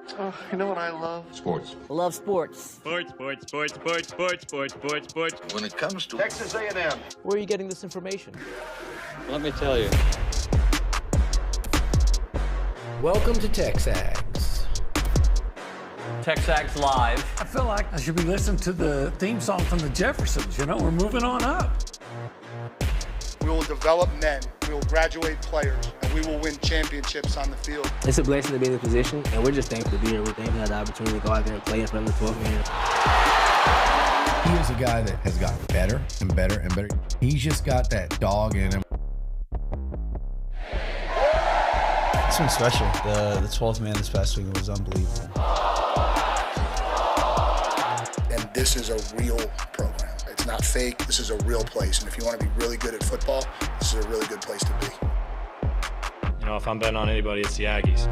Oh, you know what I love? Sports. I love sports. Sports. When it comes to Texas A&M. Where are you getting this information? Let me tell you. Welcome to TexAgs. TexAgs Live. I feel like I should be listening to the theme song from the Jeffersons. You know, we're moving on up. We will develop men, we will graduate players, and we will win championships on the field. It's a blessing to be in this position, and we're just thankful to be here. We're thankful to have the opportunity to go out there and play in front of the 12 man. He is a guy that has gotten better and better and better. He's just got that dog in him. This one's special. The 12th man this past week was unbelievable. And this is a real program. It's not fake. This is a real place. And if you want to be really good at football, this is a really good place to be. You know, if I'm betting on anybody, it's the Aggies.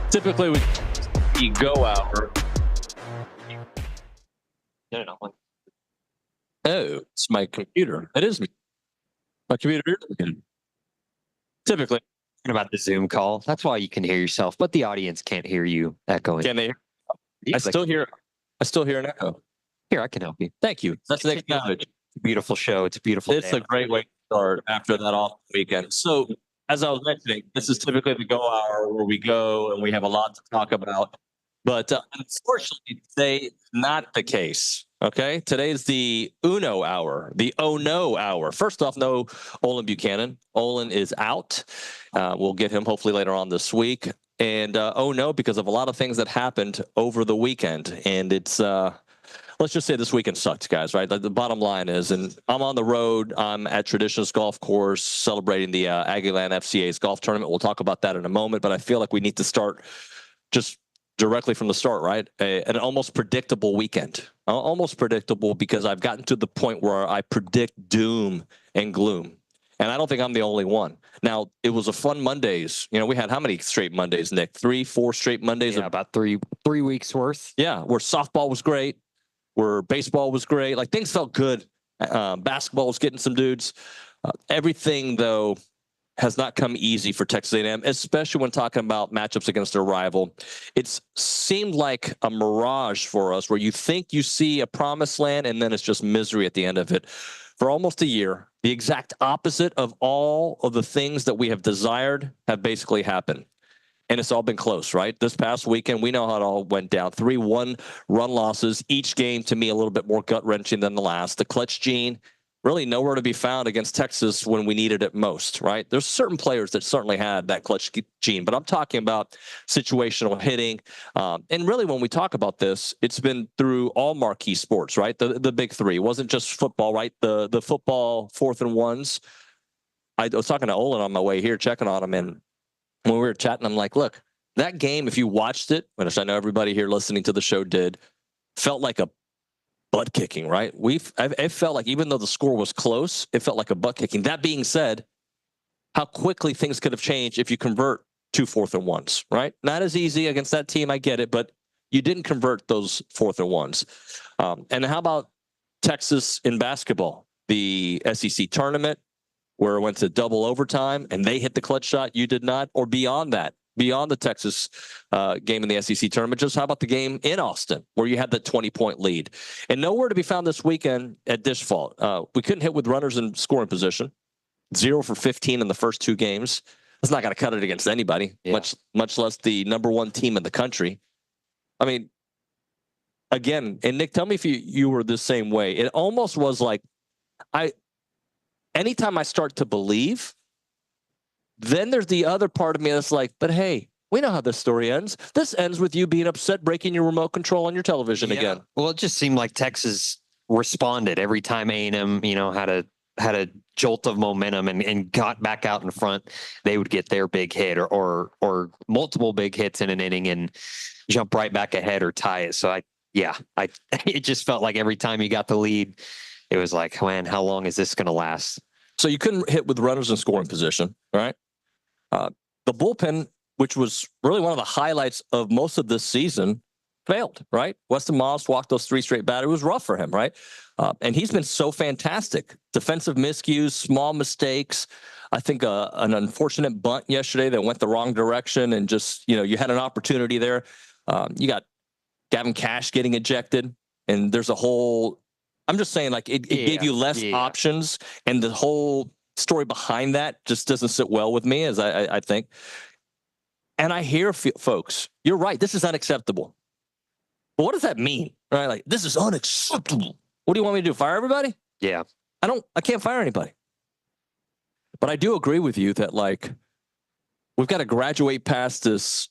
Typically, we go hour. No. Oh, it's my computer. It is me. My computer is again. Typically. About the Zoom call. That's why you can hear yourself, but the audience can't hear you echoing. Can they hear? I still hear an echo. Here, I can help you. Thank you. That's Nick Savage. Beautiful show. It's a beautiful It's day. a great way to start after that off weekend. So, as I was mentioning, this is typically the go hour where we go and we have a lot to talk about. But unfortunately, today, not the case. Okay, today is the Uno hour, the Oh No hour. First off, no Olin Buchanan. Olin is out. We'll get him hopefully later on this week. And oh no, because of a lot of things that happened over the weekend. And it's, let's just say this weekend sucked, guys, right? Like the bottom line is, and I'm on the road. I'm at Traditions Golf Course celebrating the Aggieland FCA's golf tournament. We'll talk about that in a moment, but I feel like we need to start just directly from the start, right? An almost predictable weekend. Almost predictable because I've gotten to the point where I predict doom and gloom. And I don't think I'm the only one. Now, it was a fun Mondays. You know, we had how many straight Mondays, Nick? 3, 4 straight Mondays? Yeah, about three weeks worth. Yeah, where softball was great, where baseball was great. Like, things felt good. Basketball was getting some dudes. Everything, though, has not come easy for Texas A&M, especially when talking about matchups against their rival. It's seemed like a mirage for us where you think you see a promised land and then it's just misery at the end of it. For almost a year, the exact opposite of all of the things that we have desired have basically happened. And it's all been close, right? This past weekend, we know how it all went down. 3-1 run losses, each game to me a little bit more gut-wrenching than the last. The clutch gene, really nowhere to be found against Texas when we needed it most, right? There's certain players that certainly had that clutch gene, but I'm talking about situational hitting. And really, when we talk about this, it's been through all marquee sports, right? The big three. It wasn't just football, right? The football 4th and 1s. I was talking to Olin on my way here, checking on him, and when we were chatting, I'm like, look, that game, if you watched it, which I know everybody here listening to the show did, felt like a butt kicking, right? It felt like even though the score was close, it felt like a butt kicking. That being said, how quickly things could have changed if you convert 2 4th and 1s, right? Not as easy against that team, I get it, but you didn't convert those 4th and 1s. And how about Texas in basketball? The SEC tournament where it went to double overtime and they hit the clutch shot, you did not, or beyond that. Beyond the Texas game in the SEC tournament, just how about the game in Austin where you had the 20-point lead? And nowhere to be found this weekend at Dish Fault. We couldn't hit with runners in scoring position. 0 for 15 in the first 2 games. That's not going to cut it against anybody, much less the number 1 team in the country. I mean, again, and Nick, tell me if you were the same way. It almost was like anytime I start to believe, then there's the other part of me that's like, but hey, we know how this story ends. This ends with you being upset, breaking your remote control on your television again. Well, it just seemed like Texas responded every time A&M, had a jolt of momentum and got back out in front. They would get their big hit or multiple big hits in an inning and jump right back ahead or tie it. So it just felt like every time you got the lead, it was like, man, how long is this going to last? So you couldn't hit with runners in scoring position, right? The bullpen, which was really one of the highlights of most of this season, failed, right? Weston Moss walked those 3 straight batters. It was rough for him, right? And he's been so fantastic. Defensive miscues, small mistakes. I think an unfortunate bunt yesterday that went the wrong direction, and just, you had an opportunity there. You got Gavin Cash getting ejected, and there's a whole, I'm just saying, like, it gave you less options, and the whole story behind that just doesn't sit well with me, as I think. And I hear folks, you're right, this is unacceptable. But what does that mean? Right? Like, this is unacceptable. What do you want me to do? Fire everybody? Yeah. I can't fire anybody. But I do agree with you that, like, we've got to graduate past this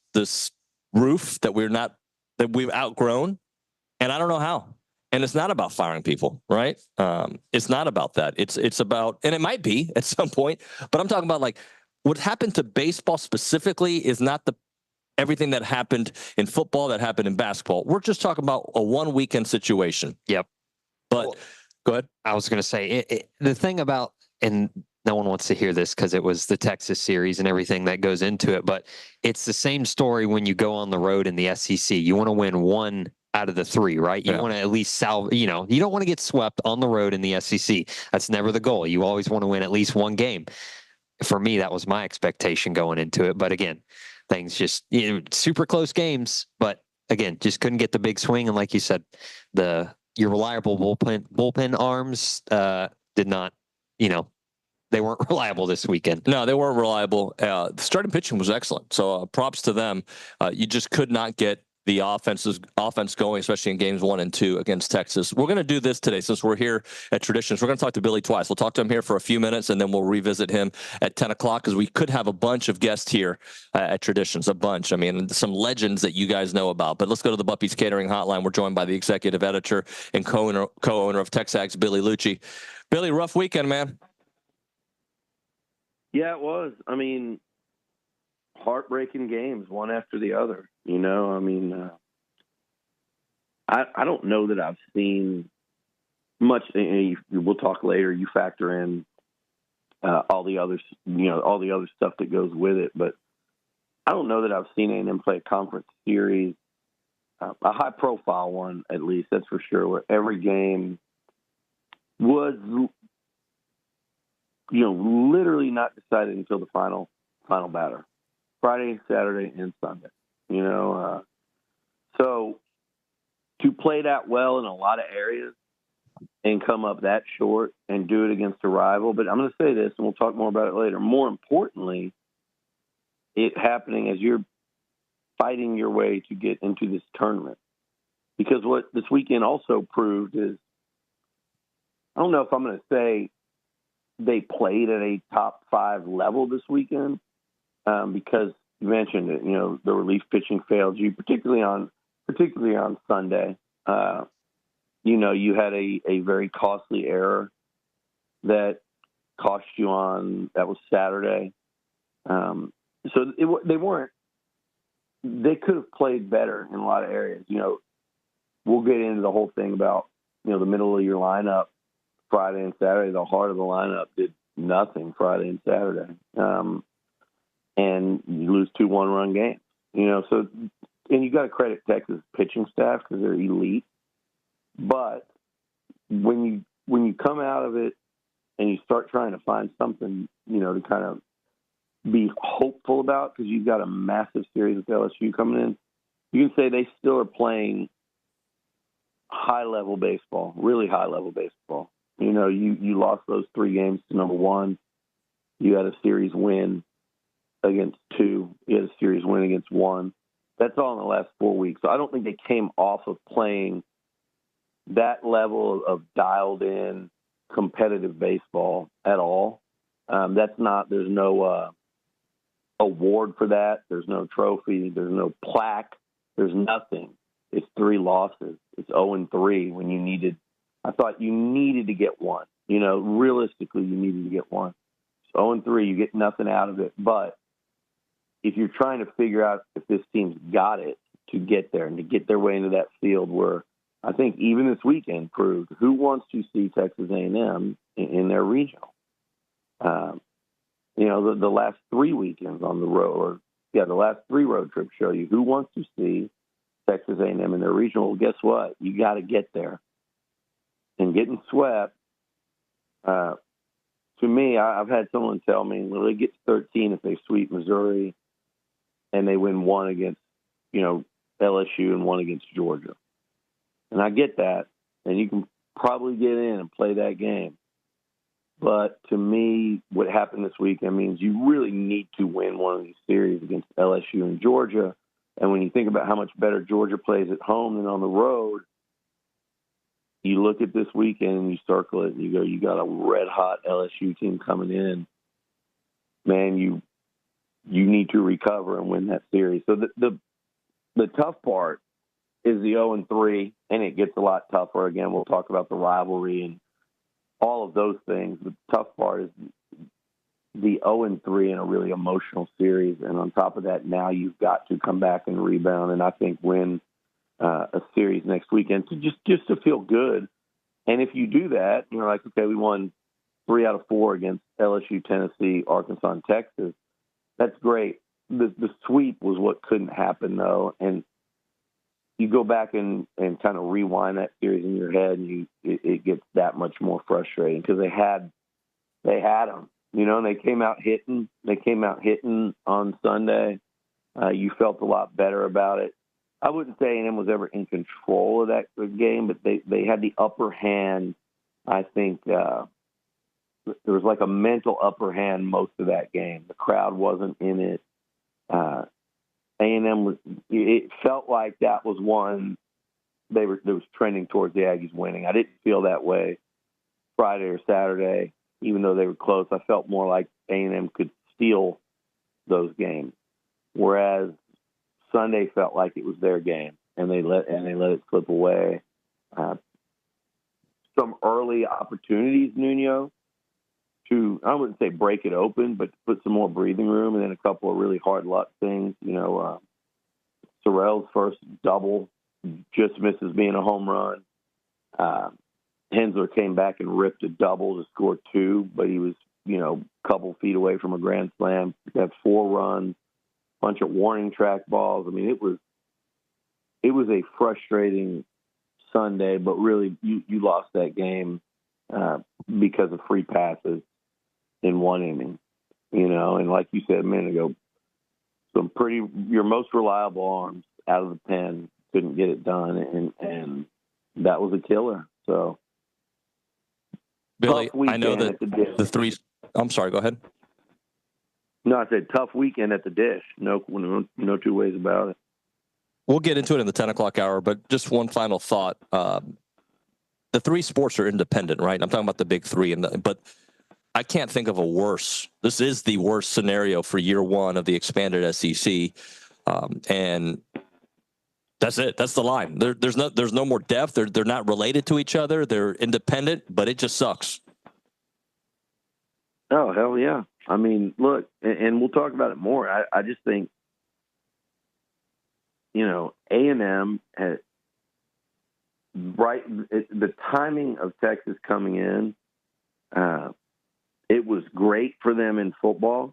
roof that we've outgrown. And I don't know how. And it's not about firing people, right? It's not about that. It's about, and it might be at some point, but I'm talking about, like, what happened to baseball specifically is not everything that happened in football, that happened in basketball. We're just talking about a one weekend situation. Yep. But go ahead. I was going to say the thing about, and no one wants to hear this because it was the Texas series and everything that goes into it, but it's the same story when you go on the road in the SEC. You want to win 1 out of the 3, right? You want to at least you don't want to get swept on the road in the SEC. That's never the goal. You always want to win at least 1 game. For me, that was my expectation going into it. But again, things just, super close games, but again, just couldn't get the big swing. And like you said, your reliable bullpen arms did not, they weren't reliable this weekend. No, they weren't reliable. The starting pitching was excellent. So props to them. You just could not get the offense going, especially in games 1 and 2 against Texas. We're going to do this today since we're here at Traditions. We're going to talk to Billy twice. We'll talk to him here for a few minutes, and then we'll revisit him at 10 o'clock because we could have a bunch of guests here at Traditions, a bunch. I mean, some legends that you guys know about. But let's go to the Buffy's Catering Hotline. We're joined by the executive editor and co-owner of TexAgs, Billy Liucci. Billy, rough weekend, man. Yeah, it was. I mean, heartbreaking games, one after the other. I don't know that I've seen much. We'll talk later. You factor in all the other stuff that goes with it, but I don't know that I've seen A&M play a conference series, a high-profile one at least. That's for sure. Where every game was, literally not decided until the final batter. Friday, Saturday, and Sunday. So to play that well in a lot of areas and come up that short and do it against a rival. But I'm going to say this, and we'll talk more about it later. More importantly, it happening as you're fighting your way to get into this tournament. Because what this weekend also proved is, I don't know if I'm going to say they played at a top 5 level this weekend, because you mentioned it, the relief pitching failed you, particularly on Sunday. You had a very costly error that cost you that was Saturday. So they could have played better in a lot of areas. We'll get into the whole thing about, the middle of your lineup Friday and Saturday. The heart of the lineup did nothing Friday and Saturday. And you lose 2 one-run games, so, and you got to credit Texas pitching staff because they're elite. But when you come out of it and you start trying to find something, to kind of be hopeful about, because you've got a massive series with LSU coming in, you can say they still are playing high-level baseball, really high-level baseball. You lost those 3 games to number 1. You had a series win against 2. You had a series win against 1. That's all in the last 4 weeks. So I don't think they came off of playing that level of dialed-in competitive baseball at all. There's no award for that. There's no trophy. There's no plaque. There's nothing. It's 3 losses. It's 0-3 when I thought you needed to get 1. Realistically, you needed to get 1. It's 0-3. You get nothing out of it. But if you're trying to figure out if this team's got it to get there and to get their way into that field where I think even this weekend proved who wants to see Texas A&M in their regional. The last 3 weekends on the road, the last 3 road trips show you who wants to see Texas A&M in their regional. Well, guess what? You got to get there. And getting swept, to me, I've had someone tell me, well, they get 13 if they sweep Missouri and they win one against, LSU and one against Georgia. And I get that. And you can probably get in and play that game. But to me, what happened this weekend means you really need to win one of these series against LSU and Georgia. And when you think about how much better Georgia plays at home than on the road, you look at this weekend and you circle it and you go, you got a red-hot LSU team coming in. Man, you need to recover and win that series. So the tough part is the 0-3, and it gets a lot tougher. Again, we'll talk about the rivalry and all of those things. The tough part is the 0-3 in a really emotional series. And on top of that, now you've got to come back and rebound and I think win a series next weekend to just to feel good. And if you do that, you're like, okay, we won 3 out of 4 against LSU, Tennessee, Arkansas, and Texas. That's great. The sweep was what couldn't happen, though. And you go back and kind of rewind that series in your head, and it gets that much more frustrating because they had them, and they came out hitting. They came out hitting on Sunday. You felt a lot better about it. I wouldn't say A&M was ever in control of that game, but they had the upper hand. I think there was like a mental upper hand most of that game. The crowd wasn't in it. A&M was. It felt like that was one that was trending towards the Aggies winning. I didn't feel that way Friday or Saturday, even though they were close. I felt more like A&M could steal those games, whereas Sunday felt like it was their game, and they let it slip away. Some early opportunities, Nuño, to, I wouldn't say break it open, but to put some more breathing room, and then a couple of really hard luck things. Sorrell's first double just misses being a home run. Hensler came back and ripped a double to score 2, but he was, a couple feet away from a grand slam. He had 4 runs. Bunch of warning track balls. I mean, it was a frustrating Sunday, but really you lost that game because of free passes in one inning, and like you said a minute ago, your most reliable arms out of the pen couldn't get it done, and that was a killer. So, Billy, I know that the three. I'm sorry. Go ahead. No, I said tough weekend at the Dish. No two ways about it. We'll get into it in the 10 o'clock hour, but just one final thought. The 3 sports are independent, right? I'm talking about the big 3, but I can't think of a worse. This is the worst scenario for year 1 of the expanded SEC, and that's it. That's the line. There's no more depth. They're not related to each other. They're independent, but it just sucks. Oh, hell yeah. I mean, look, and we'll talk about it more. I just think, A&M had the timing of Texas coming in, it was great for them in football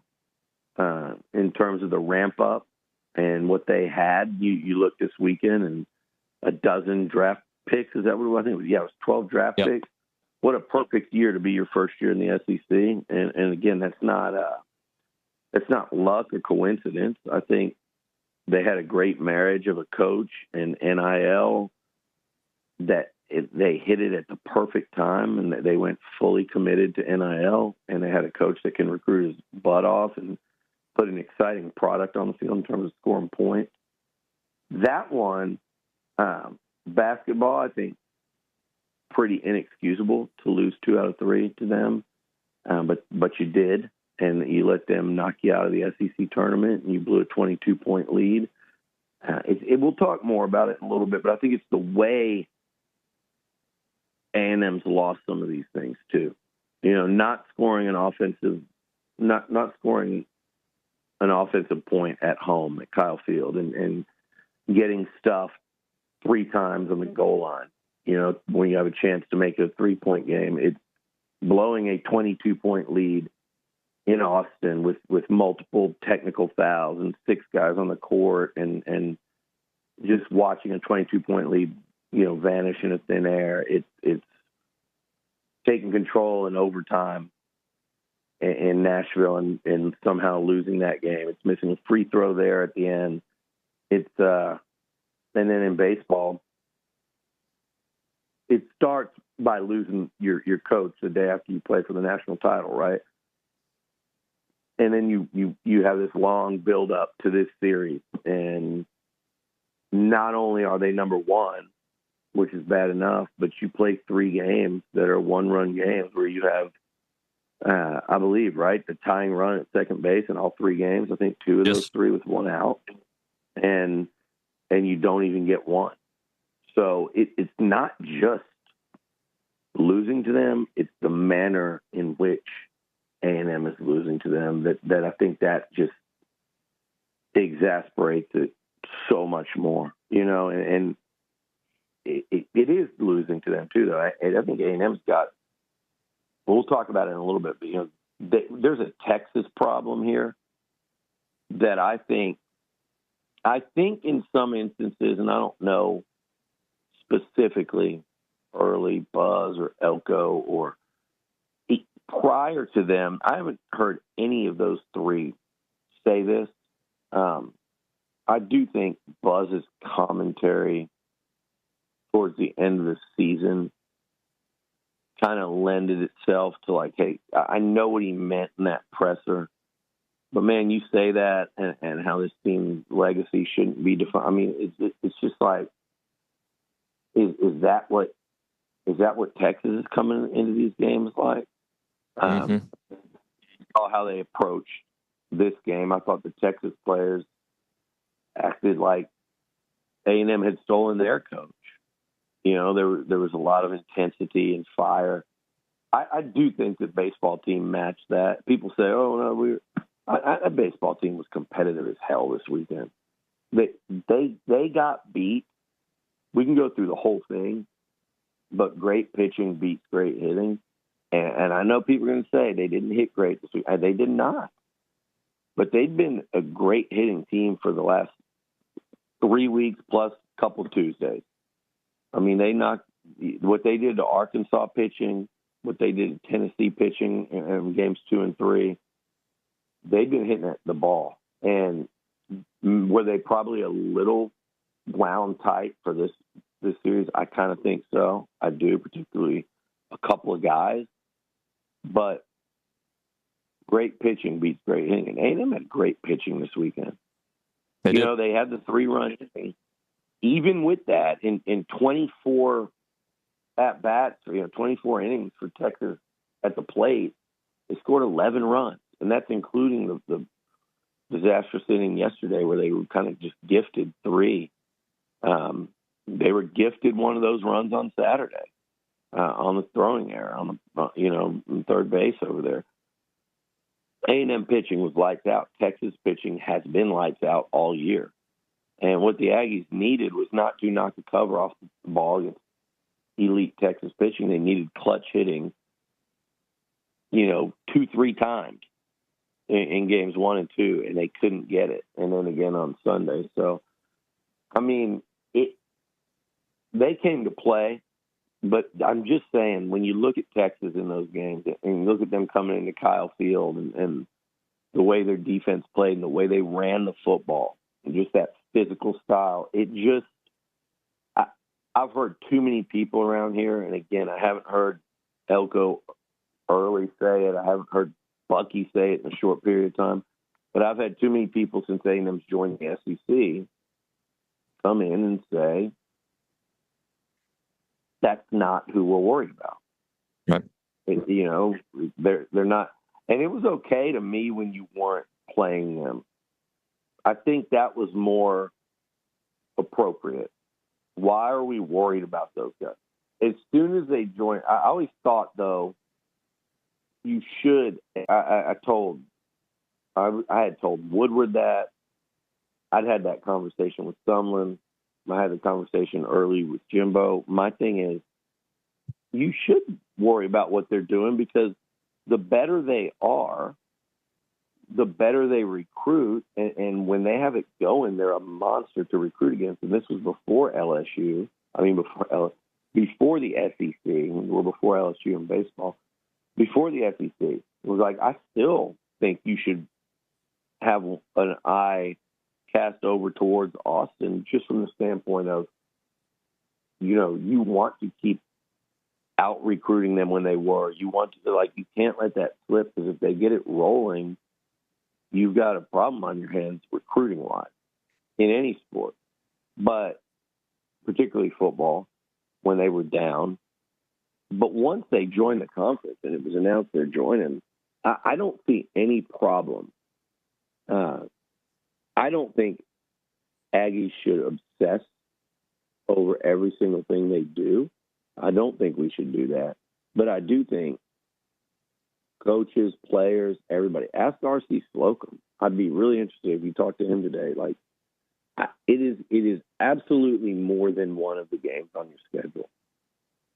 in terms of the ramp up and what they had. You look this weekend and a dozen draft picks. Is that what it was? I think it was, it was 12 draft picks. What a perfect year to be your first year in the SEC. And again, that's not luck or coincidence. I think they had a great marriage of a coach and NIL that they hit it at the perfect time, and they went fully committed to NIL, and they had a coach that can recruit his butt off and put an exciting product on the field in terms of scoring points. That one, basketball, I think, pretty inexcusable to lose 2 out of 3 to them, but you did, and you let them knock you out of the SEC tournament, and you blew a 22-point lead. We'll talk more about it in a little bit, but I think it's the way A&M's lost some of these things too. Not scoring an offensive point at home at Kyle Field and getting stuffed 3 times on the goal line. When you have a chance to make it a 3-point game, it's blowing a 22-point lead in Austin with multiple technical fouls and 6 guys on the court. And just watching a 22-point lead, vanish in a thin air. It's taking control in overtime in Nashville and somehow losing that game. It's missing a free throw there at the end. And then in baseball, it starts by losing your coach the day after you play for the national title, right? And then you have this long build up to this series, and not only are they number one, which is bad enough, but you play 3 games that are one-run games where you have, I believe, right, the tying run at second base in all 3 games. I think 2 of those 3 with 1 out, and you don't even get one. So it's not just losing to them; it's the manner in which A&M is losing to them that I think that just exasperates it so much more, and it is losing to them too, though. I think A&M's got, we'll talk about it in a little bit, but, there's a Texas problem here that I think in some instances, and I don't know specifically Early, Buzz, or Elko, or prior to them, I haven't heard any of those 3 say this. I do think Buzz's commentary towards the end of the season kind of lended itself to like, hey, I know what he meant in that presser, but man, you say that and how this team's legacy shouldn't be defined. I mean, it's just like, is that what Texas is coming into these games like? How they approached this game, I thought the Texas players acted like A&M had stolen their coach. There was a lot of intensity and fire. I do think the baseball team matched that. People say, "Oh no, that baseball team was competitive as hell this weekend." They got beat. We can go through the whole thing, but great pitching beats great hitting. And I know people are going to say they didn't hit great this week. They did not. But they've been a great hitting team for the last 3 weeks plus a couple of Tuesdays. I mean, they knocked what they did to Arkansas pitching, what they did to Tennessee pitching in games 2 and 3. They've been hitting the ball. And were they probably a little wound tight for this series? I kind of think so. I do, particularly a couple of guys. But great pitching beats great hitting. And A&M had great pitching this weekend. They had the 3-run hitting. Even with that, in 24 at-bats, 24 innings for Texas at the plate, they scored 11 runs. And that's including the disastrous inning yesterday where they were kind of just gifted 3. They were gifted one of those runs on Saturday on the throwing error, on the third base over there. A&M pitching was lights out. Texas pitching has been lights out all year. And what the Aggies needed was not to knock the cover off the ball against elite Texas pitching. They needed clutch hitting, 2-3 times in games 1 and 2, and they couldn't get it. And then again on Sunday. So, I mean, they came to play, but I'm just saying, when you look at Texas in those games and you look at them coming into Kyle Field and the way their defense played and the way they ran the football and just that physical style, I've heard too many people around here. And again, I haven't heard Elko Earley say it. I haven't heard Bucky say it in a short period of time, but I've had too many people since A&M's joined the SEC come in and say, that's not who we're worried about. Right. They're not. And it was okay to me when you weren't playing them. I think that was more appropriate. Why are we worried about those guys? As soon as they join, I always thought, though, you should. I had told Woodward that. I'd had that conversation with Sumlin. I had the conversation early with Jimbo. My thing is, you should worry about what they're doing, because the better they are, the better they recruit, and when they have it going, they're a monster to recruit against. And this was before LSU. I mean, before the SEC. We're before LSU in baseball. Before the SEC, it was like, I still think you should have an eye cast over towards Austin, just from the standpoint of, you want to keep out recruiting them when they were. You want to, you can't let that slip, because if they get it rolling, you've got a problem on your hands recruiting-wise in any sport, but particularly football when they were down. But once they joined the conference and it was announced they're joining, I don't see any problem. I don't think Aggies should obsess over every single thing they do. I don't think we should do that. But I do think coaches, players, everybody, ask R.C. Slocum. I'd be really interested if you talk to him today. It is absolutely more than one of the games on your schedule.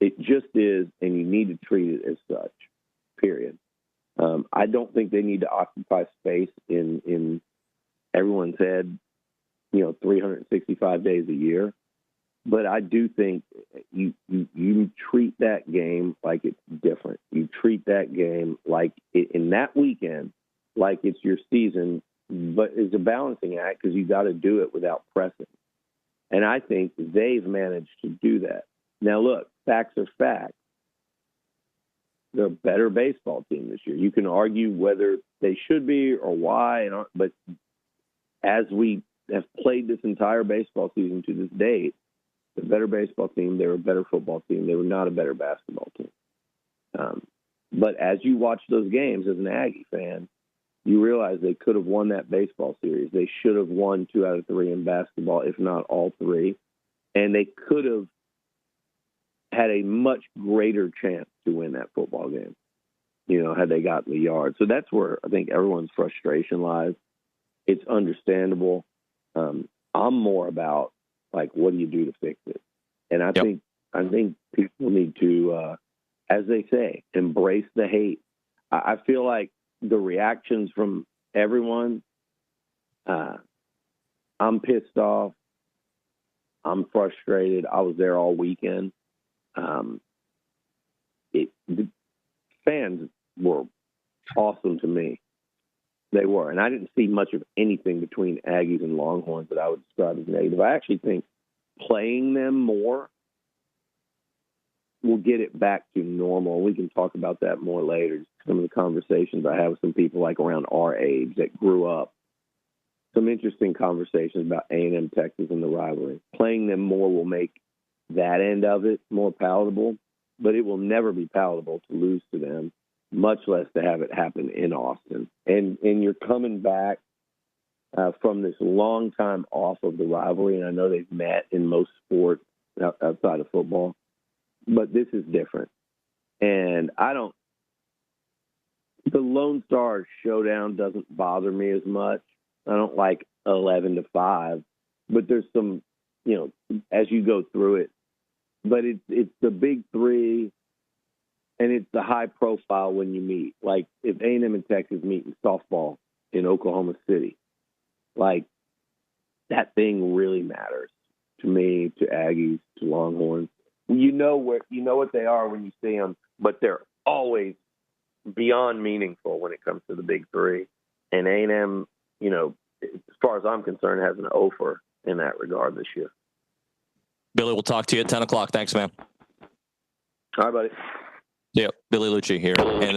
It just is, and you need to treat it as such, period. I don't think they need to occupy space in everyone's head, 365 days a year. But I do think you treat that game like it's different. You treat that game in that weekend like it's your season, but it's a balancing act because you got to do it without pressing. And I think they've managed to do that. Now, look, facts are facts. They're a better baseball team this year. You can argue whether they should be or why, but as we have played this entire baseball season to this date, the better baseball team, they were a better football team. They were not a better basketball team. But as you watch those games as an Aggie fan, you realize they could have won that baseball series. They should have won 2 out of 3 in basketball, if not all 3. And they could have had a much greater chance to win that football game, had they gotten the yard. So that's where I think everyone's frustration lies. It's understandable. I'm more about, what do you do to fix it? And I think people need to, as they say, embrace the hate. I feel like the reactions from everyone, I'm pissed off. I'm frustrated. I was there all weekend. The fans were awesome to me. They were. And I didn't see much of anything between Aggies and Longhorns that I would describe as negative. I actually think playing them more will get it back to normal. We can talk about that more later. Some of the conversations I have with some people around our age that grew up. Some interesting conversations about A&M Texas and the rivalry. Playing them more will make that end of it more palatable, but it will never be palatable to lose to them, much less to have it happen in Austin. And you're coming back from this long time off of the rivalry, and I know they've met in most sports outside of football, but this is different. And the Lone Star Showdown doesn't bother me as much. I don't like 11-5, but there's some, as you go through it, but it's the big 3, and it's the high profile when you meet. Like if A&M and Texas meet in softball in Oklahoma City, that thing really matters to me, to Aggies, to Longhorns. You know what they are when you see them, but they're always beyond meaningful when it comes to the big 3. And A&M, as far as I'm concerned, has an offer in that regard this year. Billy, we'll talk to you at 10 o'clock. Thanks, man. All right, buddy. Yeah, Billy Liucci here. And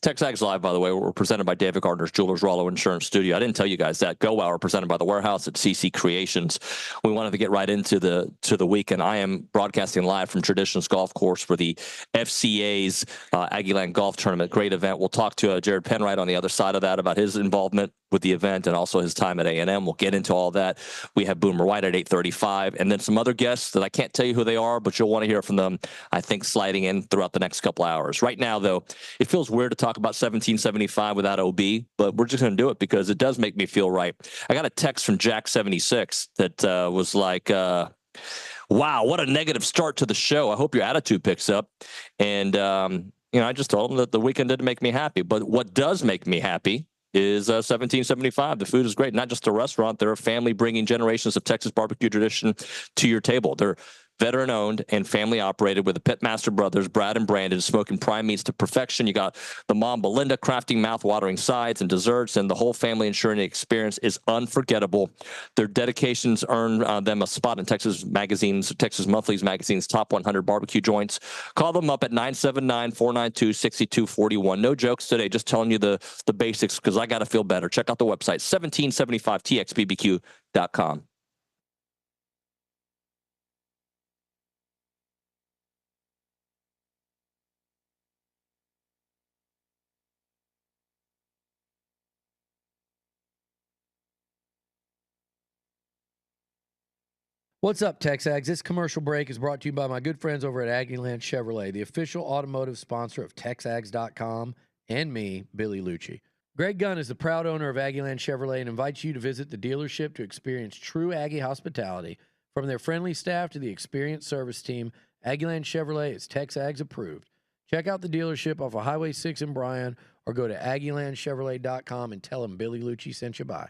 TexAgs Live, by the way, we're presented by David Gardner's Jewelers Rollo Insurance Studio. I didn't tell you guys that. Go Hour presented by The Warehouse at CC Creations. We wanted to get right into the weekend. I am broadcasting live from Traditions Golf Course for the FCA's Aggieland Golf Tournament. Great event. We'll talk to Jarrod Penright on the other side of that about his involvement with the event and also his time at A&M. We'll get into all that. We have Boomer White at 8:35, and then some other guests that I can't tell you who they are, but you'll want to hear from them, I think, sliding in throughout the next couple hours. Right now, though, it feels weird to talk about 1775 without OB, but we're just going to do it because it does make me feel right. I got a text from Jack76 that was like, wow, what a negative start to the show. I hope your attitude picks up. And, I just told him that the weekend didn't make me happy. But what does make me happy is $17.75. The food is great. Not just a restaurant. They're a family bringing generations of Texas barbecue tradition to your table. They're veteran owned and family operated with the Pitmaster brothers, Brad and Brandon, smoking prime meats to perfection. You got the mom, Belinda, crafting mouth-watering sides and desserts, and the whole family ensuring the experience is unforgettable. Their dedications earn them a spot in Texas Monthly's magazine's top 100 barbecue joints. Call them up at 979-492-6241. No jokes today, just telling you the basics because I got to feel better. Check out the website, 1775txbbq.com. What's up, TexAgs? This commercial break is brought to you by my good friends over at Aggieland Chevrolet, the official automotive sponsor of TexAgs.com and me, Billy Liucci. Greg Gunn is the proud owner of Aggieland Chevrolet and invites you to visit the dealership to experience true Aggie hospitality. From their friendly staff to the experienced service team, Aggieland Chevrolet is TexAgs approved. Check out the dealership off of Highway 6 in Bryan or go to AggielandChevrolet.com and tell them Billy Liucci sent you by.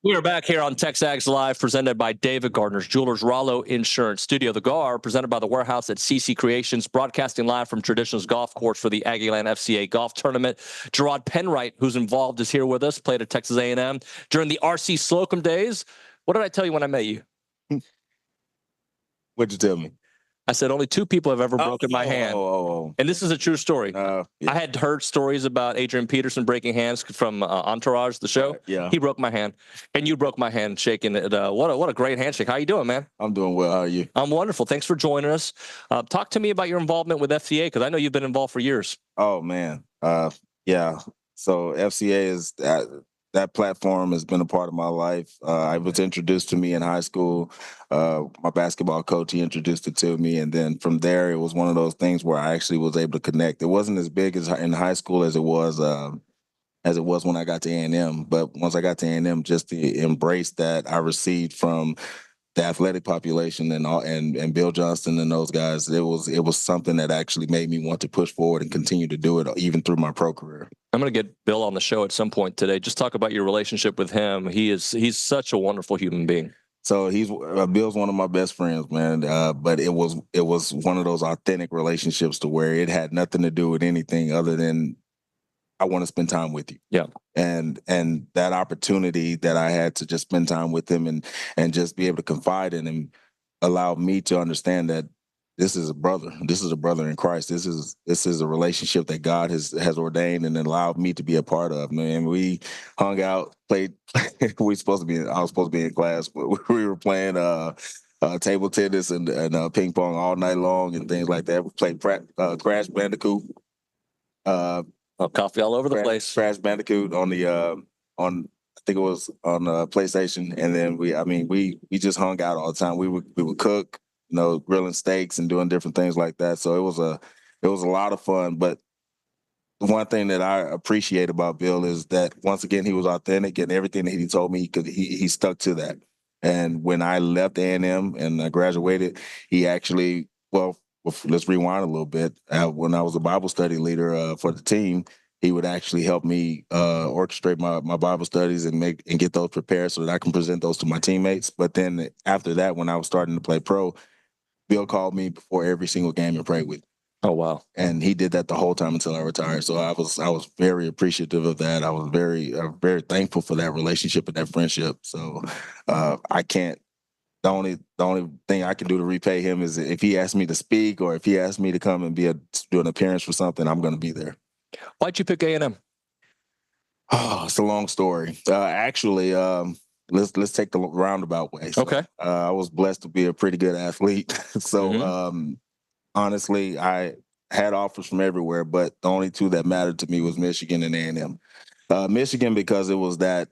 We are back here on TexAgs Live, presented by David Gardner's Jewelers, Rollo Insurance Studio. The GAR, presented by the Warehouse at CC Creations, broadcasting live from Traditions Golf Course for the Aggieland FCA Golf Tournament. Jarrod Penright, who's involved, is here with us, played at Texas A&M during the RC Slocum days. What did I tell you when I met you? What'd you tell me? I said only 2 people have ever broken my hand. And this is a true story. Yeah. I had heard stories about Adrian Peterson breaking hands from Entourage, the show. Yeah. He broke my hand. And you broke my hand shaking it. What a great handshake. How you doing, man? I'm doing well. How are you? I'm wonderful. Thanks for joining us. Talk to me about your involvement with FCA, because I know you've been involved for years. Oh, man. Yeah. So FCA is that platform has been a part of my life. I was introduced to me in high school. My basketball coach, he introduced it to me. And then from there, it was one of those things where I actually was able to connect. It wasn't as big as in high school as it was when I got to A&M. But once I got to A&M, just the embrace that I received from the athletic population and Bill Johnston and those guys, it was something that actually made me want to push forward and continue to do it even through my pro career. I'm going to get Bill on the show at some point today. Just talk about your relationship with him. He's such a wonderful human being. So Bill's one of my best friends, man. But it was one of those authentic relationships to where it had nothing to do with anything other than I want to spend time with you. Yeah. And that opportunity that I had to just spend time with him and just be able to confide in him allowed me to understand that this is a brother. This is a brother in Christ. This is a relationship that God has ordained and allowed me to be a part of. Man, we hung out, played. I was supposed to be in class, but we were playing table tennis and ping pong all night long and things like that. We played Crash Bandicoot. Coffee all over the place. Crash Bandicoot on I think it was on PlayStation, and then we just hung out all the time. We would cook, grilling steaks and doing different things like that. So it was a lot of fun. But the one thing that I appreciate about Bill is that once again he was authentic, and everything that he told me he stuck to that. And when I left A&M and I graduated, he actually let's rewind a little bit. When I was a Bible study leader for the team, he would actually help me orchestrate my Bible studies and get those prepared so that I can present those to my teammates. But then after that, when I was starting to play pro, Bill called me before every single game and prayed with me. Oh, wow. And he did that the whole time until I retired. So I was very appreciative of that. I was very thankful for that relationship and that friendship. So I can't. The only thing I can do to repay him is if he asks me to speak or if he asks me to come and do an appearance for something, I'm going to be there. Why'd you pick A&M? Oh, it's a long story. Actually, let's take the roundabout way. So, okay. I was blessed to be a pretty good athlete. So honestly, I had offers from everywhere, but the only 2 that mattered to me was Michigan and A&M. Michigan because it was that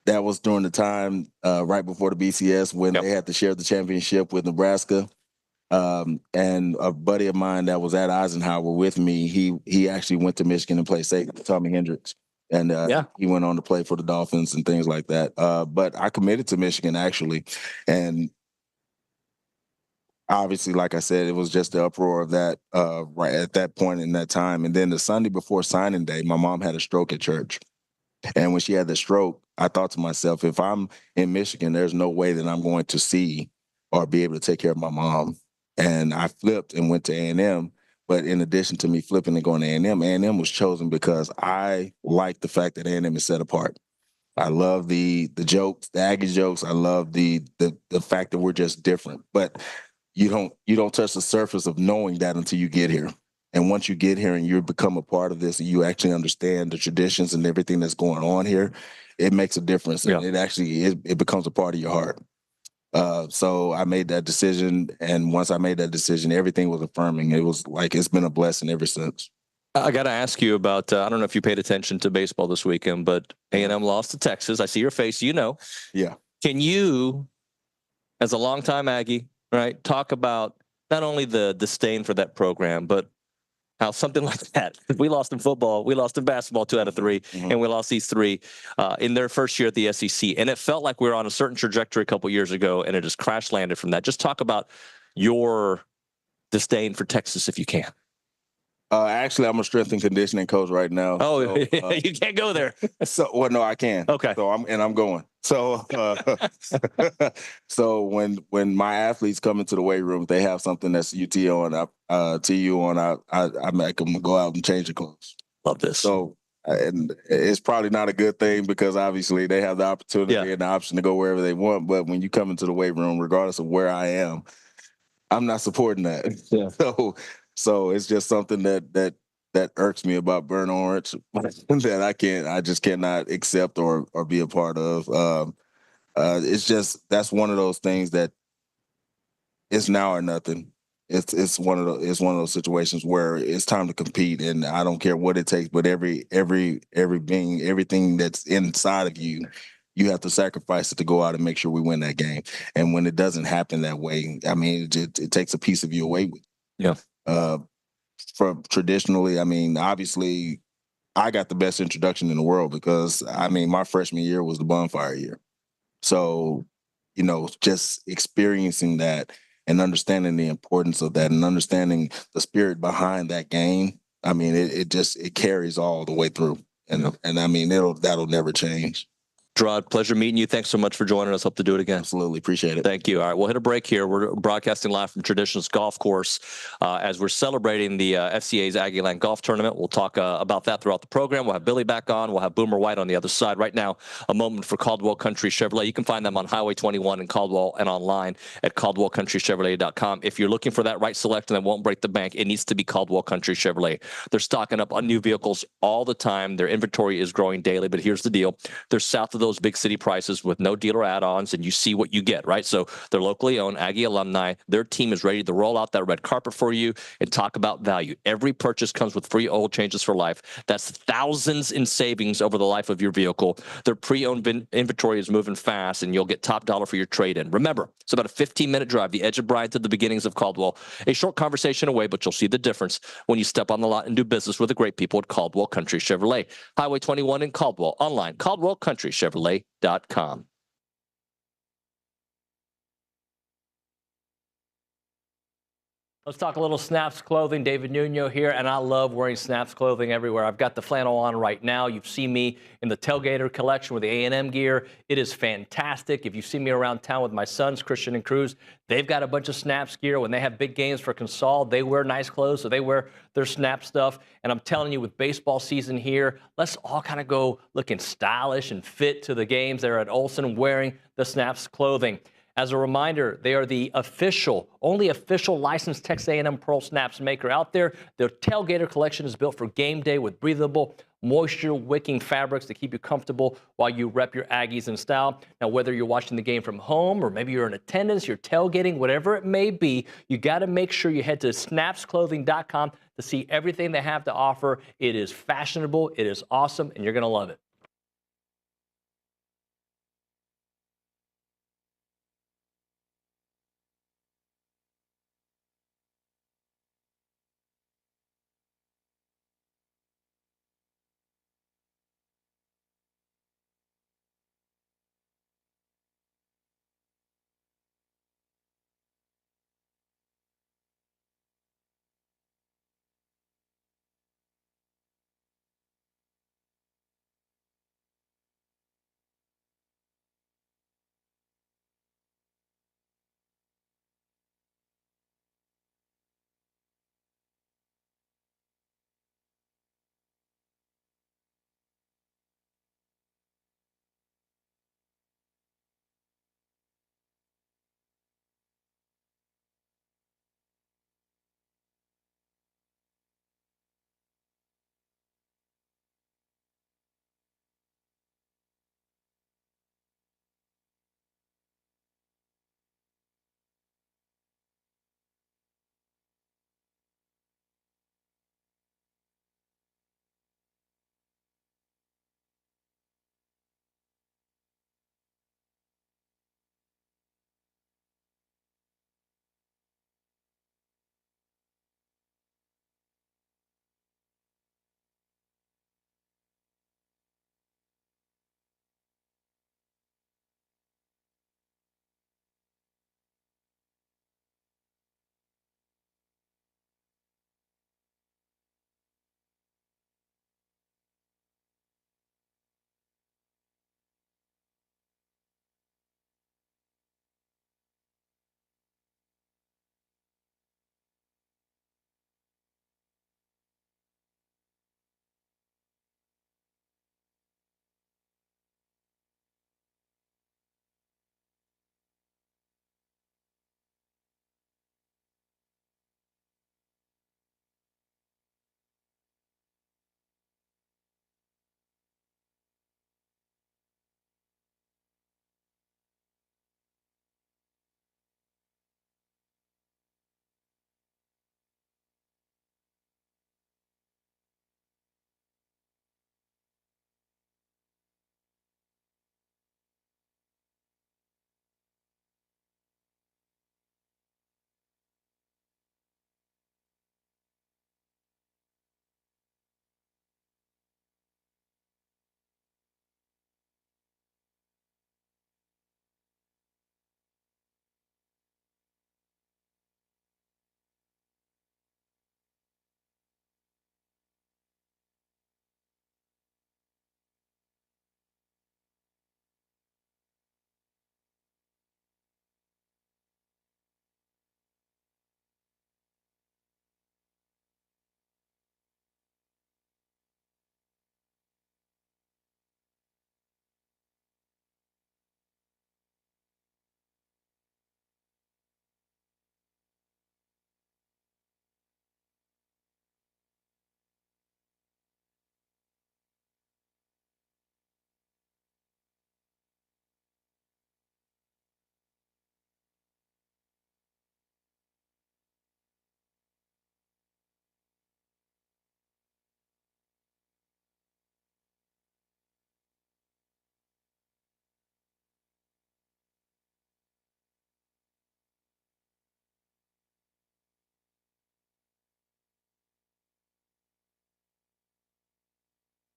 was during the time right before the BCS when they had to share the championship with Nebraska. And a buddy of mine that was at Eisenhower with me, he actually went to Michigan and played safety with Tommy Hendricks. And he went on to play for the Dolphins and things like that. But I committed to Michigan, actually. And obviously, like I said, it was just the uproar of that right at that point in that time. And then the Sunday before signing day, my mom had a stroke at church. And when she had the stroke, I thought to myself, if I'm in Michigan, there's no way that I'm going to see or be able to take care of my mom. And I flipped and went to A&M. But in addition to me flipping and going to A&M was chosen because I like the fact that A&M is set apart. I love the jokes, the Aggie jokes. I love the fact that we're just different. But you don't touch the surface of knowing that until you get here. And once you get here and you become a part of this and you actually understand the traditions and everything that's going on here, it makes a difference. And it actually it becomes a part of your heart. So I made that decision. And once I made that decision, everything was affirming. It was like it's been a blessing ever since. I got to ask you about, I don't know if you paid attention to baseball this weekend, but A&M lost to Texas. I see your face, Yeah. Can you, as a longtime Aggie, right, talk about not only the disdain for that program, but how something like that, we lost in football, we lost in basketball 2 out of 3, and we lost these 3 in their first year at the SEC. And it felt like we were on a certain trajectory a couple years ago, and it just crash landed from that. Just talk about your disdain for Texas if you can. Actually, I'm a strength and conditioning coach right now. Oh, so, you can't go there. Well, no, I can. Okay. So I'm going. So, so when my athletes come into the weight room, they have something that's UT on, TU on. I make them go out and change the clothes. Love this. So, and it's probably not a good thing because obviously they have the opportunity and the option to go wherever they want. But when you come into the weight room, regardless of where I am, I'm not supporting that. Yeah. So it's just something that irks me about Burnt Orange that I just cannot accept or be a part of. It's just that's one of those things that it's now or nothing. It's one of those situations where it's time to compete, and I don't care what it takes. But everything that's inside of you, you have to sacrifice it to go out and make sure we win that game. And when it doesn't happen that way, I mean, it takes a piece of you away with. Yeah. From traditionally, I mean, obviously, I got the best introduction in the world because I mean, my freshman year was the bonfire year. So, just experiencing that and understanding the importance of that and understanding the spirit behind that game, I mean, it carries all the way through. And I mean, that'll never change. Jarrod, pleasure meeting you. Thanks so much for joining us. Hope to do it again. Absolutely. Appreciate it. Thank you. All right, we'll hit a break here. We're broadcasting live from Traditions Golf Course as we're celebrating the FCA's Aggieland Golf Tournament. We'll talk about that throughout the program. We'll have Billy back on. We'll have Boomer White on the other side. Right now, a moment for Caldwell Country Chevrolet. You can find them on Highway 21 in Caldwell and online at CaldwellCountryChevrolet.com. If you're looking for that right selection that won't break the bank, it needs to be Caldwell Country Chevrolet. They're stocking up on new vehicles all the time. Their inventory is growing daily, but here's the deal. They're south of those big city prices with no dealer add-ons, and you see what you get, right? So they're locally owned, Aggie alumni. Their team is ready to roll out that red carpet for you and talk about value. Every purchase comes with free oil changes for life. That's thousands in savings over the life of your vehicle. Their pre-owned inventory is moving fast, and you'll get top dollar for your trade-in. Remember, it's about a 15-minute drive, the edge of Bryan to the beginnings of Caldwell. A short conversation away, but you'll see the difference when you step on the lot and do business with the great people at Caldwell Country Chevrolet. Highway 21 in Caldwell. Online, CaldwellCountryChevrolet.com. Let's talk a little Snaps clothing. David Nuño here, and I love wearing Snaps clothing everywhere. I've got the flannel on right now. You've seen me in the Tailgater collection with the A&M gear. It is fantastic. If you see me around town with my sons, Christian and Cruz, they've got a bunch of Snaps gear. When they have big games for Consol, they wear nice clothes, so they wear their Snap stuff. And I'm telling you, with baseball season here, let's all kind of go looking stylish and fit to the games there at Olsen wearing the Snaps clothing. As a reminder, they are the only official licensed Texas A&M Pearl Snaps maker out there. Their Tailgater collection is built for game day with breathable, moisture-wicking fabrics to keep you comfortable while you rep your Aggies in style. Now, whether you're watching the game from home or maybe you're in attendance, you're tailgating, whatever it may be, you got to make sure you head to snapsclothing.com to see everything they have to offer. It is fashionable, it is awesome, and you're going to love it.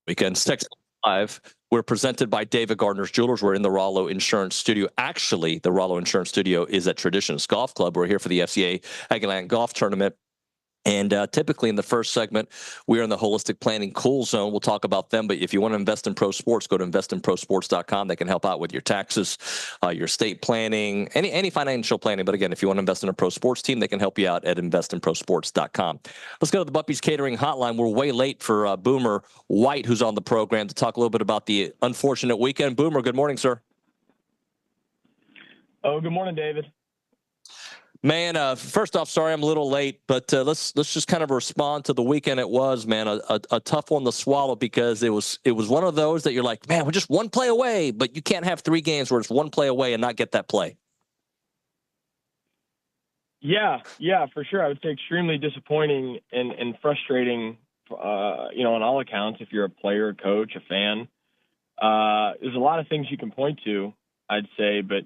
Weekends Texas Live. We're presented by David Gardner's Jewelers. We're in the Rollo Insurance Studio. Actually, the Rollo Insurance Studio is at Traditions Golf Club. We're here for the FCA Aggieland Golf Tournament. And typically in the first segment, we're in the Holistic Planning Cool Zone. We'll talk about them. But if you want to invest in pro sports, go to investinprosports.com. They can help out with your taxes, your estate planning, any financial planning. But again, if you want to invest in a pro sports team, they can help you out at investinprosports.com. Let's go to the Buppy's Catering Hotline. We're way late for Boomer White, who's on the program, to talk a little bit about the unfortunate weekend. Boomer, good morning, sir. Oh, good morning, David. Man, first off, sorry I'm a little late, but let's just kind of respond to the weekend. It was, man, a tough one to swallow, because it was one of those that you're like, man, we're just one play away, but you can't have 3 games where it's one play away and not get that play. Yeah, for sure. I would say extremely disappointing and frustrating, on all accounts, if you're a player, a coach, a fan. There's a lot of things you can point to, I'd say, but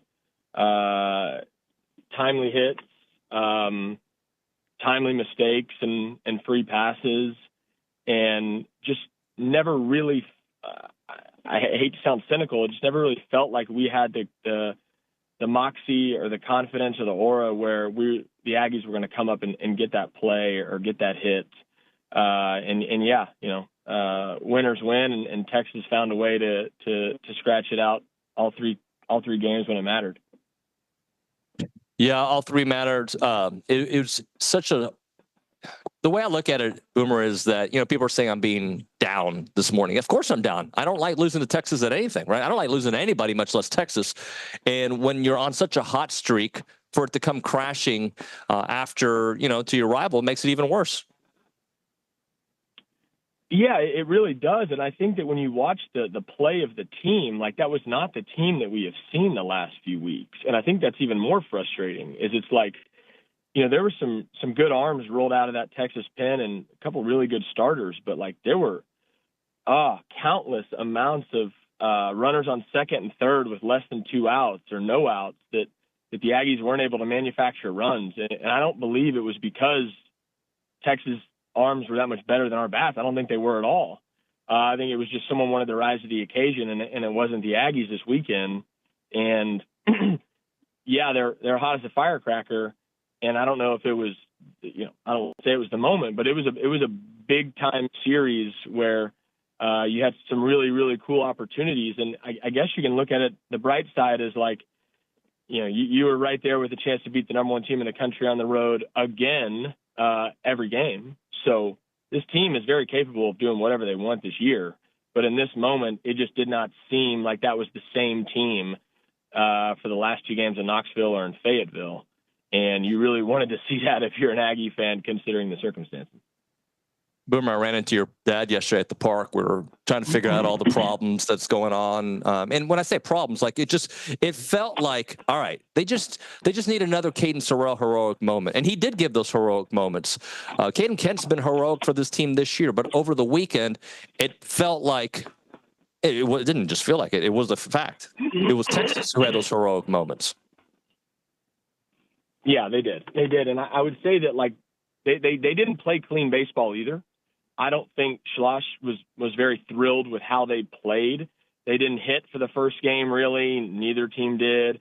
timely hits, timely mistakes, and free passes, and just never really, I hate to sound cynical, it just never really felt like we had the moxie or the confidence or the aura where the Aggies were going to come up and get that play or get that hit. Winners win, and Texas found a way to scratch it out all three games when it mattered. Yeah, all 3 mattered. It was such the way I look at it, Boomer, is that, people are saying I'm being down this morning. Of course I'm down. I don't like losing to Texas at anything, right? I don't like losing to anybody, much less Texas. And when you're on such a hot streak, for it to come crashing after, to your rival, makes it even worse. Yeah, it really does. And I think that when you watch the play of the team, like, that was not the team that we have seen the last few weeks. And I think that's even more frustrating, is it's like, there were some good arms rolled out of that Texas pen and a couple really good starters, but like there were countless amounts of runners on second and third with less than 2 outs or no outs that the Aggies weren't able to manufacture runs. And I don't believe it was because Texas arms were that much better than our bats. I don't think they were at all. I think it was just someone wanted to rise to the occasion, and it wasn't the Aggies this weekend. And yeah, they're hot as a firecracker. And I don't know if it was, I don't say it was the moment, but it was a big time series where you had some really, really cool opportunities. And I guess you can look at it, the bright side is like, you were right there with a chance to beat the #1 team in the country on the road again every game. So this team is very capable of doing whatever they want this year. But in this moment, it just did not seem like that was the same team for the last 2 games in Knoxville or in Fayetteville. And you really wanted to see that if you're an Aggie fan, considering the circumstances. Boomer, I ran into your dad yesterday at the park. We were trying to figure out all the problems that's going on. And when I say problems, like it felt like, all right, they just need another Caden Sorrell heroic moment. And he did give those heroic moments. Caden Kent's been heroic for this team this year, but over the weekend, it felt like it didn't just feel like it. It was a fact. It was Texas who had those heroic moments. Yeah, they did. They did. And I would say that, like, they didn't play clean baseball either. I don't think Schloss was very thrilled with how they played. They didn't hit for the first game, really. Neither team did.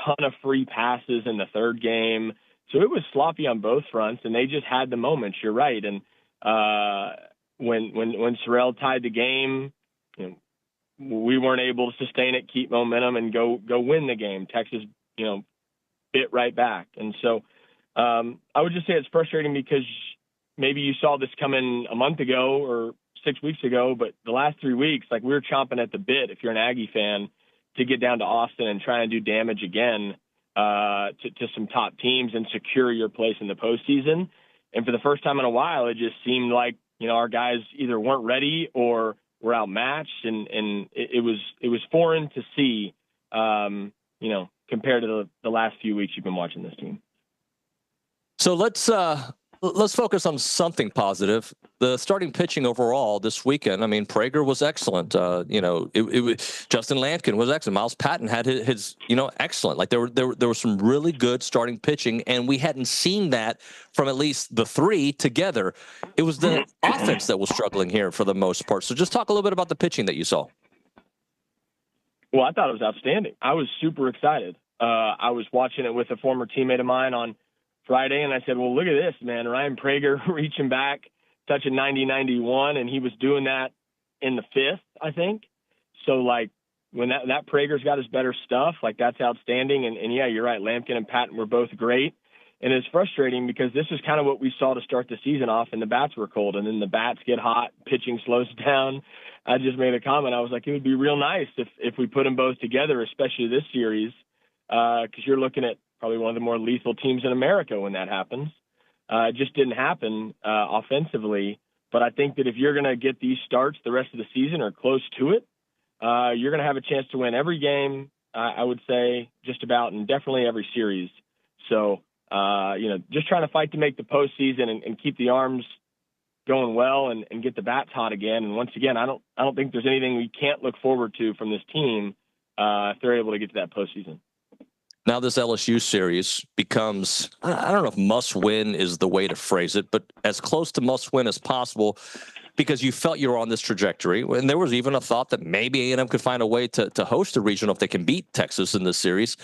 Ton of free passes in the third game. So it was sloppy on both fronts, and they just had the moments. You're right. And when Sorrell tied the game, we weren't able to sustain it, keep momentum, and go win the game. Texas, bit right back. And so I would just say it's frustrating because maybe you saw this coming a month ago or 6 weeks ago, but the last 3 weeks, like, we were chomping at the bit, if you're an Aggie fan, to get down to Austin and try and do damage again to some top teams and secure your place in the postseason. And for the first time in a while, it just seemed like, our guys either weren't ready or were outmatched. And it was foreign to see, compared to the last few weeks you've been watching this team. So let's Let's focus on something positive. The starting pitching overall this weekend. I mean, Prager was excellent. Justin Landkin was excellent. Miles Patton had his excellent. Like there were some really good starting pitching, and we hadn't seen that from at least the three together. It was the offense that was struggling here for the most part. So just talk a little bit about the pitching that you saw. Well, I thought it was outstanding. I was super excited. I was watching it with a former teammate of mine on Friday, and I said, well, look at this, man. Ryan Prager reaching back, touching 90-91, and he was doing that in the fifth, I think. So, like, when that Prager's got his better stuff, like, that's outstanding. And yeah, you're right. Lampkin and Patton were both great. And it's frustrating because this is kind of what we saw to start the season off, and the bats were cold. And then the bats get hot, pitching slows down. I just made a comment. I was like, it would be real nice if we put them both together, especially this series, because you're looking at probably one of the more lethal teams in America when that happens. It just didn't happen offensively. But I think that if you're going to get these starts the rest of the season or close to it, you're going to have a chance to win every game, I would say, just about, and definitely every series. So, just trying to fight to make the postseason and keep the arms going well and get the bats hot again. And once again, I don't think there's anything we can't look forward to from this team if they're able to get to that postseason. Now this LSU series becomes, I don't know if must-win is the way to phrase it, but as close to must-win as possible because you felt you were on this trajectory. And there was even a thought that maybe A&M could find a way to host a regional if they can beat Texas in this series.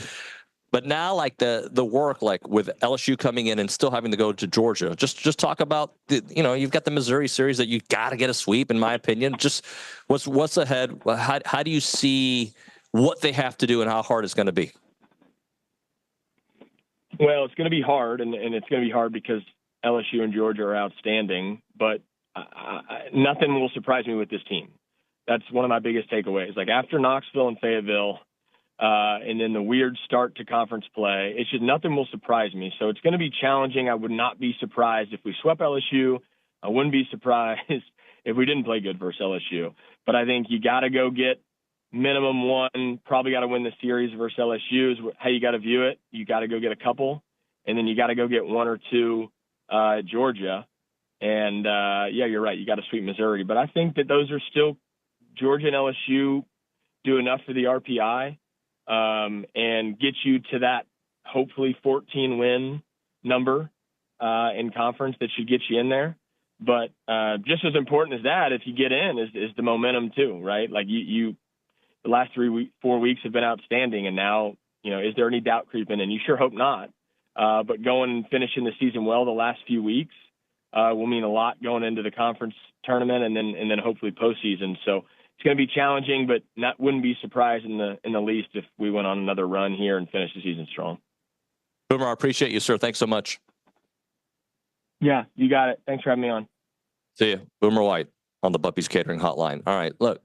But now, like the work, like with LSU coming in and still having to go to Georgia, just talk about, you've got the Missouri series that you got to get a sweep, in my opinion. Just what's ahead? How do you see what they have to do and how hard it's going to be? Well, it's going to be hard, and it's going to be hard because LSU and Georgia are outstanding, but nothing will surprise me with this team. That's one of my biggest takeaways. Like after Knoxville and Fayetteville, and then the weird start to conference play, it's just nothing will surprise me. So it's going to be challenging. I would not be surprised if we swept LSU. I wouldn't be surprised if we didn't play good versus LSU. But I think you got to go get minimum one, probably got to win the series versus LSU is how you got to view it. You got to go get a couple, and then you got to go get one or two Georgia. And, yeah, you're right. You got to sweep Missouri. But I think that those are still Georgia and LSU do enough for the RPI and get you to that hopefully 14-win number in conference that should get you in there. But just as important as that, if you get in, is the momentum too, right? Like you the last 4 weeks have been outstanding, and now, is there any doubt creeping in? You sure hope not. But going and finishing the season well the last few weeks will mean a lot going into the conference tournament and then hopefully postseason. So it's going to be challenging, but wouldn't be surprised in the least if we went on another run here and finished the season strong. Boomer, I appreciate you, sir. Thanks so much. Yeah, you got it. Thanks for having me on. See you. Boomer White on the Buppy's Catering Hotline. All right, look.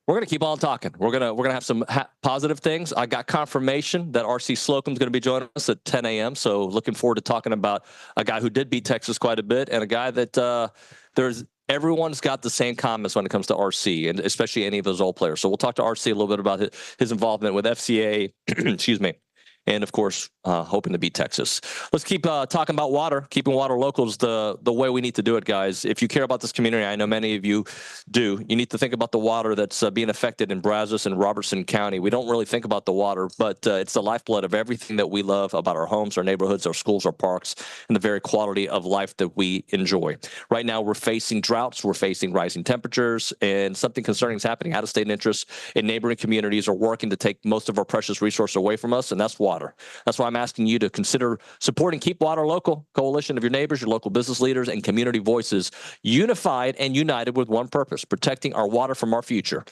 We're going to keep on talking. We're gonna have some positive things. I got confirmation that RC Slocum is going to be joining us at 10 a.m. So looking forward to talking about a guy who did beat Texas quite a bit and a guy that everyone's got the same comments when it comes to RC, and especially any of those old players. So we'll talk to RC a little bit about his involvement with FCA, excuse me, and of course, hoping to beat Texas. Let's keep talking about water. Keeping water local is the way we need to do it, guys. If you care about this community, I know many of you do, you need to think about the water that's being affected in Brazos and Robertson County. We don't really think about the water, but it's the lifeblood of everything that we love about our homes, our neighborhoods, our schools, our parks, and the very quality of life that we enjoy. Right now, we're facing droughts. We're facing rising temperatures, and something concerning is happening. Out-of-state interests in neighboring communities are working to take most of our precious resource away from us, and that's water. That's why I'm asking you to consider supporting Keep Water Local, coalition of your neighbors, your local business leaders, and community voices, unified and united with one purpose: protecting our water for our future,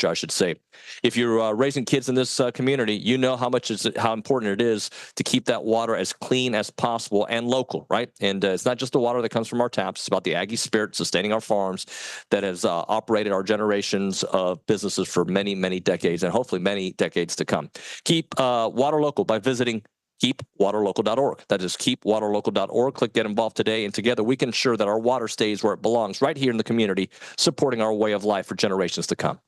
I should say. If you're raising kids in this community, you know how important it is to keep that water as clean as possible and local, right? And it's not just the water that comes from our taps. It's about the Aggie spirit sustaining our farms that has operated our generations of businesses for many, many decades, and hopefully many decades to come. Keep water local by visiting keepwaterlocal.org. That is keepwaterlocal.org. Click Get Involved today, and together we can ensure that our water stays where it belongs, right here in the community, supporting our way of life for generations to come.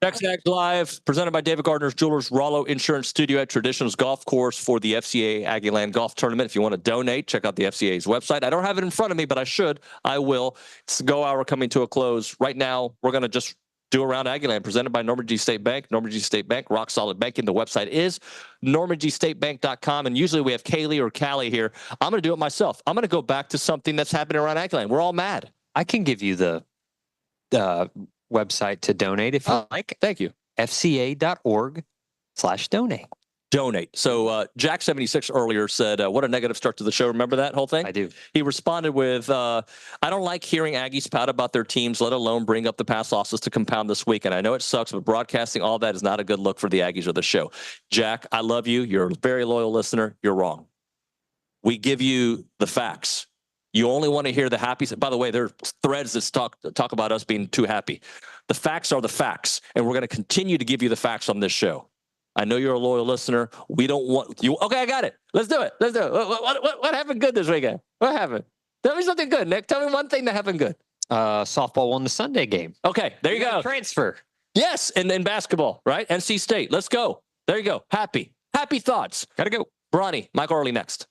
TexAgs Live, presented by David Gardner's Jewelers, Rollo Insurance Studio at Traditionals Golf Course for the FCA Aggieland Golf Tournament. If you want to donate, check out the FCA's website. I don't have it in front of me, but I should. I will. It's the go hour coming to a close. Right now, we're going to just do Around Aggieland, presented by Normandy State Bank. Normandy State Bank, rock solid banking. The website is normandystatebank.com. And usually we have Kaylee or Callie here. I'm going to do it myself. I'm going to go back to something that's happening around Aggieland. We're all mad. I can give you the website to donate if you like. Thank you. fca.org/donate. Donate. So Jack76 earlier said, what a negative start to the show. Remember that whole thing? I do. He responded with, I don't like hearing Aggies pout about their teams, let alone bring up the past losses to compound this weekend. I know it sucks, but broadcasting all that is not a good look for the Aggies or the show. Jack, I love you. You're a very loyal listener. You're wrong. We give you the facts. You only want to hear the happy. By the way, there are threads that talk about us being too happy. The facts are the facts, and we're going to continue to give you the facts on this show. I know you're a loyal listener. We don't want you. Okay, I got it. Let's do it. Let's do it. What happened good this weekend? What happened? Tell me something good, Nick. Tell me one thing that happened good. Softball won the Sunday game. Okay, there you go. Transfer. Yes, and then basketball, right? NC State. Let's go. There you go. Happy thoughts. Gotta go. Bronny, Michael Earley next.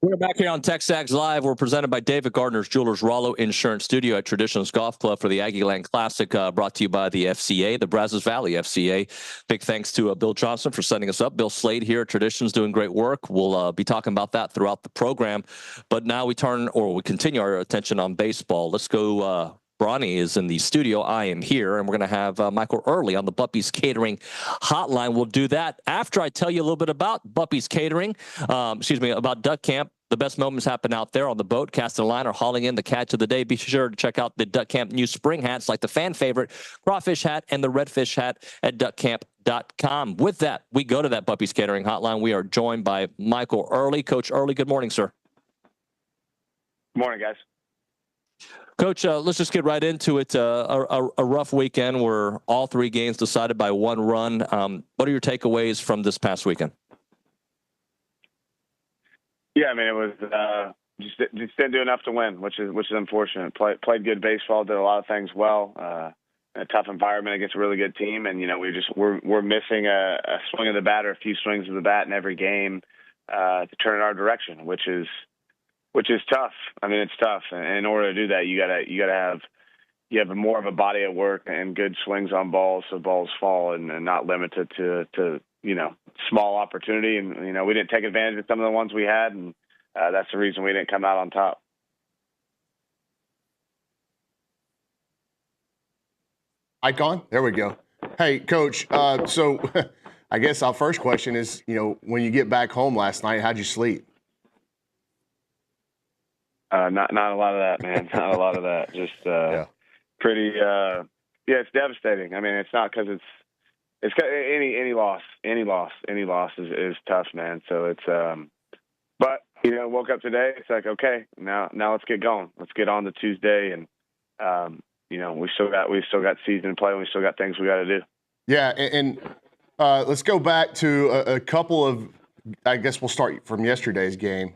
We're back here on TexAgs Live. We're presented by David Gardner's Jewelers Rollo Insurance Studio at Traditionals Golf Club for the Aggieland Classic, brought to you by the FCA, the Brazos Valley FCA. Big thanks to Bill Johnson for setting us up. Bill Slade here at Traditions doing great work. We'll be talking about that throughout the program. But now we continue our attention on baseball. Let's go. Bronny is in the studio. I am here, and we're going to have Michael Earley on the Buppy's Catering hotline. We'll do that after I tell you a little bit about Buppy's Catering, about Duck Camp. The best moments happen out there on the boat, casting a line, or hauling in the catch of the day. Be sure to check out the Duck Camp new spring hats like the fan favorite crawfish hat and the redfish hat at duckcamp.com. With that, we go to that Buppy's Catering hotline. We are joined by Michael Earley. Coach Earley, good morning, sir. Good morning, guys. Coach, let's just get right into it. A rough weekend where all three games decided by one run. What are your takeaways from this past weekend? Yeah, I mean, it was just didn't do enough to win, which is unfortunate. Played good baseball, did a lot of things well. In a tough environment against a really good team, and we're missing a swing of the bat or a few swings of the bat in every game to turn in our direction, which is tough. I mean, it's tough. In order to do that, you gotta have more of a body of work and good swings on balls, so balls fall and not limited to small opportunity. And we didn't take advantage of some of the ones we had, and that's the reason we didn't come out on top. Icon, there we go. Hey, Coach. So, I guess our first question is, when you get back home last night, how'd you sleep? Not a lot of that, man. Not a lot of that. Just pretty. It's devastating. I mean, it's not because it's any loss is tough, man. So it's but woke up today. It's like, okay, now let's get going. Let's get on to Tuesday, and we still got season to play, and we still got things we got to do. Yeah, and let's go back to a couple of. I guess we'll start from yesterday's game.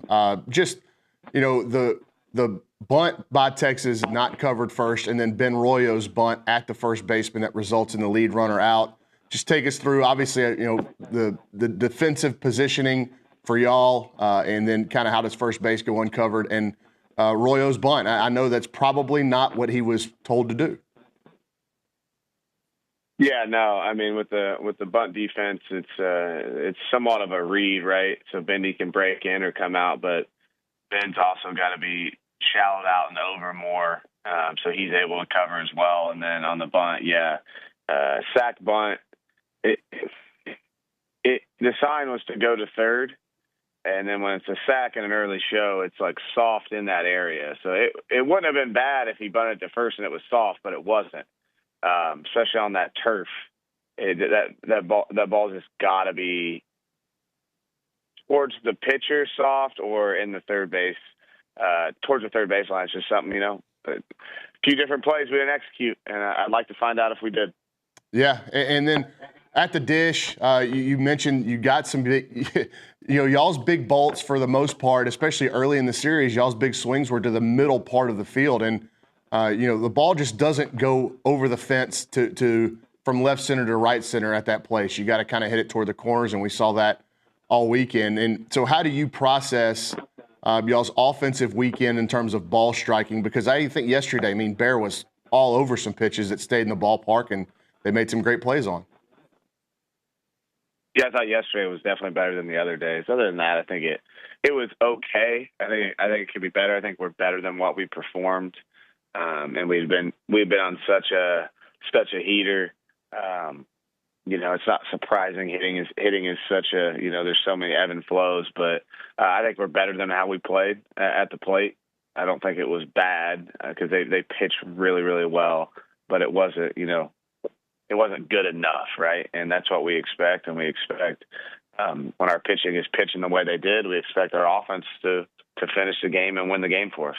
The bunt by Texas not covered first, and then Ben Royo's bunt at the first baseman that results in the lead runner out. Just take us through, obviously, the defensive positioning for y'all, and then kind of how does first base go uncovered, and Royo's bunt. I know that's probably not what he was told to do. Yeah, no, I mean with the bunt defense, it's somewhat of a read, right? So Bendy can break in or come out, but Ben's also got to be shallowed out and over more, so he's able to cover as well. And then on the bunt, sack bunt. The sign was to go to third, and then when it's a sack in an early show, it's like soft in that area. So it wouldn't have been bad if he bunted to first and it was soft, but it wasn't, especially on that turf. That ball just got to be towards the pitcher soft or in the third base, towards the third baseline. It's just something, a few different plays we didn't execute, and I'd like to find out if we did. Yeah, and then at the dish, you mentioned you got some big, y'all's big bolts for the most part, especially early in the series, y'all's big swings were to the middle part of the field, and the ball just doesn't go over the fence to from left center to right center at that place. You got to kind of hit it toward the corners, and we saw that all weekend. And so how do you process y'all's offensive weekend in terms of ball striking? Because I think yesterday, Bear was all over some pitches that stayed in the ballpark, and they made some great plays on. Yeah, I thought yesterday was definitely better than the other days. Other than that, I think it was okay. I think it could be better. I think we're better than what we performed, and we've been on such a heater. It's not surprising hitting is such a, there's so many ebb and flows, but I think we're better than how we played at the plate. I don't think it was bad because they pitched really, really well, but it wasn't, it wasn't good enough, right? And that's what we expect, and we expect when our pitching is pitching the way they did, we expect our offense to finish the game and win the game for us.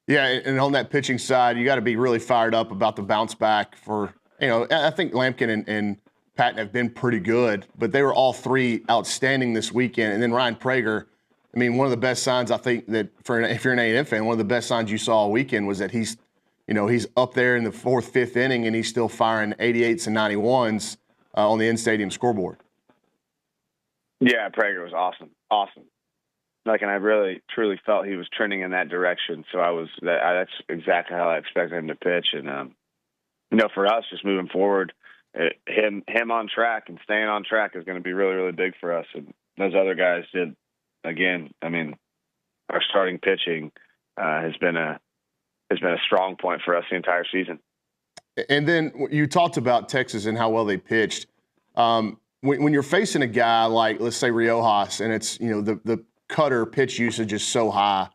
Yeah, and on that pitching side, you got to be really fired up about the bounce back for, I think Lampkin and Patton have been pretty good, but they were all three outstanding this weekend. And then Ryan Prager, one of the best signs I think that if you're an A&M fan, one of the best signs you saw all weekend was that he's up there in the fourth, fifth inning, and he's still firing 88s and 91s on the in-stadium scoreboard. Yeah, Prager was awesome. and I really truly felt he was trending in that direction. So that's exactly how I expected him to pitch. And for us, just moving forward, him on track and staying on track is going to be really, really big for us. And those other guys did again. I mean, our starting pitching has been a strong point for us the entire season. And then you talked about Texas and how well they pitched. When you're facing a guy like, let's say, Riojas, and it's, the cutter pitch usage is so high,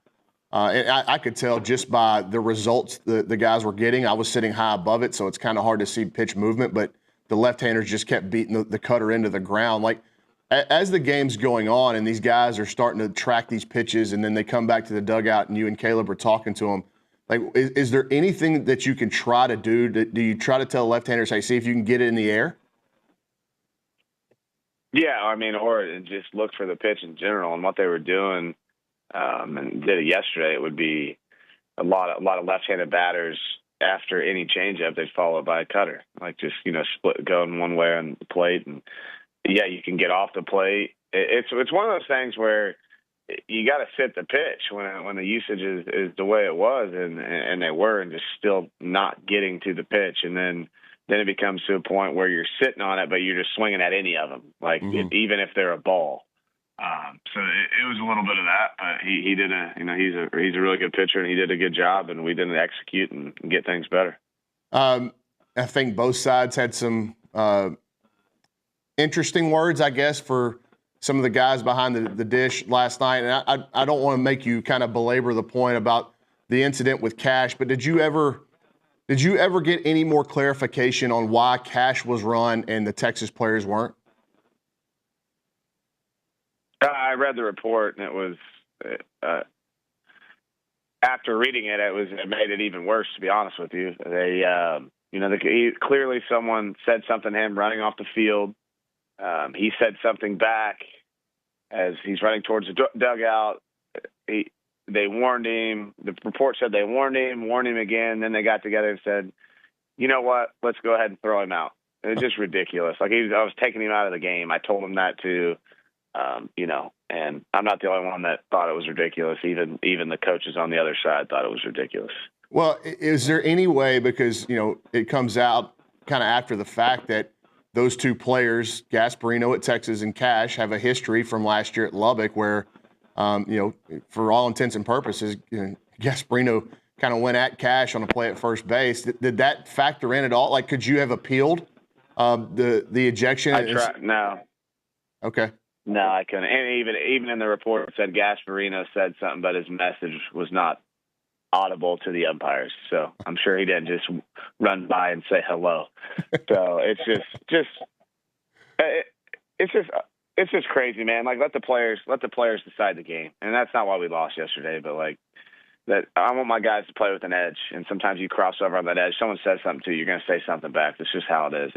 and I could tell just by the results the guys were getting. I was sitting high above it, so it's kind of hard to see pitch movement, but the left-handers just kept beating the cutter into the ground. Like, as the game's going on and these guys are starting to track these pitches and then they come back to the dugout and you and Caleb are talking to them, like, is there anything that you can try to do? Do you try to tell left-handers, hey, see if you can get it in the air? Yeah, I mean, or just look for the pitch in general and what they were doing, and did it yesterday. It would be a lot of left-handed batters after any changeup, they'd follow it by a cutter, like just split going one way on the plate, and yeah, you can get off the plate. It's one of those things where you got to sit the pitch when the usage is the way it was, and they were, and just still not getting to the pitch, and then it becomes to a point where you're sitting on it, but you're just swinging at any of them, like even if they're a ball. So it was a little bit of that, but he did he's a really good pitcher, and he did a good job, and we didn't execute and get things better. I think both sides had some interesting words, I guess, for some of the guys behind the dish last night. And I don't want to make you kind of belabor the point about the incident with Cash, but did you ever get any more clarification on why Cash was run and the Texas players weren't? I read the report, and it was after reading it, it made it even worse. To be honest with you, clearly someone said something to him running off the field. He said something back as he's running towards the dugout. They warned him. The report said they warned him again. Then they got together and said, "You know what? Let's go ahead and throw him out." It's just ridiculous. Like I was taking him out of the game. I told him that too. And I'm not the only one that thought it was ridiculous. Even the coaches on the other side thought it was ridiculous. Well, is there any way, because, it comes out kind of after the fact that those two players, Gasparino at Texas and Cash, have a history from last year at Lubbock where, for all intents and purposes, Gasparino kind of went at Cash on a play at first base. Did that factor in at all? Like, could you have appealed the ejection? No. Okay. No, I couldn't. And even in the report, it said Gasparino said something, but his message was not audible to the umpires. So I'm sure he didn't just run by and say hello. So it's just crazy, man. Like, let the players decide the game, and that's not why we lost yesterday. But like that, I want my guys to play with an edge, and sometimes you cross over on that edge. Someone says something to you, you're going to say something back. That's just how it is.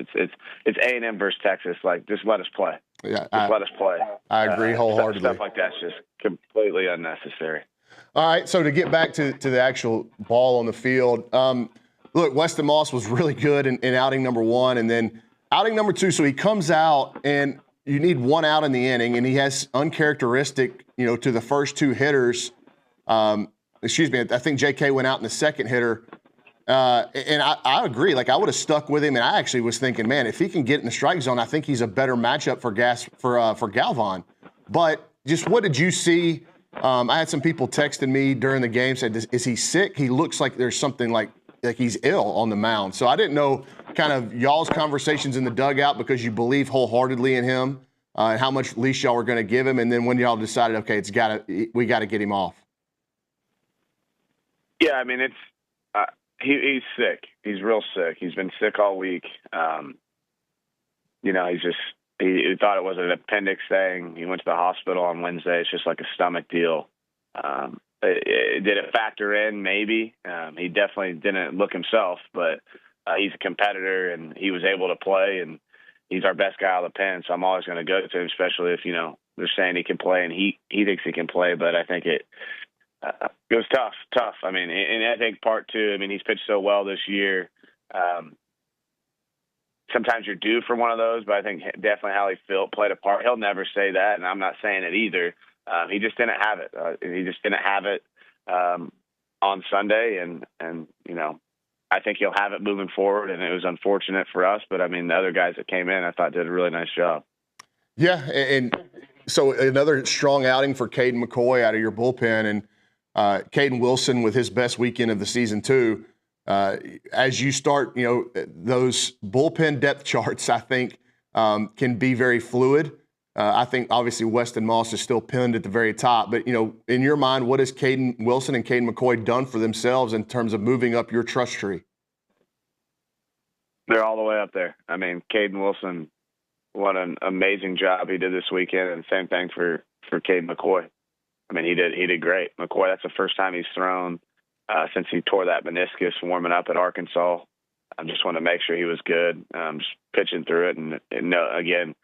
It's A&M versus Texas. Like, just let us play. Yeah, let us play. I agree wholeheartedly. Stuff like that's just completely unnecessary. All right, so to get back to the actual ball on the field, look, Weston Moss was really good in outing number one, and then outing number two. So he comes out, and you need one out in the inning, and he has uncharacteristic, to the first two hitters. Excuse me, I think J.K. went out in the second hitter. And I agree. Like, I would have stuck with him, and I actually was thinking, man, if he can get in the strike zone, I think he's a better matchup for Galvan. But just what did you see? I had some people texting me during the game, said, is he sick? He looks like there's something like he's ill on the mound. So I didn't know kind of y'all's conversations in the dugout, because you believe wholeheartedly in him, and how much leash y'all were going to give him. And then when y'all decided, okay, we got to get him off. Yeah, I mean, he's sick. He's real sick. He's been sick all week. He thought it was an appendix thing. He went to the hospital on Wednesday. It's just like a stomach deal. Did it factor in? Maybe. He definitely didn't look himself, but he's a competitor, and he was able to play, and he's our best guy out of the pen. So I'm always going to go to him, especially if, they're saying he can play and he thinks he can play. But I think it was tough. I mean, and I think part two, I mean, he's pitched so well this year. Sometimes you're due for one of those, but I think definitely how he played a part. He'll never say that, and I'm not saying it either. He just didn't have it. He just didn't have it on Sunday, and you know, I think he'll have it moving forward. And it was unfortunate for us, but I mean, the other guys that came in, I thought did a really nice job. Yeah, and so another strong outing for Caden McCoy out of your bullpen, and Caden Wilson with his best weekend of the season too. As you start, you know, those bullpen depth charts, I think can be very fluid. I think obviously Weston Moss is still pinned at the very top, but you know, in your mind, what has Caden Wilson and Caden McCoy done for themselves in terms of moving up your trust tree? They're all the way up there. I mean, Caden Wilson, what an amazing job he did this weekend, and same thing for Caden McCoy. I mean, he did great. McCoy, that's the first time he's thrown since he tore that meniscus warming up at Arkansas. I just want to make sure he was good, just pitching through it. And no, again,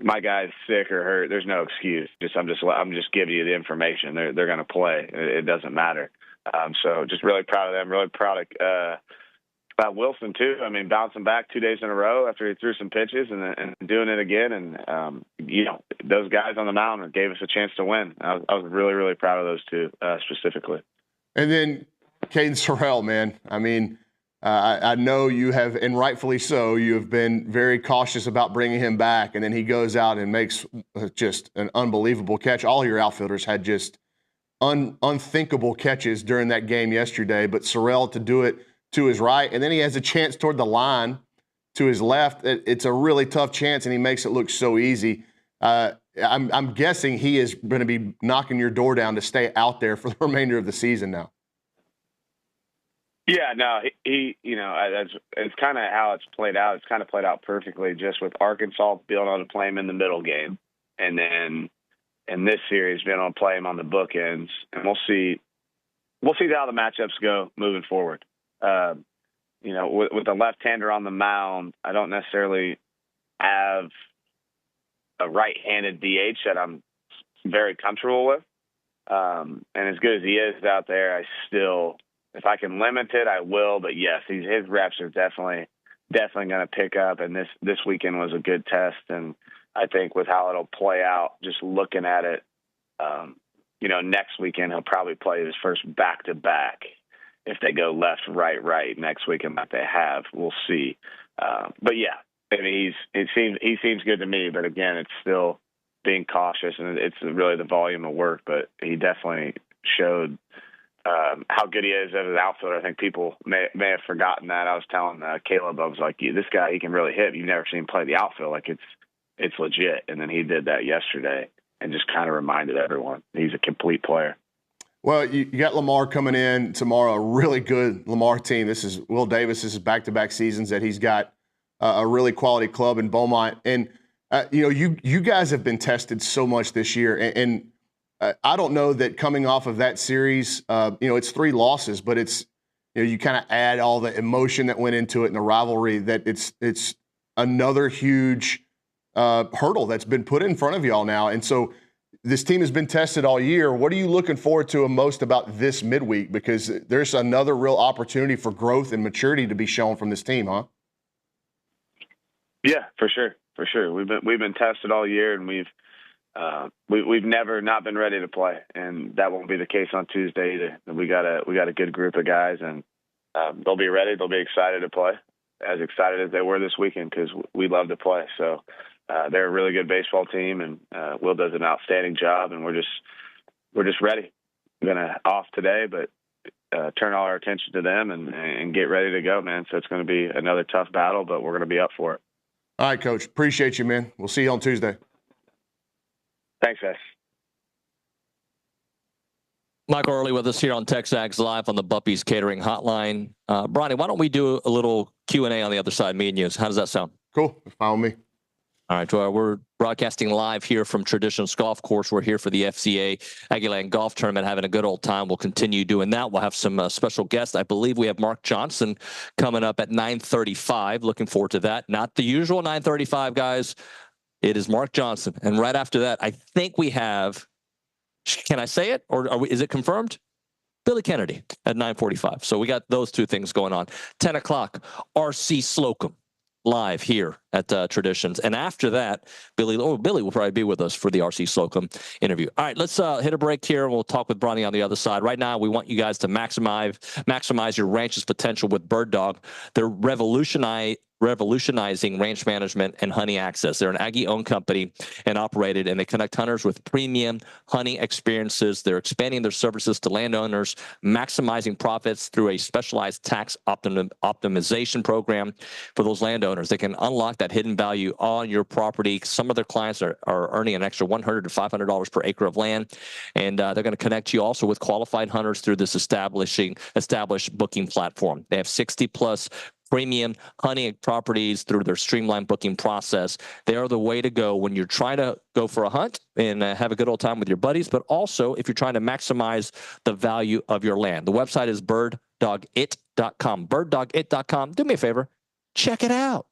my guy's sick or hurt. There's no excuse. I'm just giving you the information. They're going to play. It doesn't matter. So just really proud of them. Really proud about Wilson too. I mean, bouncing back 2 days in a row after he threw some pitches and doing it again. And you know, those guys on the mound gave us a chance to win. I was really, really proud of those two specifically. And then Caden Sorrell, man. I mean, I know you have, and rightfully so, you have been very cautious about bringing him back, and then he goes out and makes just an unbelievable catch. All your outfielders had just unthinkable catches during that game yesterday, but Sorrell to do it to his right, and then he has a chance toward the line to his left. It's a really tough chance, and he makes it look so easy. I'm guessing he is going to be knocking your door down to stay out there for the remainder of the season now. Yeah, no, he you know, it's kind of how it's played out. It's kind of played out perfectly just with Arkansas being able to play him in the middle game. And then in this series, being able to play him on the bookends. And we'll see how the matchups go moving forward. You know, with the left-hander on the mound, I don't necessarily have a right-handed DH that I'm very comfortable with. And as good as he is out there, I still – if I can limit it, I will. But yes, his reps are definitely going to pick up. And this weekend was a good test. And I think with how it'll play out, just looking at it, you know, next weekend he'll probably play his first back-to-back. If they go left, right next weekend like they have, we'll see. But yeah, I mean, he seems good to me. But again, it's still being cautious, and it's really the volume of work. But he definitely showed how good he is as an outfielder. I think people may have forgotten that. I was telling Caleb, I was like, this guy, he can really hit. You've never seen him play the outfield. Like it's legit. And then he did that yesterday and just kind of reminded everyone he's a complete player. Well, you got Lamar coming in tomorrow, a really good Lamar team. This is Will Davis. This is back-to-back seasons that he's got a really quality club in Beaumont. And, you know, you guys have been tested so much this year. And I don't know that coming off of that series, you know, it's 3 losses, but it's, you know, you kind of add all the emotion that went into it and the rivalry, that it's another huge hurdle that's been put in front of y'all now. And so this team has been tested all year. What are you looking forward to most about this midweek? Because there's another real opportunity for growth and maturity to be shown from this team, huh? Yeah, for sure. For sure. We've been tested all year, and we've never not been ready to play, and that won't be the case on Tuesday either. We got a good group of guys, and they'll be ready. They'll be excited to play, as excited as they were this weekend, because we love to play. So they're a really good baseball team, and Will does an outstanding job, and we're just ready. We're gonna off today, but turn all our attention to them and get ready to go, man. So it's going to be another tough battle, but we're going to be up for it. All right, Coach. Appreciate you, man. We'll see you on Tuesday. Thanks, guys. Michael Earley with us here on TexAgs Live on the Buppy's Catering Hotline. Bronny, why don't we do a little Q&A on the other side, me and you? How does that sound? Cool. Follow me. All right, we're broadcasting live here from Traditions Golf Course. We're here for the FCA Aggieland Golf Tournament, having a good old time. We'll continue doing that. We'll have some special guests. I believe we have Mark Johnson coming up at 9:35. Looking forward to that. Not the usual 9:35, guys. It is Mark Johnson. And right after that, I think we have, can I say it? Or is it confirmed? Billy Kennedy at 9:45. So we got those two things going on. 10 o'clock, RC Slocum live here at Traditions. And after that, Billy will probably be with us for the RC Slocum interview. All right, let's hit a break here, and we'll talk with Brauninger on the other side. Right now, we want you guys to maximize your ranch's potential with Bird Dog. They're revolutionizing ranch management and honey access. They're an Aggie-owned company and operated, and they connect hunters with premium honey experiences. They're expanding their services to landowners, maximizing profits through a specialized tax optimization program for those landowners. They can unlock that hidden value on your property. Some of their clients are earning an extra $100 to $500 per acre of land, and they're going to connect you also with qualified hunters through this established booking platform. They have 60-plus premium hunting properties through their streamlined booking process. They are the way to go when you're trying to go for a hunt and have a good old time with your buddies, but also if you're trying to maximize the value of your land. The website is birddogit.com. Birddogit.com. Do me a favor, check it out.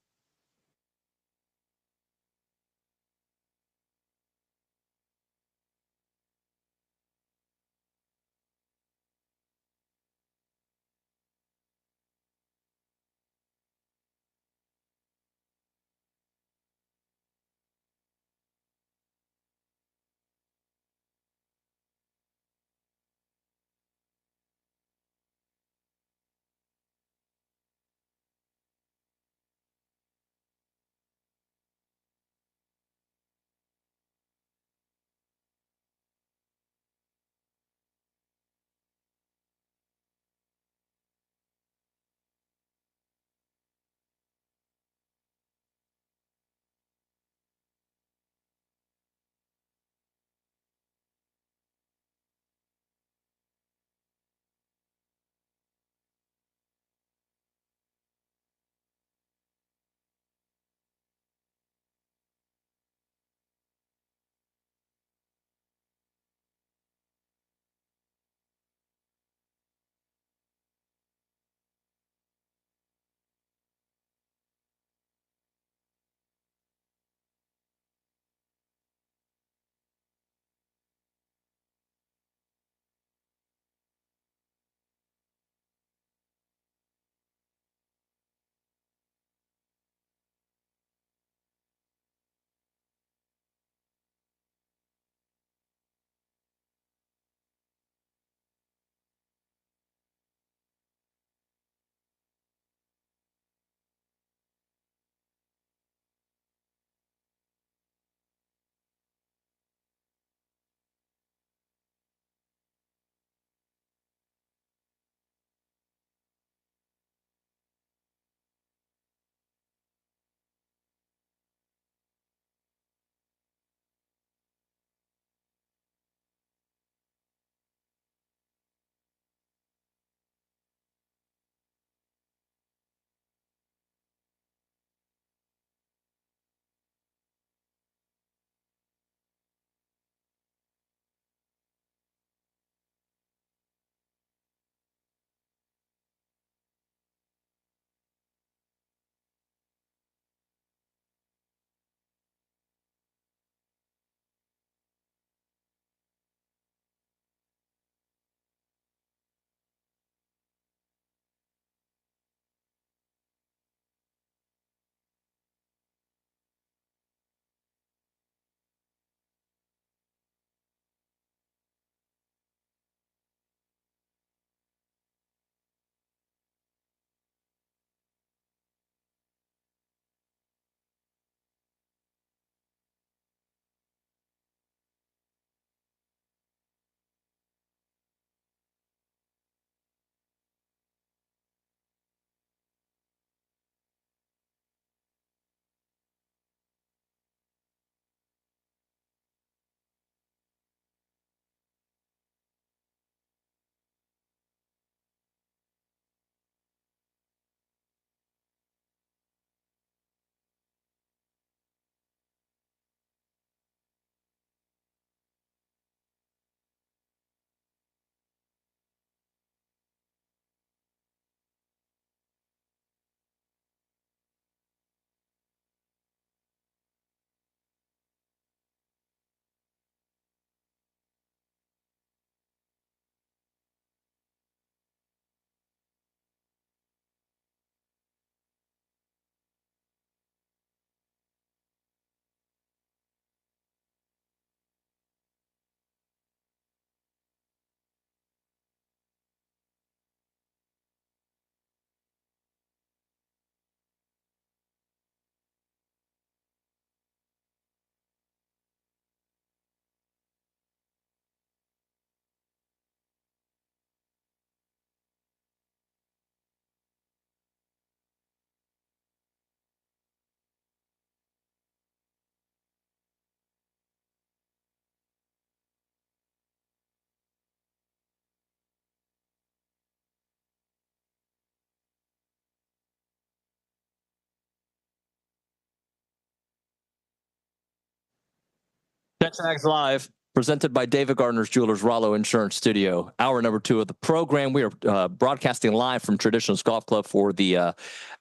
TexAgs Live, presented by David Gardner's Jewelers, Rollo Insurance Studio. Hour number 2 of the program. We are broadcasting live from Traditionals Golf Club for the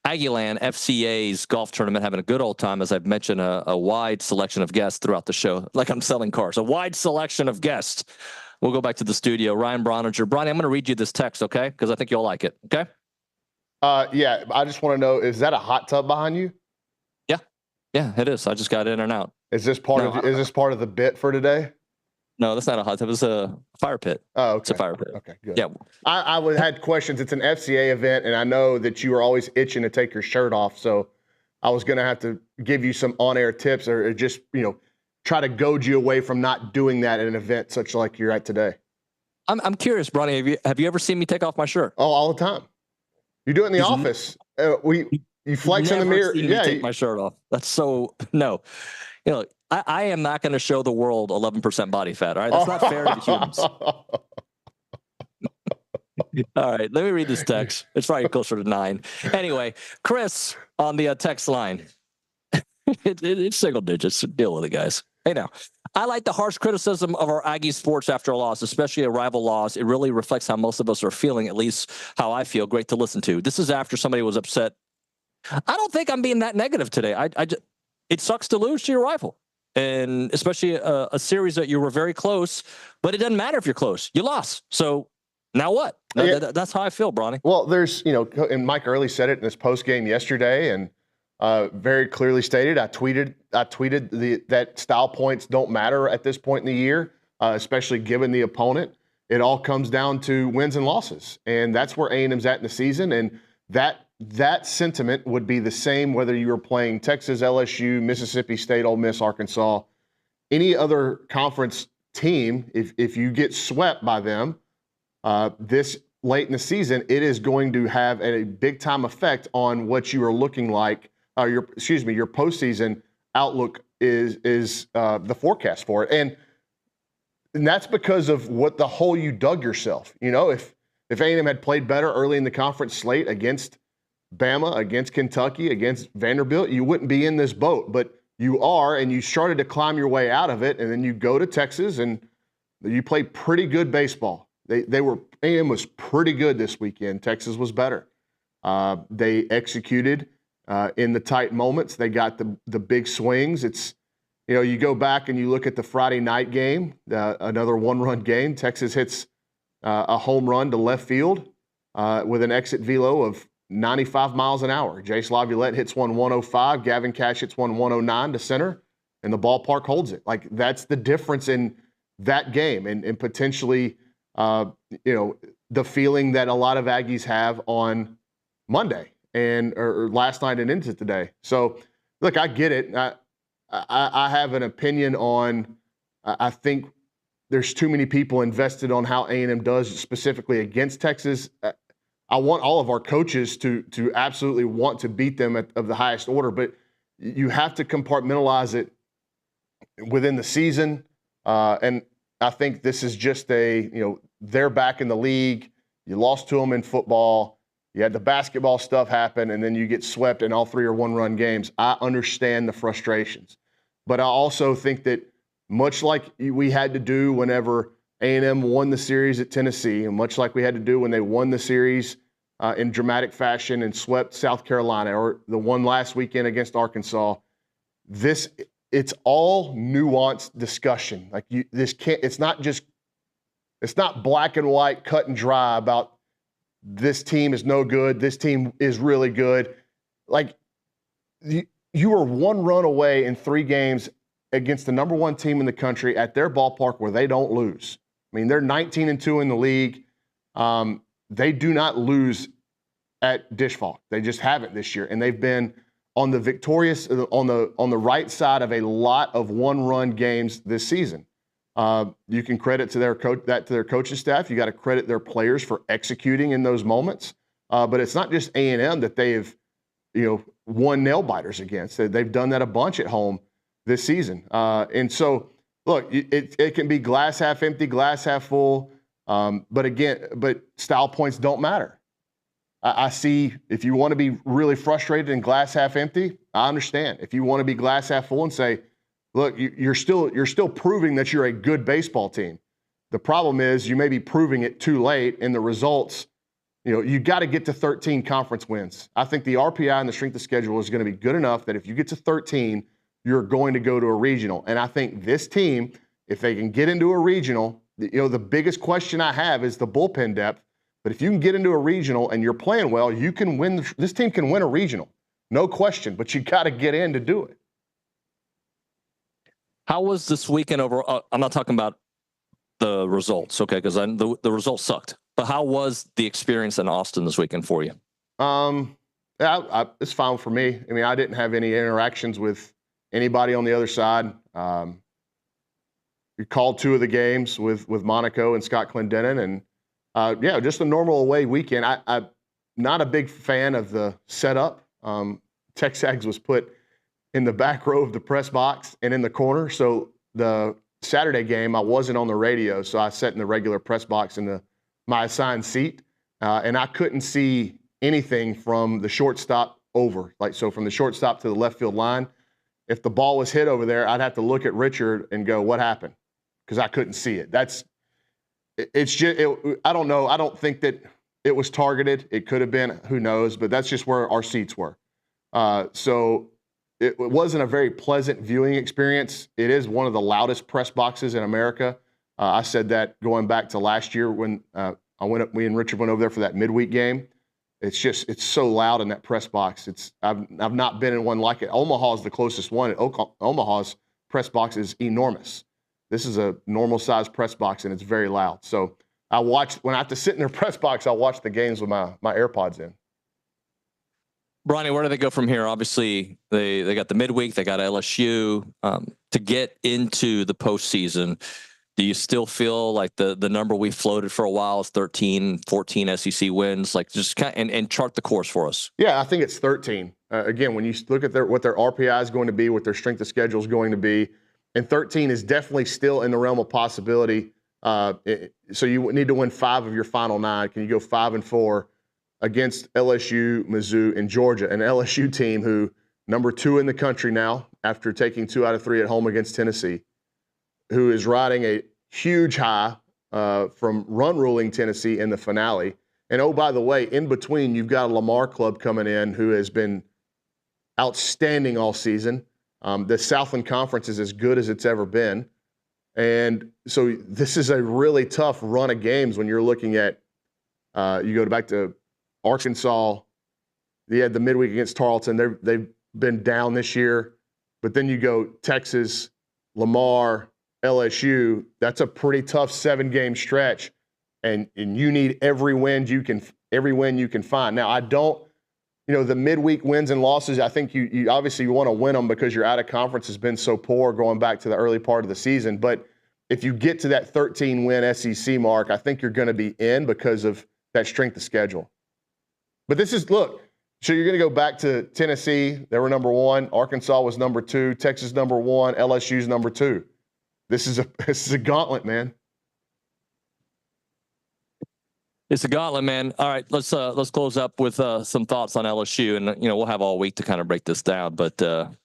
Aggieland FCA's golf tournament, having a good old time. As I've mentioned, a wide selection of guests throughout the show, like I'm selling cars. A wide selection of guests. We'll go back to the studio. Ryan Brauninger. Bronny, I'm going to read you this text, okay? Because I think you'll like it, okay? Yeah, I just want to know, is that a hot tub behind you? Yeah, it is. I just got in and out. Is this part of the bit for today? No, that's not a hot tub. It's a fire pit. Oh, okay. It's a fire pit. Okay, good. Yeah. I had questions. It's an FCA event, and I know that you are always itching to take your shirt off. So I was going to have to give you some on-air tips or just, try to goad you away from not doing that at an event such like you're at today. I'm curious, Bronny. Have you ever seen me take off my shirt? Oh, all the time. You do it in the office. You flex in the mirror. Yeah, take my shirt off. That's so no. I am not going to show the world 11% body fat. All right, that's not fair to humans. All right, let me read this text. It's probably closer to 9. Anyway, Chris on the text line. It's single digits. Deal with it, guys. Hey, now, I like the harsh criticism of our Aggie sports after a loss, especially a rival loss. It really reflects how most of us are feeling, at least how I feel. Great to listen to. This is after somebody was upset. I don't think I'm being that negative today. It sucks to lose to your rival, and especially a series that you were very close, but it doesn't matter if you're close. You lost. So now what? That's how I feel, Bronny. Well, there's, and Mike Earley said it in his post game yesterday, and very clearly stated. I tweeted that style points don't matter at this point in the year, especially given the opponent. It all comes down to wins and losses, and that's where A&M's at in the season. And that sentiment would be the same whether you were playing Texas, LSU, Mississippi State, Ole Miss, Arkansas, any other conference team. If you get swept by them this late in the season, it is going to have a big time effect on what you are looking like. Your postseason outlook is the forecast for it, and that's because of what the hole you dug yourself. If A&M had played better early in the conference slate against Bama, against Kentucky, against Vanderbilt, you wouldn't be in this boat. But you are, and you started to climb your way out of it, and then you go to Texas and you play pretty good baseball. A&M was pretty good this weekend. Texas was better. They executed in the tight moments. They got the big swings. It's, you go back and you look at the Friday night game, another one-run game. Texas hits a home run to left field with an exit velo of 95 miles an hour. Jace Laviolette hits one 105. Gavin Cash hits one 109 to center, and the ballpark holds it. Like, that's the difference in that game, and potentially, the feeling that a lot of Aggies have on Monday or last night and into today. So, look, I get it. I have an opinion on. I think there's too many people invested on how A&M does specifically against Texas. I want all of our coaches to absolutely want to beat them of the highest order, but you have to compartmentalize it within the season. And I think this is just they're back in the league. You lost to them in football. You had the basketball stuff happen, and then you get swept, and all 3 are one-run games. I understand the frustrations. But I also think that much like we had to do whenever A&M won the series at Tennessee, and much like we had to do when they won the series in dramatic fashion and swept South Carolina, or the one last weekend against Arkansas, it's all nuanced discussion. Like, it's not black and white, cut and dry about this team is no good, this team is really good. Like, you are one run away in 3 games against the number 1 team in the country at their ballpark where they don't lose. I mean, they're 19-2 in the league. They do not lose at Dish Falk. They just haven't this year, and they've been on the victorious on the right side of a lot of one-run games this season. You can credit to their coaching staff. You got to credit their players for executing in those moments. But it's not just A&M that they have, won nail biters against. They've done that a bunch at home this season. And so, look, it can be glass half empty, glass half full. But style points don't matter. I see, if you want to be really frustrated and glass half empty, I understand. If you want to be glass half full and say, look, you're still proving that you're a good baseball team. The problem is you may be proving it too late, and the results, you got to get to 13 conference wins. I think the RPI and the strength of schedule is going to be good enough that if you get to 13, you're going to go to a regional. And I think this team, if they can get into a regional, the biggest question I have is the bullpen depth. But if you can get into a regional and you're playing well, you can win. This team can win a regional, no question. But you got to get in to do it. How was this weekend overall? I'm not talking about the results, okay? Because the results sucked. But how was the experience in Austin this weekend for you? It's fine for me. I mean, I didn't have any interactions with anybody on the other side. We called 2 of the games with Monaco and Scott Clendenin, and just a normal away weekend. I'm not a big fan of the setup. TexAgs was put in the back row of the press box and in the corner. So the Saturday game, I wasn't on the radio, so I sat in the regular press box in my assigned seat, and I couldn't see anything from the shortstop over. So from the shortstop to the left field line, if the ball was hit over there, I'd have to look at Richard and go, "What happened?" Because I couldn't see it. I don't know. I don't think that it was targeted. It could have been. Who knows? But that's just where our seats were. So it wasn't a very pleasant viewing experience. It is one of the loudest press boxes in America. I said that going back to last year when we and Richard went over there for that midweek game. It's so loud in that press box. I've not been in one like it. Omaha is the closest one. Omaha's press box is enormous. This is a normal sized press box and it's very loud. So when I have to sit in their press box, I watch the games with my AirPods in. Bronny, where do they go from here? Obviously, they got the midweek, they got LSU. To get into the postseason, do you still feel like the number we floated for a while is 13, 14 SEC wins? Like just and chart the course for us. Yeah, I think it's 13. Again, when you look at what their RPI is going to be, what their strength of schedule is going to be, and 13 is definitely still in the realm of possibility. So you need to win 5 of your final 9. Can you go 5-4 against LSU, Mizzou, and Georgia? An LSU team who number 2 in the country now after taking 2 out of 3 at home against Tennessee, who is riding a huge high from run-ruling Tennessee in the finale. And, oh, by the way, in between, you've got a Lamar club coming in who has been outstanding all season. The Southland Conference is as good as it's ever been. And so this is a really tough run of games when you're looking at you go back to Arkansas. They had the midweek against Tarleton. They've been down this year. But then you go Texas, Lamar, LSU. That's a pretty tough 7-game stretch. And you need every win you can find. Now, I don't, the midweek wins and losses, I think you obviously want to win them because your out of conference has been so poor going back to the early part of the season. But if you get to that 13-win SEC mark, I think you're going to be in because of that strength of schedule. But so you're going to go back to Tennessee. They were number 1. Arkansas was number 2. Texas number 1. LSU's number 2. This is a gauntlet, man. It's a gauntlet, man. All right, let's close up with some thoughts on LSU, and we'll have all week to kind of break this down. But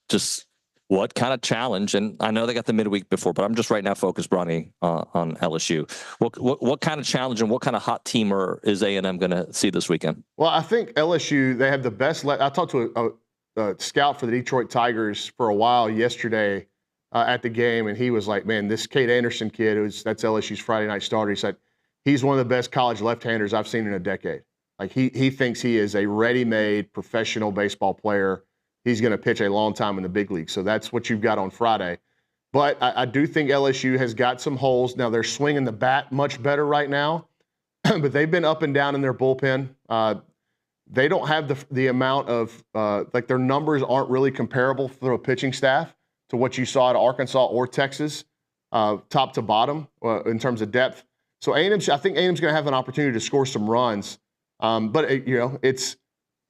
just what kind of challenge? And I know they got the midweek before, but I'm just right now focused, Bronny, on LSU. What kind of challenge and what kind of hot teamer is A&M going to see this weekend? Well, I think LSU, they have the best. I talked to a scout for the Detroit Tigers for a while yesterday at the game, and he was like, "Man, this Cade Anderson kid, that's LSU's Friday night starter." He said he's one of the best college left-handers I've seen in a decade. Like he thinks he is a ready-made professional baseball player. He's going to pitch a long time in the big league. So that's what you've got on Friday. But I do think LSU has got some holes. Now, they're swinging the bat much better right now, but they've been up and down in their bullpen. They don't have the amount of their numbers aren't really comparable for a pitching staff to what you saw at Arkansas or Texas, top to bottom in terms of depth. So I think A&M's going to have an opportunity to score some runs. But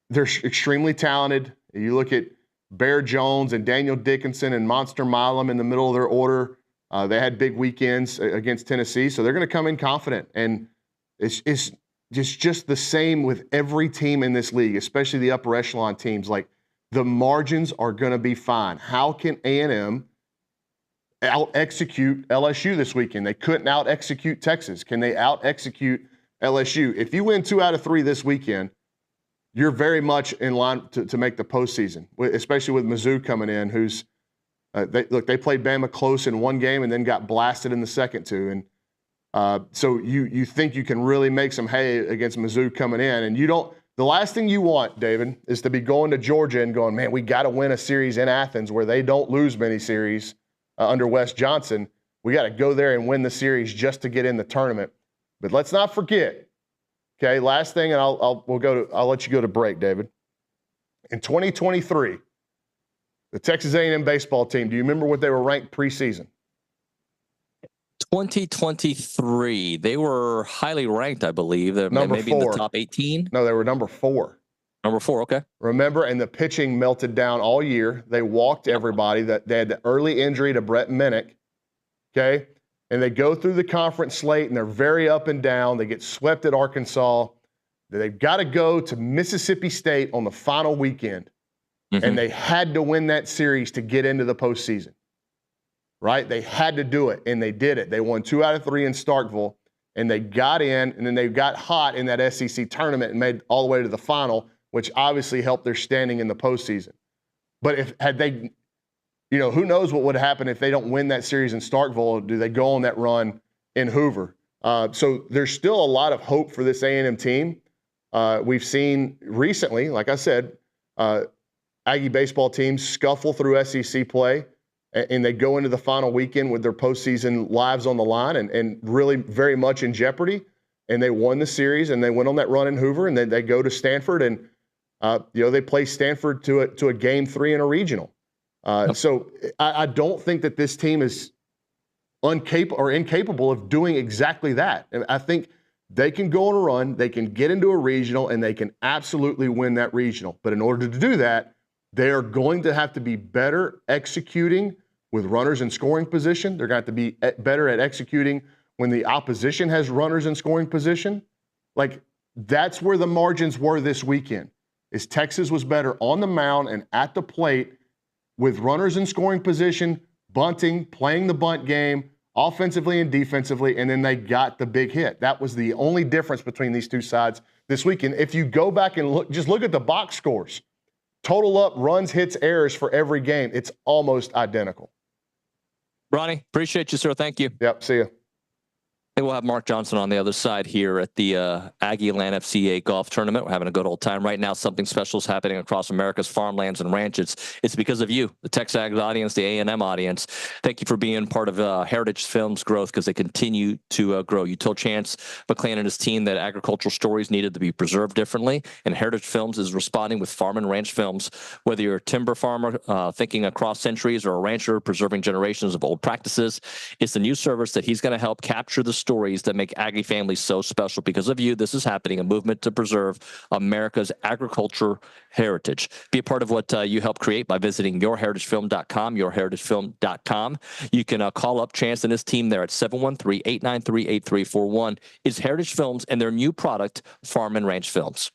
they're extremely talented. You look at Bear Jones and Daniel Dickinson and Monster Milam in the middle of their order. They had big weekends against Tennessee, so they're going to come in confident. And it's just the same with every team in this league, especially the upper echelon teams. Like, the margins are going to be fine. How can A&M out-execute LSU this weekend. They couldn't out-execute Texas. Can they out-execute LSU? If you win 2 out of 3 this weekend, you're very much in line to make the postseason, especially with Mizzou coming in, who's they played Bama close in one game and then got blasted in the second two. And so you think you can really make some hay against Mizzou coming in. And you don't – the last thing you want, David, is to be going to Georgia and going, man, we got to win a series in Athens where they don't lose many series under Wes Johnson. We got to go there and win the series just to get in the tournament. But let's not forget, okay, last thing, and I'll let you go to break, David. In 2023, the Texas A&M baseball team, do you remember what they were ranked preseason? 2023, they were highly ranked, I believe. They're Number maybe 4. in the top 18. No, they were number 4. Number 4, okay. Remember, and the pitching melted down all year. They walked everybody. That they had the early injury to Brett Minnick, okay? And they go through the conference slate, and they're very up and down. They get swept at Arkansas. They've got to go to Mississippi State on the final weekend, and they had to win that series to get into the postseason, right? They had to do it, and they did it. They won 2 out of 3 in Starkville, and they got in, and then they got hot in that SEC tournament and made all the way to the final, which obviously helped their standing in the postseason. But had they, who knows what would happen if they don't win that series in Starkville? Do they go on that run in Hoover? So there's still a lot of hope for this A&M team. We've seen recently, like I said, Aggie baseball teams scuffle through SEC play, and they go into the final weekend with their postseason lives on the line and really very much in jeopardy. And they won the series, and they went on that run in Hoover, and then they go to Stanford, and they play Stanford to a game 3 in a regional. So I don't think that this team is incapable of doing exactly that. And I think they can go on a run, they can get into a regional, and they can absolutely win that regional. But in order to do that, they are going to have to be better executing with runners in scoring position. They're going to have to be better at executing when the opposition has runners in scoring position. Like, that's where the margins were this weekend, is Texas was better on the mound and at the plate with runners in scoring position, bunting, playing the bunt game, offensively and defensively, and then they got the big hit. That was the only difference between these two sides this weekend. If you go back and look at the box scores, total up runs, hits, errors for every game, it's almost identical. Ronnie, appreciate you, sir. Thank you. Yep, see you. Hey, we'll have Mark Johnson on the other side here at the Aggieland FCA golf tournament. We're having a good old time right now. Something special is happening across America's farmlands and ranches. It's because of you, the TexAgs audience, the A&M audience. Thank you for being part of Heritage Films' growth, because they continue to grow. You told Chance McClain and his team that agricultural stories needed to be preserved differently, and Heritage Films is responding with farm and ranch films. Whether you're a timber farmer thinking across centuries or a rancher preserving generations of old practices, it's the new service that he's going to help capture the stories that make Aggie families so special. Because of you, this is happening, a movement to preserve America's agriculture heritage. Be a part of what you help create by visiting yourheritagefilm.com, yourheritagefilm.com. You can call up Chance and his team there at 713-893-8341. It's Heritage Films and their new product, Farm and Ranch Films.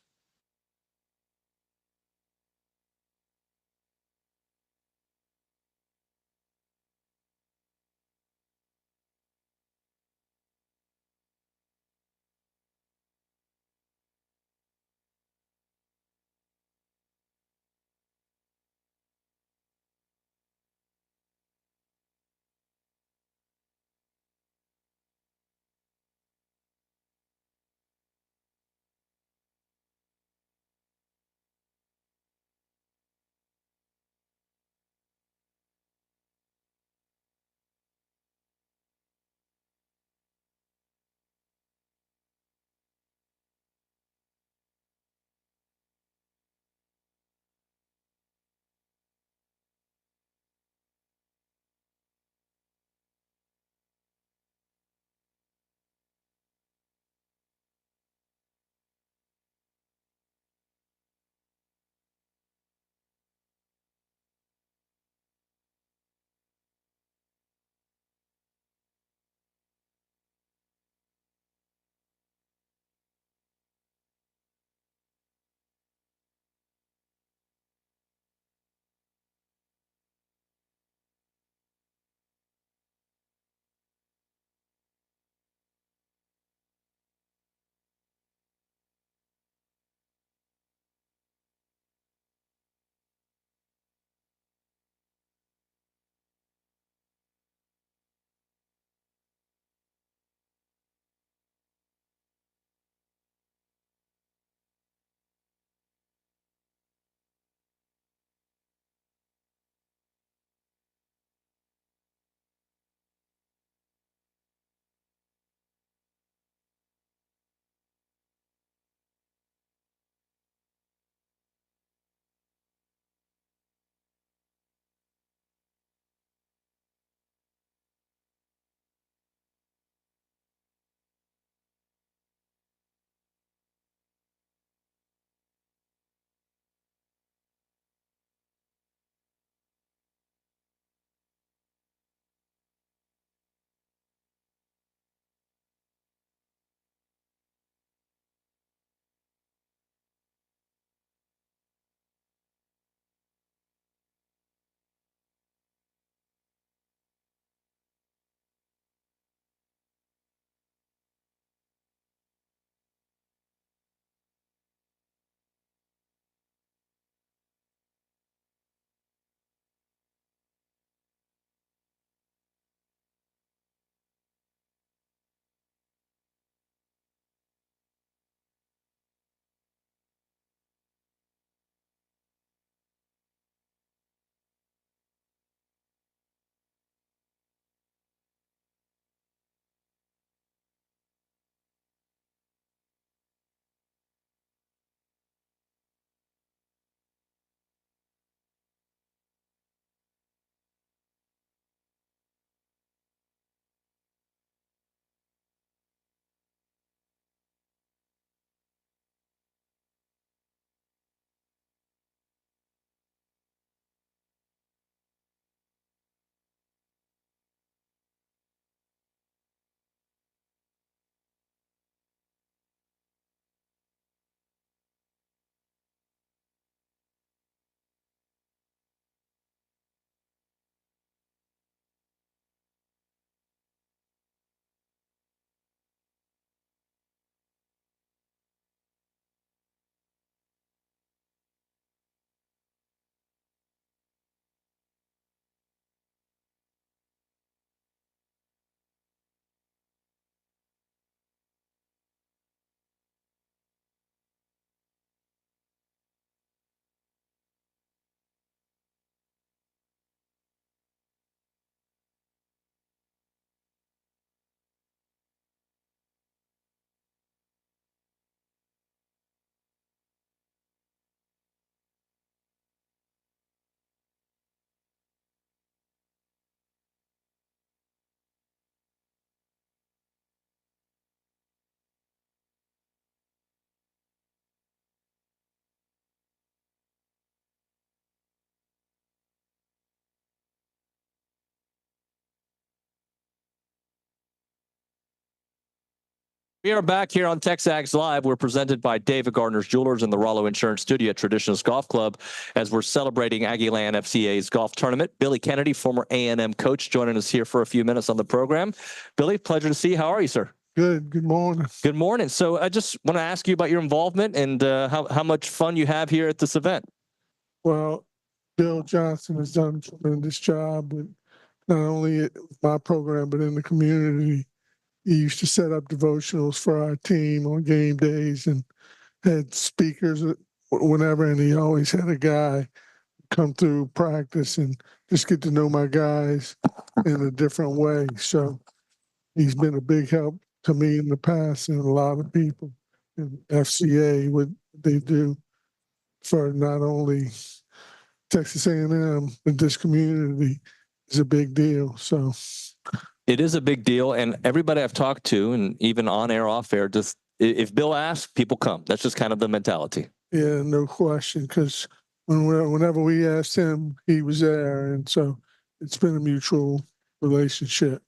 We are back here on TexAgs Live. We're presented by David Gardner's Jewelers and the Rollo Insurance Studio at Traditionalist Golf Club as we're celebrating Aggieland FCA's golf tournament. Billy Kennedy, former A&M coach, joining us here for a few minutes on the program. Billy, pleasure to see you. How are you, sir? Good. Good morning. Good morning. So I just want to ask you about your involvement and how much fun you have here at this event. Well, Bill Johnson has done a tremendous job with not only my program, but in the community. He used to set up devotionals for our team on game days and had speakers whenever, and he always had a guy come through practice and just get to know my guys in a different way. So he's been a big help to me in the past and a lot of people. And FCA, what they do for not only Texas A&M, but this community is a big deal. So it is a big deal, and everybody I've talked to, and even on air, off air, just if Bill asks, people come. That's just kind of the mentality. Yeah, no question. Because whenever we asked him, he was there, and so it's been a mutual relationship.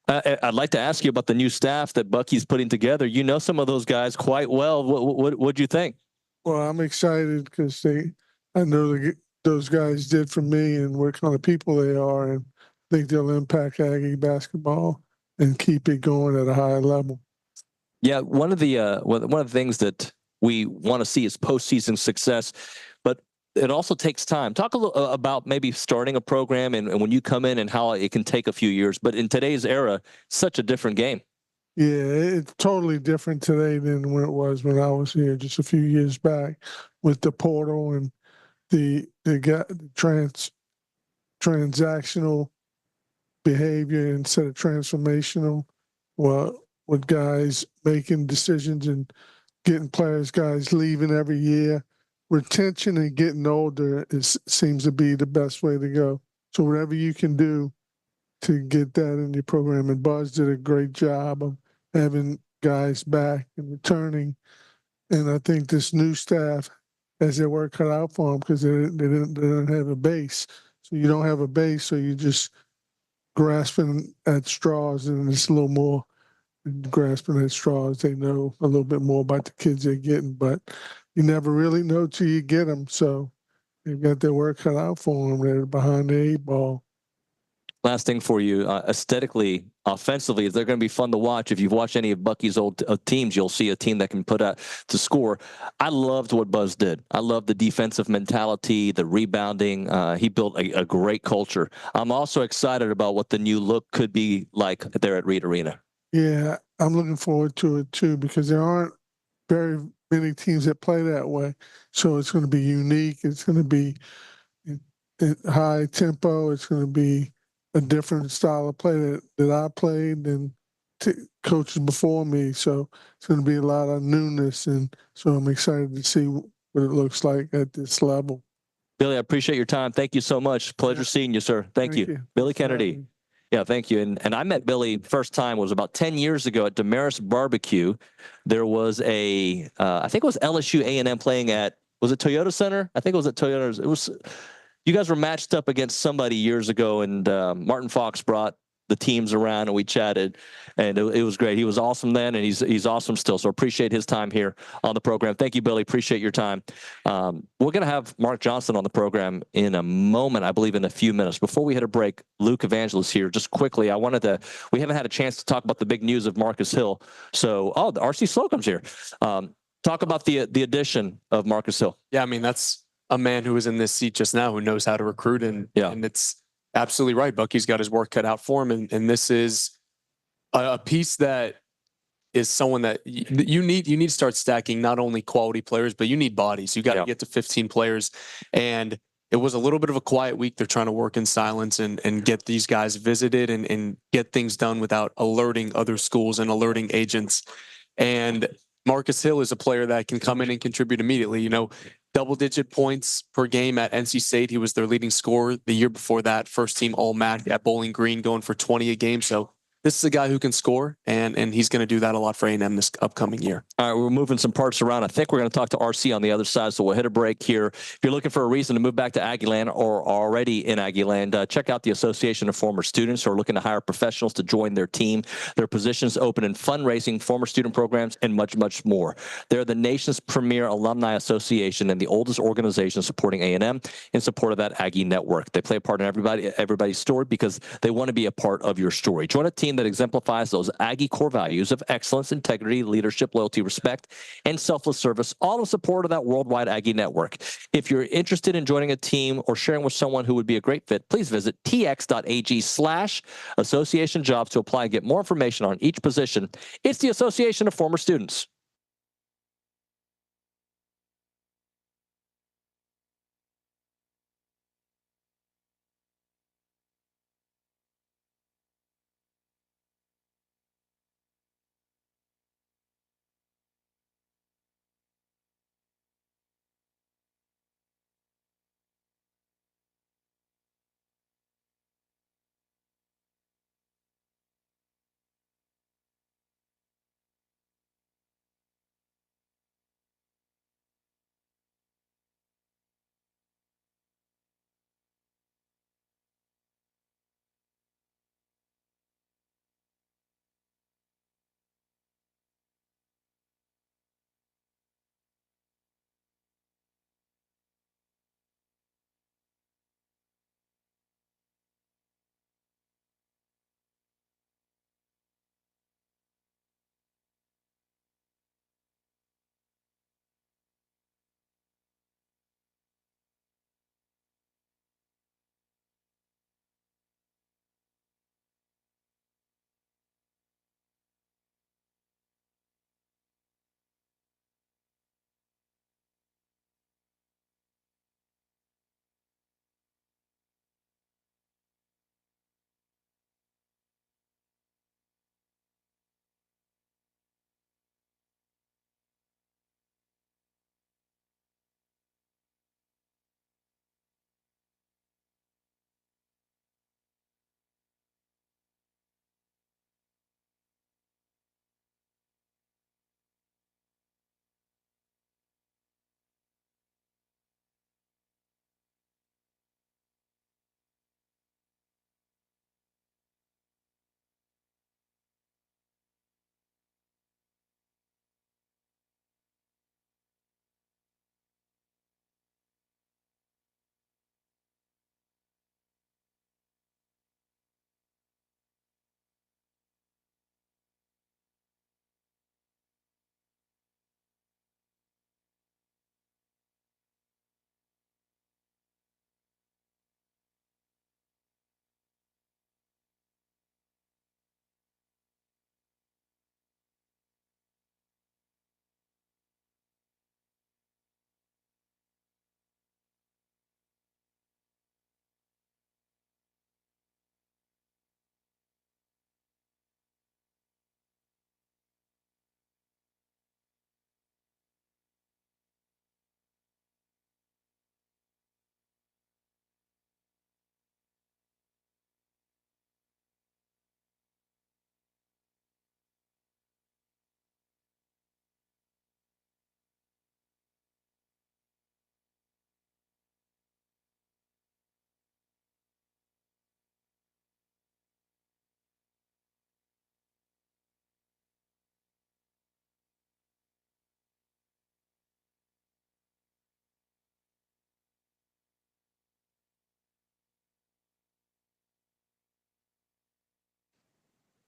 I'd like to ask you about the new staff that Bucky's putting together. You know some of those guys quite well. What'd you think? Well, I'm excited because I know those guys did for me and what kind of people they are, and I think they'll impact Aggie basketball and keep it going at a high level. Yeah, one of the things that we want to see is postseason success, but it also takes time. Talk a little about maybe starting a program and when you come in and how it can take a few years. But in today's era, such a different game. Yeah, it's totally different today than when it was when I was here just a few years back with the portal and the transactional behavior instead of transformational. Well, with guys making decisions and getting guys leaving every year. Retention and getting older seems to be the best way to go. So whatever you can do to get that in your program, and Buzz did a great job of having guys back and returning. And I think this new staff has their work cut out for them because they don't have a base. So you don't have a base, so you just grasping at straws, and it's a little more grasping at straws. They know a little bit more about the kids they're getting, but you never really know till you get them. So they've got their work cut out for them. They're behind the 8 ball. Last thing for you, aesthetically, offensively, they're going to be fun to watch. If you've watched any of Bucky's old teams, you'll see a team that can put out to score. I loved what Buzz did. I love the defensive mentality, the rebounding. He built a great culture. I'm also excited about what the new look could be like there at Reed Arena. Yeah, I'm looking forward to it too because there aren't very many teams that play that way. So it's going to be unique. It's going to be high tempo. It's going to be a different style of play that I played than coaches before me. So it's going to be a lot of newness. And so I'm excited to see what it looks like at this level. Billy, I appreciate your time. Thank you so much. Pleasure seeing you, sir. Thank you. Billy Kennedy. Yeah, thank you. And I met Billy first time was about 10 years ago at Damaris Barbecue. There was I think it was LSU A&M playing at, was it Toyota Center? I think it was at Toyota's. It was, you guys were matched up against somebody years ago, and Martin Fox brought the teams around and we chatted, and it was great. He was awesome then, and he's awesome still. So appreciate his time here on the program. Thank you, Billy. Appreciate your time. We're going to have Mark Johnson on the program in a moment, I believe in a few minutes. Before we hit a break, Luke Evangelist here. Just quickly, we haven't had a chance to talk about the big news of Marcus Hill. So, the RC Slocum's here. Talk about the addition of Marcus Hill. Yeah, I mean, that's a man who was in this seat just now who knows how to recruit, and it's absolutely right. Bucky's got his work cut out for him, and this is a piece that is someone that you need to start stacking not only quality players, but you need bodies. You got to get to 15 players, and it was a little bit of a quiet week. They're trying to work in silence and get these guys visited and get things done without alerting other schools and alerting agents. And Marcus Hill is a player that can come in and contribute immediately. You know, double-digit points per game at NC State. He was their leading scorer the year before that. First team All-MAC at Bowling Green, going for 20 a game. So this is a guy who can score, and he's going to do that a lot for A&M this upcoming year. All right, we're moving some parts around. I think we're going to talk to RC on the other side, so we'll hit a break here. If you're looking for a reason to move back to Aggieland or already in Aggieland, check out the Association of Former Students who are looking to hire professionals to join their team. Their positions open in fundraising, former student programs, and much, much more. They're the nation's premier alumni association and the oldest organization supporting A&M in support of that Aggie network. They play a part in everybody's story because they want to be a part of your story. Join a team that exemplifies those Aggie core values of excellence, integrity, leadership, loyalty, respect, and selfless service, all in support of that worldwide Aggie network. If you're interested in joining a team or sharing with someone who would be a great fit, please visit tx.ag/association jobs to apply and get more information on each position. It's the Association of Former Students.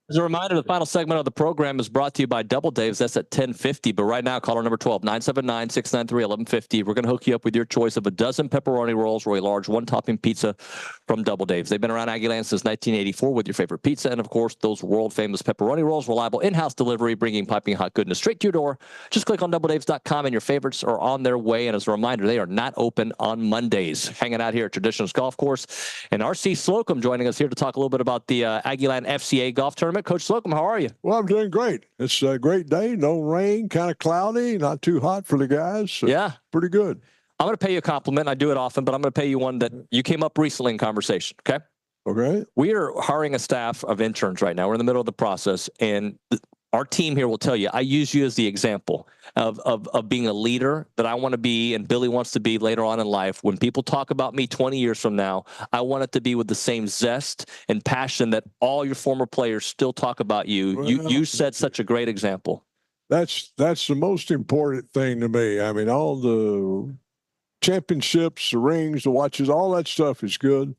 As a reminder, the final segment of the program is brought to you by Double Dave's. That's at 10:50. But right now, caller number 12, 979-693-1150. We're going to hook you up with your choice of a dozen pepperoni rolls or a large one-topping pizza from Double Dave's. They've been around Aggieland since 1984 with your favorite pizza and, of course, those world-famous pepperoni rolls. Reliable in-house delivery, bringing piping hot goodness straight to your door. Just click on doubledaves.com and your favorites are on their way. And as a reminder, they are not open on Mondays. Hanging out here at Traditions Golf Course. And RC Slocum joining us here to talk a little bit about the Aggieland FCA golf tournament. Coach Slocum, how are you? Well, I'm doing great. It's a great day. No rain, kind of cloudy, not too hot for the guys. So yeah. Pretty good. I'm going to pay you a compliment. I do it often, but I'm going to pay you one that you came up recently in conversation, okay? Okay. We are hiring a staff of interns right now. We're in the middle of the process, and our team here will tell you, I use you as the example of being a leader that I want to be and Billy wants to be later on in life. When people talk about me 20 years from now, I want it to be with the same zest and passion that all your former players still talk about you. Well, You set such a great example. That's the most important thing to me. I mean, all the championships, the rings, the watches, all that stuff is good.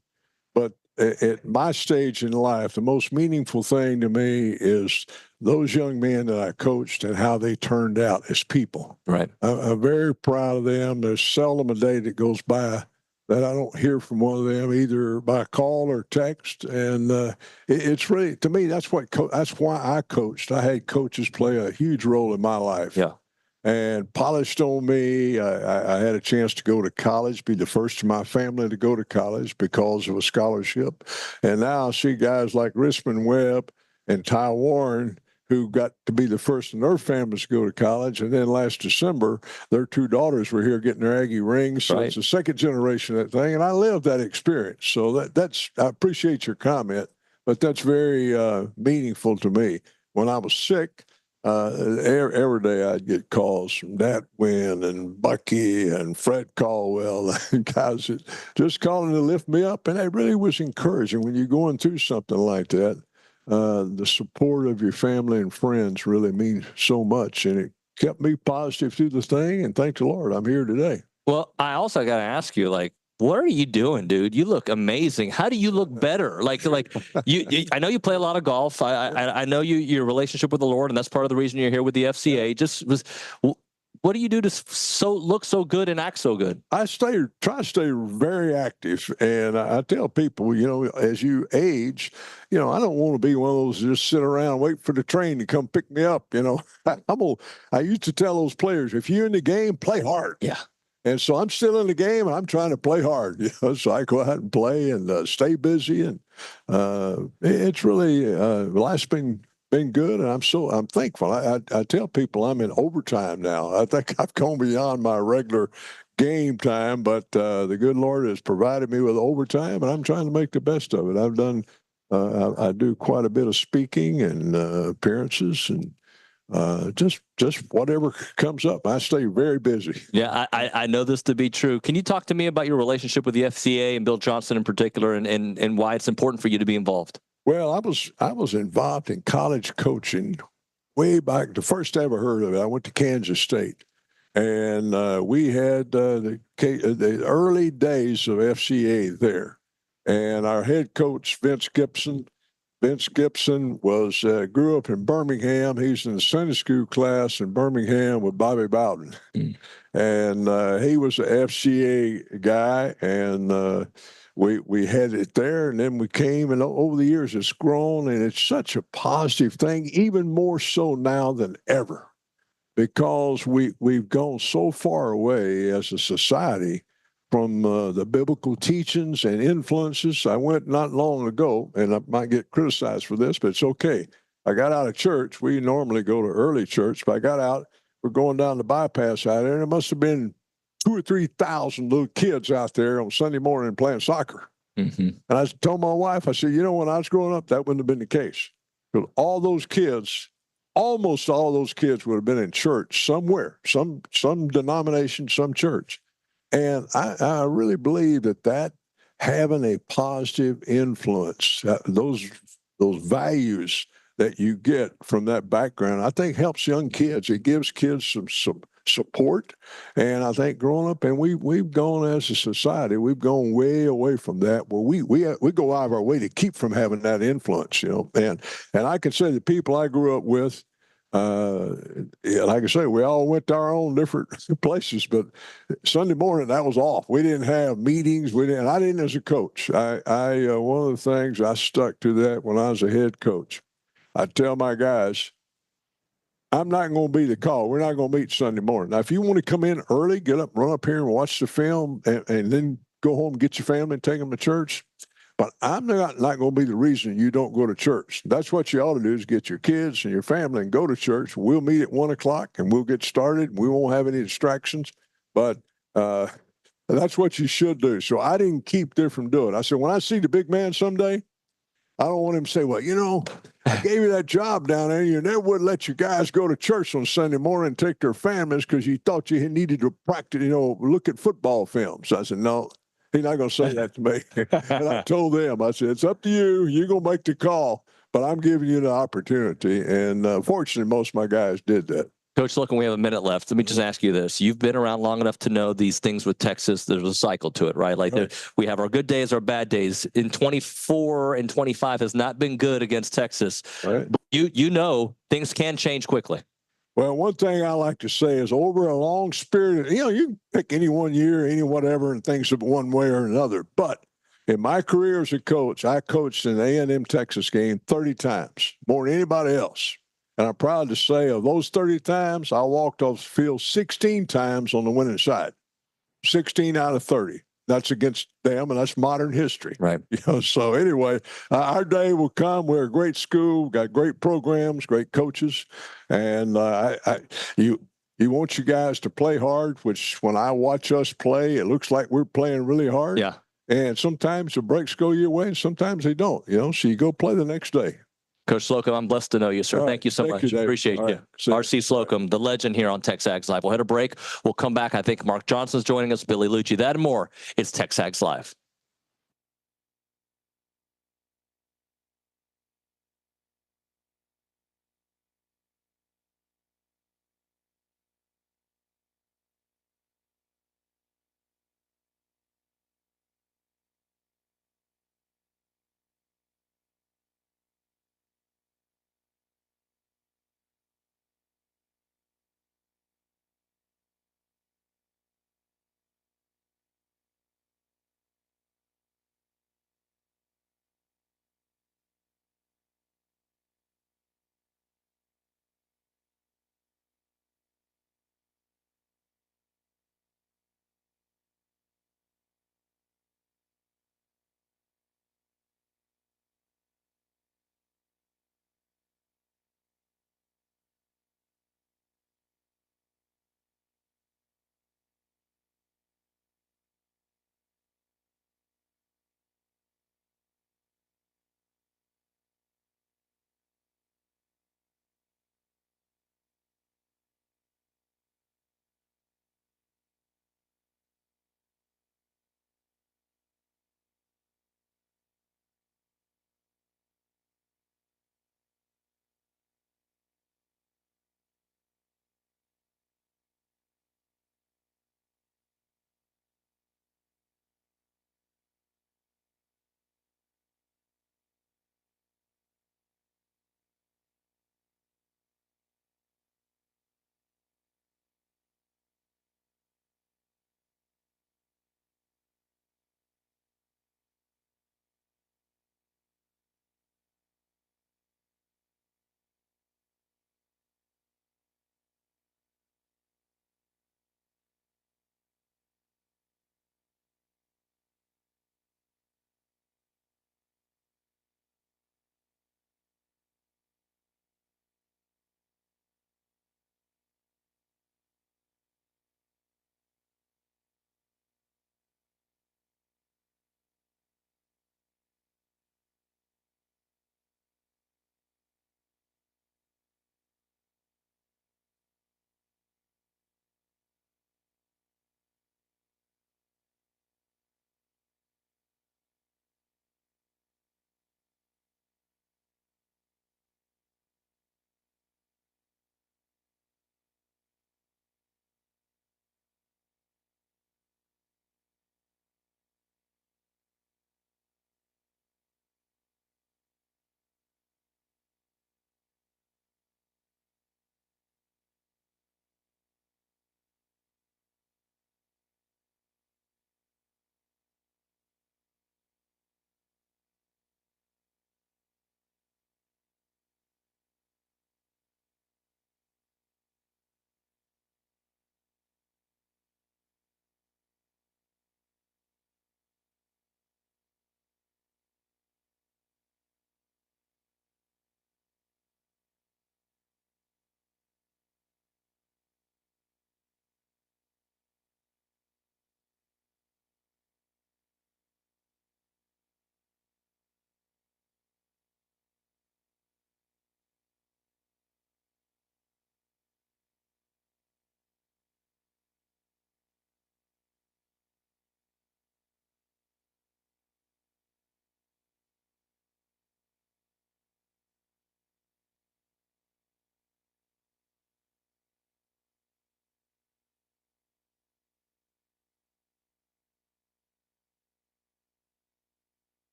But at my stage in life, the most meaningful thing to me is those young men that I coached and how they turned out as people. Right. I'm very proud of them. There's seldom a day that goes by that I don't hear from one of them, either by call or text. And it's really, to me, that's why I coached. I had coaches play a huge role in my life. Yeah. And polished on me. I had a chance to go to college, be the first in my family to go to college because of a scholarship. And now I see guys like Risman Webb and Ty Warren who got to be the first in their families to go to college. And then last December, their two daughters were here getting their Aggie rings. So it's the second generation of that thing. And I lived that experience. So that's I appreciate your comment, but that's very meaningful to me. When I was sick, every day I'd get calls from Dat Wynn and Bucky and Fred Caldwell and guys that just calling to lift me up. And it really was encouraging when you're going through something like that. The support of your family and friends really means so much. And it kept me positive through the thing. And thank the Lord, I'm here today. Well, I also got to ask you, like, what are you doing, dude? You look amazing. How do you look better? Like you I know you play a lot of golf. I know your relationship with the Lord, and that's part of the reason you're here with the FCA. What do you do to look so good and act so good? I try to stay very active, and I tell people, as you age, I don't want to be one of those that just sit around wait for the train to come pick me up. I used to tell those players, if you're in the game, play hard. Yeah. And so I'm still in the game, and I'm trying to play hard. So I go out and play and stay busy, and it's really life's been good, and I'm thankful. I tell people I'm in overtime now. I think I've gone beyond my regular game time, but the good Lord has provided me with overtime, and I'm trying to make the best of it. I've done I do quite a bit of speaking and appearances and. Just whatever comes up. I stay very busy. Yeah, I know this to be true. Can you talk to me about your relationship with the FCA and Bill Johnson in particular, and why it's important for you to be involved? Well, I was involved in college coaching way back. The first I ever heard of it, I went to Kansas State, and we had the early days of FCA there, and our head coach Vince Gibson was grew up in Birmingham. He's in the Sunday school class in Birmingham with Bobby Bowden. And he was an FCA guy, and we had it there, and then we came, and over the years it's grown, and it's such a positive thing, even more so now than ever, because we've gone so far away as a society from the biblical teachings and influences. I went not long ago, and I might get criticized for this, but it's okay. I got out of church. We normally go to early church, but I got out. We're going down the bypass out there, and there must have been 2,000 or 3,000 little kids out there on Sunday morning playing soccer. Mm-hmm. And I told my wife, I said, when I was growing up, that wouldn't have been the case. Because all those kids, almost all those kids would have been in church somewhere, some denomination, some church. And I really believe that having a positive influence, those values that you get from that background, I think helps young kids. It gives kids some support. And I think growing up, and we've gone as a society, we've gone way away from that, where we go out of our way to keep from having that influence, And I can say the people I grew up with, like I say, we all went to our own different places, but Sunday morning that was off. We didn't have meetings. I didn't as a coach. I one of the things I stuck to that when I was a head coach. I tell my guys, I'm not going to be the call. We're not going to meet Sunday morning. Now, if you want to come in early, get up, run up here and watch the film, and then go home and get your family and take them to church. But I'm not going to be the reason you don't go to church. That's what you ought to do, is get your kids and your family and go to church. We'll meet at 1 o'clock and we'll get started. We won't have any distractions. But And that's what you should do. So I didn't keep there from doing it. I said, when I see the big man someday, I don't want him to say, well, you know, I gave you that job down there. You never would let you guys go to church on Sunday morning and take their families because you thought you needed to practice, you know, look at football films. I said, no, he's not going to say that to me. And I told them, I said, it's up to you. You're going to make the call, but I'm giving you the opportunity. And fortunately, most of my guys did that. Coach Slocum, we have a minute left. Let me just ask you this. You've been around long enough to know these things with Texas. There's a cycle to it, right? Like we have our good days, our bad days. In 24 and 25 has not been good against Texas. Right. But you know things can change quickly. Well, one thing I like to say is over a long spirit, you know, you can pick any one year, any whatever, and things one way or another. But in my career as a coach, I coached an A&M Texas game 30 times, more than anybody else. And I'm proud to say of those 30 times, I walked off the field 16 times on the winning side. 16 out of 30. That's against them, and that's modern history. Right. You know, so anyway, our day will come. We're a great school, got great programs, great coaches, and you want you guys to play hard, which when I watch us play, it looks like we're playing really hard. Yeah. And sometimes the breaks go your way, and sometimes they don't, you know, so you go play the next day. Coach Slocum, I'm blessed to know you, sir. Thank you so much. Appreciate you. RC Slocum, the legend here on TexAgs Live. We'll hit a break. We'll come back. I think Mark Johnson's joining us, Billy Liucci, that and more. It's TexAgs Live.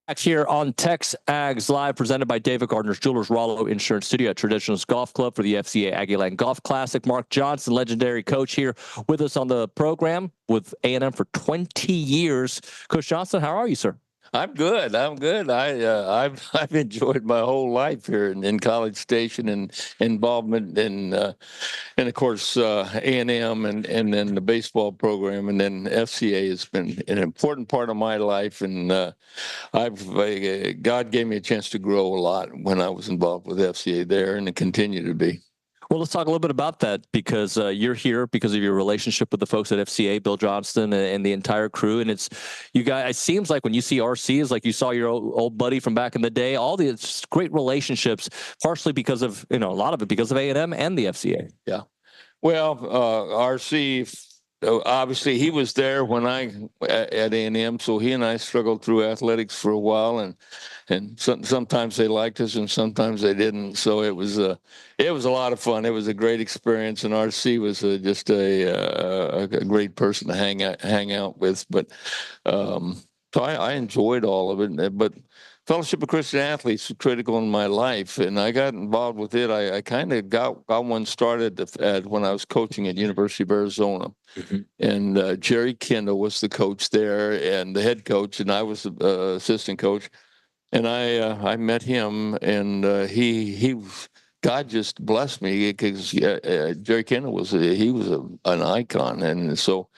Back here on TexAgs Live, presented by David Gardner's Jewelers, Rollo Insurance Studio at Traditionalist Golf Club for the FCA Aggieland Golf Classic. Mark Johnson, legendary coach, here with us on the program with A&M for 20 years. Coach Johnson, how are you, sir? I'm good. I'm good. I've enjoyed my whole life here in College Station and involvement in and of course A&M and then the baseball program, and then FCA has been an important part of my life, and God gave me a chance to grow a lot when I was involved with FCA there, and to continue to be. Well, let's talk a little bit about that, because you're here because of your relationship with the folks at FCA, Bill Johnston and the entire crew. And it's you guys. It seems like when you see RC, it's like you saw your old buddy from back in the day. All these great relationships, partially because of a lot of it because of A&M and the FCA. Yeah. Well, RC. Obviously, he was there when I at A&M, so he and I struggled through athletics for a while, and sometimes they liked us and sometimes they didn't. So it was a lot of fun. It was a great experience, and RC was just a great person to hang out with. But so I enjoyed all of it. But Fellowship of Christian Athletes was critical in my life, and I got involved with it. I kind of got one started when I was coaching at University of Arizona. Mm-hmm. And Jerry Kendall was the coach there and the head coach, and I was the assistant coach. And I met him, and God just blessed me, because Jerry Kendall was an icon, and so.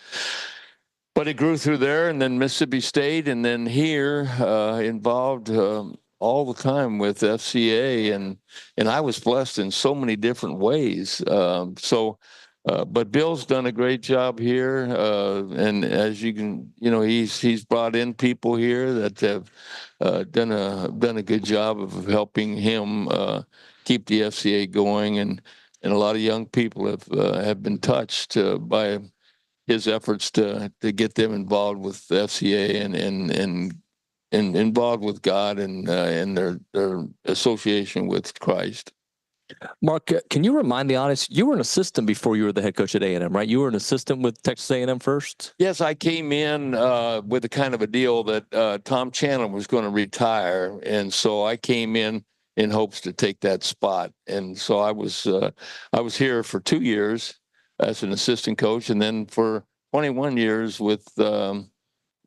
But it grew through there, and then Mississippi State, and then here, involved all the time with FCA, and I was blessed in so many different ways. But Bill's done a great job here, and as you can, he's brought in people here that have done a good job of helping him keep the FCA going, and a lot of young people have been touched by his efforts to get them involved with FCA and involved with God and their association with Christ. Mark, can you remind the audience, you were an assistant before you were the head coach at A&M, right? You were an assistant with Texas A&M first? Yes, I came in with a kind of a deal that Tom Chandler was going to retire, and so I came in hopes to take that spot. And so I was here for 2 years as an assistant coach, and then for 21 years with the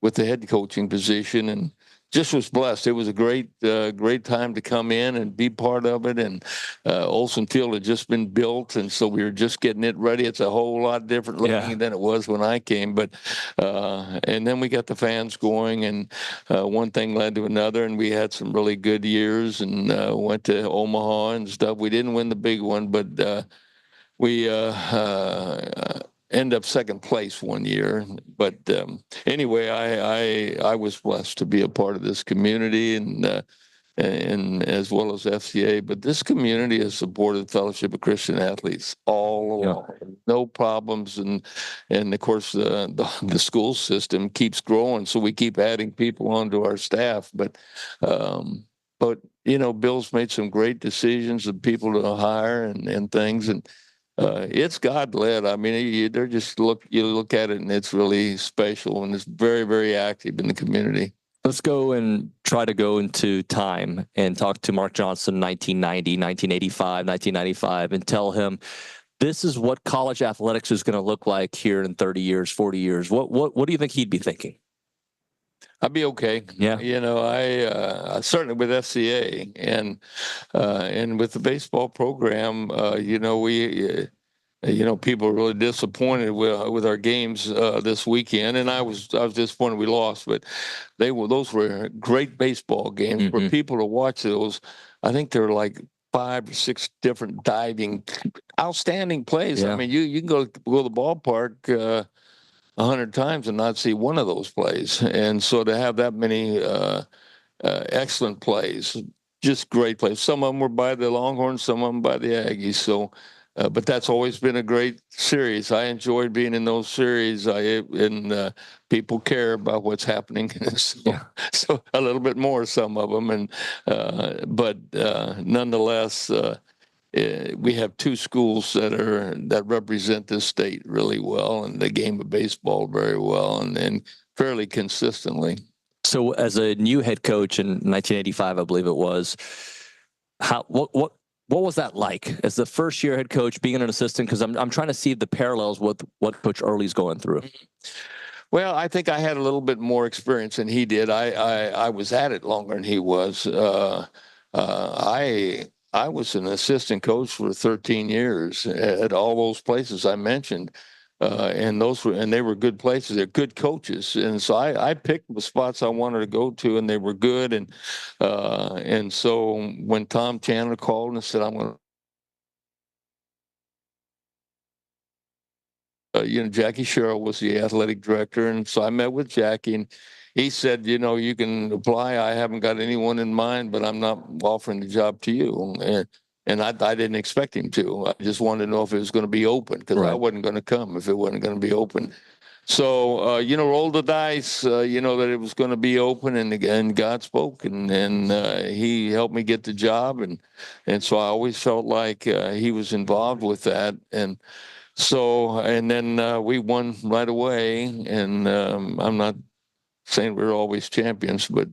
head coaching position, and just was blessed. It was a great time to come in and be part of it. And Olsen Field had just been built, and so we were just getting it ready. It's a whole lot different looking than it was when I came. But and then we got the fans going, and one thing led to another, and we had some really good years, and went to Omaha and stuff. We didn't win the big one, but we end up second place one year. But anyway, I was blessed to be a part of this community, and as well as FCA. But this community has supported Fellowship of Christian Athletes all along. Yeah. No problems, and of course the school system keeps growing, so we keep adding people onto our staff. But Bill's made some great decisions of people to hire and things, and it's God-led. I mean, you look at it, and it's really special, and it's very, very active in the community. Let's go and try to go into time and talk to Mark Johnson, 1990, 1985, 1995, and tell him this is what college athletics is going to look like here in 30 years, 40 years. What do you think he'd be thinking? I'd be okay. Yeah. I certainly with FCA and with the baseball program, people are really disappointed with our games this weekend, and I was disappointed we lost, but those were great baseball games. Mm-hmm. For people to watch those. I think there were like 5 or 6 different diving, outstanding plays. Yeah. I mean, you can go to the ballpark 100 times and not see one of those plays. And so to have that many excellent plays, just great plays. Some of them were by the Longhorns, some of them by the Aggies. So, but that's always been a great series. I enjoyed being in those series. People care about what's happening. So a little bit more, some of them. But nonetheless, we have 2 schools that represent this state really well, and the game of baseball very well, and fairly consistently. So as a new head coach in 1985, I believe it was, what was that like as the first year head coach, being an assistant? Because I'm trying to see the parallels with what Coach Earley's going through. Well, I think I had a little bit more experience than he did. I was at it longer than he was. I was an assistant coach for 13 years at all those places I mentioned. And they were good places. They're good coaches, and so I picked the spots I wanted to go to, and they were good. And so when Tom Chandler called and said, "I'm going to," Jackie Sherrill was the athletic director, and so I met with Jackie, and he said, "You can apply. I haven't got anyone in mind, but I'm not offering the job to you." And I didn't expect him to. I just wanted to know if it was going to be open, because I wasn't going to come if it wasn't going to be open. So, roll the dice, that it was going to be open, and God spoke, and he helped me get the job. And so I always felt like he was involved with that. And so, and then we won right away. And I'm not saying we're always champions, but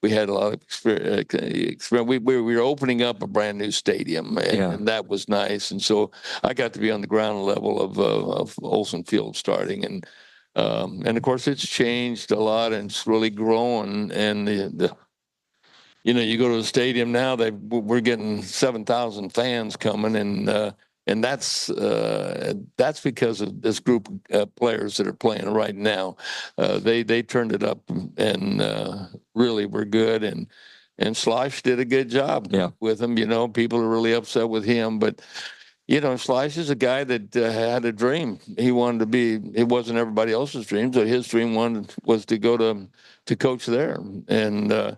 we had a lot of experience. We were opening up a brand new stadium, and that was nice. And so I got to be on the ground level of Olsen Field starting, and of course it's changed a lot, and it's really grown. And you go to the stadium now, we're getting 7,000 fans coming, and that's because of this group of players that are playing right now. They turned it up and really were good. And Slosh did a good job with them. People are really upset with him, but Slosh is a guy that had a dream. He wanted to be. It wasn't everybody else's dream, so his dream was to go to coach there. And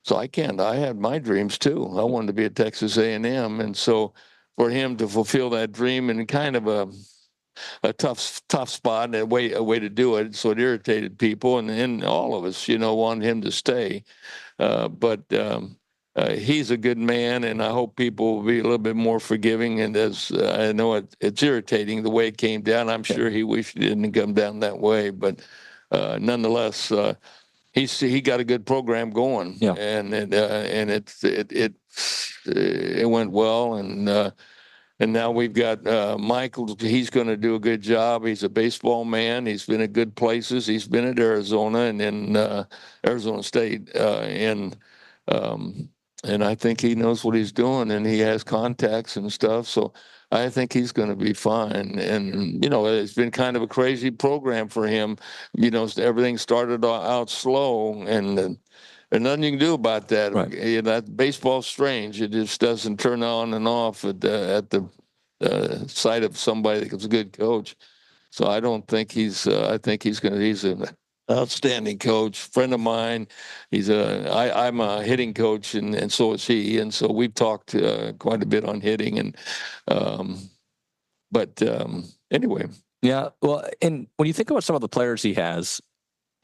so I had my dreams too. I wanted to be at Texas A&M, and so for him to fulfill that dream in kind of a tough spot and a way to do it, so it irritated people, and all of us, wanted him to stay. But he's a good man, and I hope people will be a little bit more forgiving. And as I know it's irritating the way it came down. I'm sure he wished it didn't come down that way, but nonetheless, he got a good program going, and it went well, and now we've got Michael. He's going to do a good job. He's a baseball man. He's been at good places. He's been at Arizona and in Arizona State, and I think he knows what he's doing, and he has contacts and stuff. So I think he's going to be fine. And it's been kind of a crazy program for him. Everything started out slow, and there's nothing you can do about that. That baseball's strange. It just doesn't turn on and off at the sight of somebody that's a good coach. So I don't think he's. I think he's an outstanding coach, friend of mine. I'm a hitting coach, and so is he. And so we've talked quite a bit on hitting. And anyway. Yeah. Well, and when you think about some of the players he has,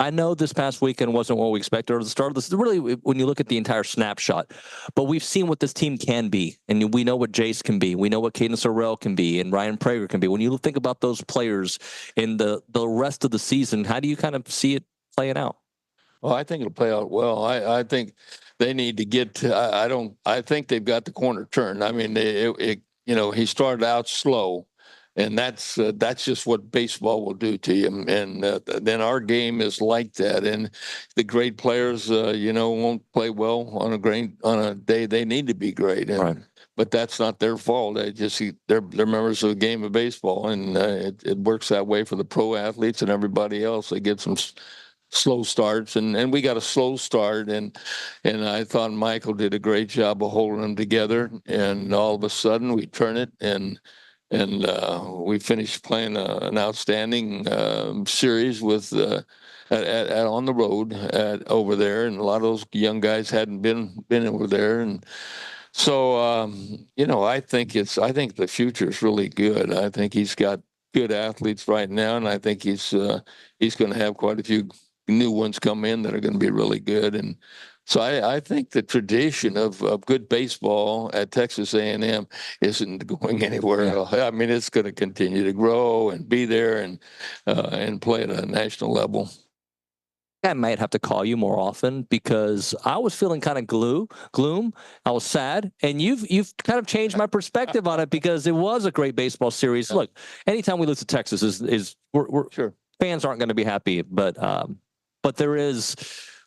I know this past weekend wasn't what we expected, or the start of this. Really, when you look at the entire snapshot, but we've seen what this team can be, and we know what Jace can be. We know what Caden Sorrell can be, and Ryan Prager can be. When you think about those players in the rest of the season, how do you kind of see it playing out? Well, I think it'll play out well. I think they need to get to. I think they've got the corner turned. I mean, he started out slow. And that's just what baseball will do to you. And then our game is like that. And the great players, won't play well on a day they need to be great. But that's not their fault. They're members of the game of baseball, and it works that way for the pro athletes and everybody else. They get some slow starts, and we got a slow start, and I thought Michael did a great job of holding them together. And all of a sudden, we turn it and we finished playing an outstanding series with on the road over there, and a lot of those young guys hadn't been over there, and so I think the future is really good. I think he's got good athletes right now, and I think he's going to have quite a few new ones come in that are going to be really good. And so I think the tradition of good baseball at Texas A&M isn't going anywhere. I mean, it's going to continue to grow and be there and play at a national level. I might have to call you more often because I was feeling kind of gloom. I was sad, and you've kind of changed my perspective on it because it was a great baseball series. Look, anytime we lose to Texas is we're sure fans aren't going to be happy, but there is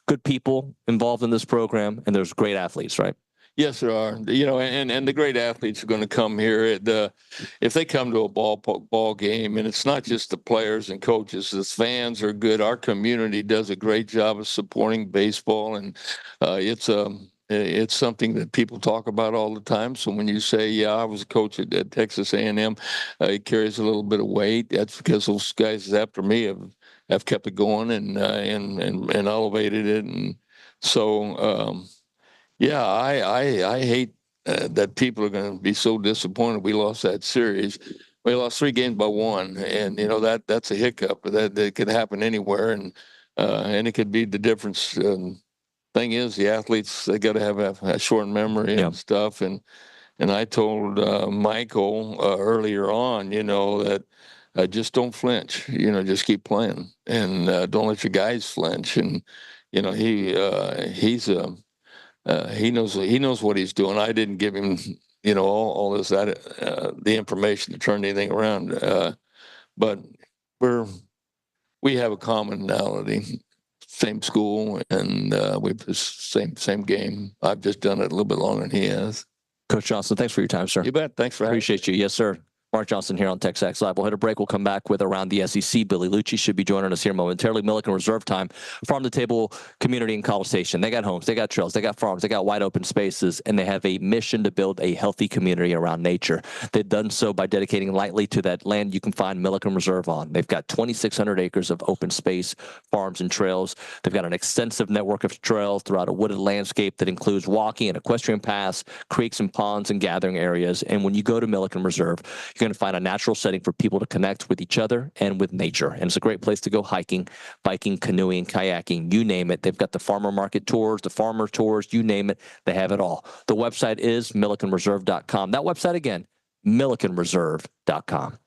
good people involved in this program, and there's great athletes, right? Yes, there are. You know, and the great athletes are going to come here. If they come to a ball game, and it's not just the players and coaches, the fans are good. Our community does a great job of supporting baseball, and it's something that people talk about all the time. So when you say, "Yeah, I was a coach at Texas A&M," it carries a little bit of weight. That's because those guys after me have kept it going and elevated it, and so. Yeah, I hate that people are going to be so disappointed we lost that series. We lost 3 games by 1, and you know that's a hiccup. That could happen anywhere, and it could be the difference. Thing is, the athletes they got to have a short memory and stuff. And I told Michael earlier on, you know, that just don't flinch. You know, just keep playing, and don't let your guys flinch. And you know, he knows what he's doing. I didn't give him, you know, all this the information to turn anything around. But we have a commonality, same school, and we've the same game. I've just done it a little bit longer than he has. Coach Johnson, thanks for your time, sir. You bet. Thanks for having me. Appreciate you. Yes, sir. Mark Johnson here on TexAgs Live. We'll hit a break. We'll come back with Around the SEC. Billy Liucci should be joining us here momentarily. Milliken Reserve Time, Farm to Table Community in College Station. They got homes, they got trails, they got farms, they got wide open spaces, and they have a mission to build a healthy community around nature. They've done so by dedicating lightly to that land you can find Milliken Reserve on. They've got 2,600 acres of open space, farms, and trails. They've got an extensive network of trails throughout a wooded landscape that includes walking and equestrian paths, creeks and ponds, and gathering areas. And when you go to Milliken Reserve, you're going to find a natural setting for people to connect with each other and with nature. And it's a great place to go hiking, biking, canoeing, kayaking, you name it. They've got the farmer market tours, the farmer tours, you name it. They have it all. The website is millikenreserve.com. That website again, millikenreserve.com.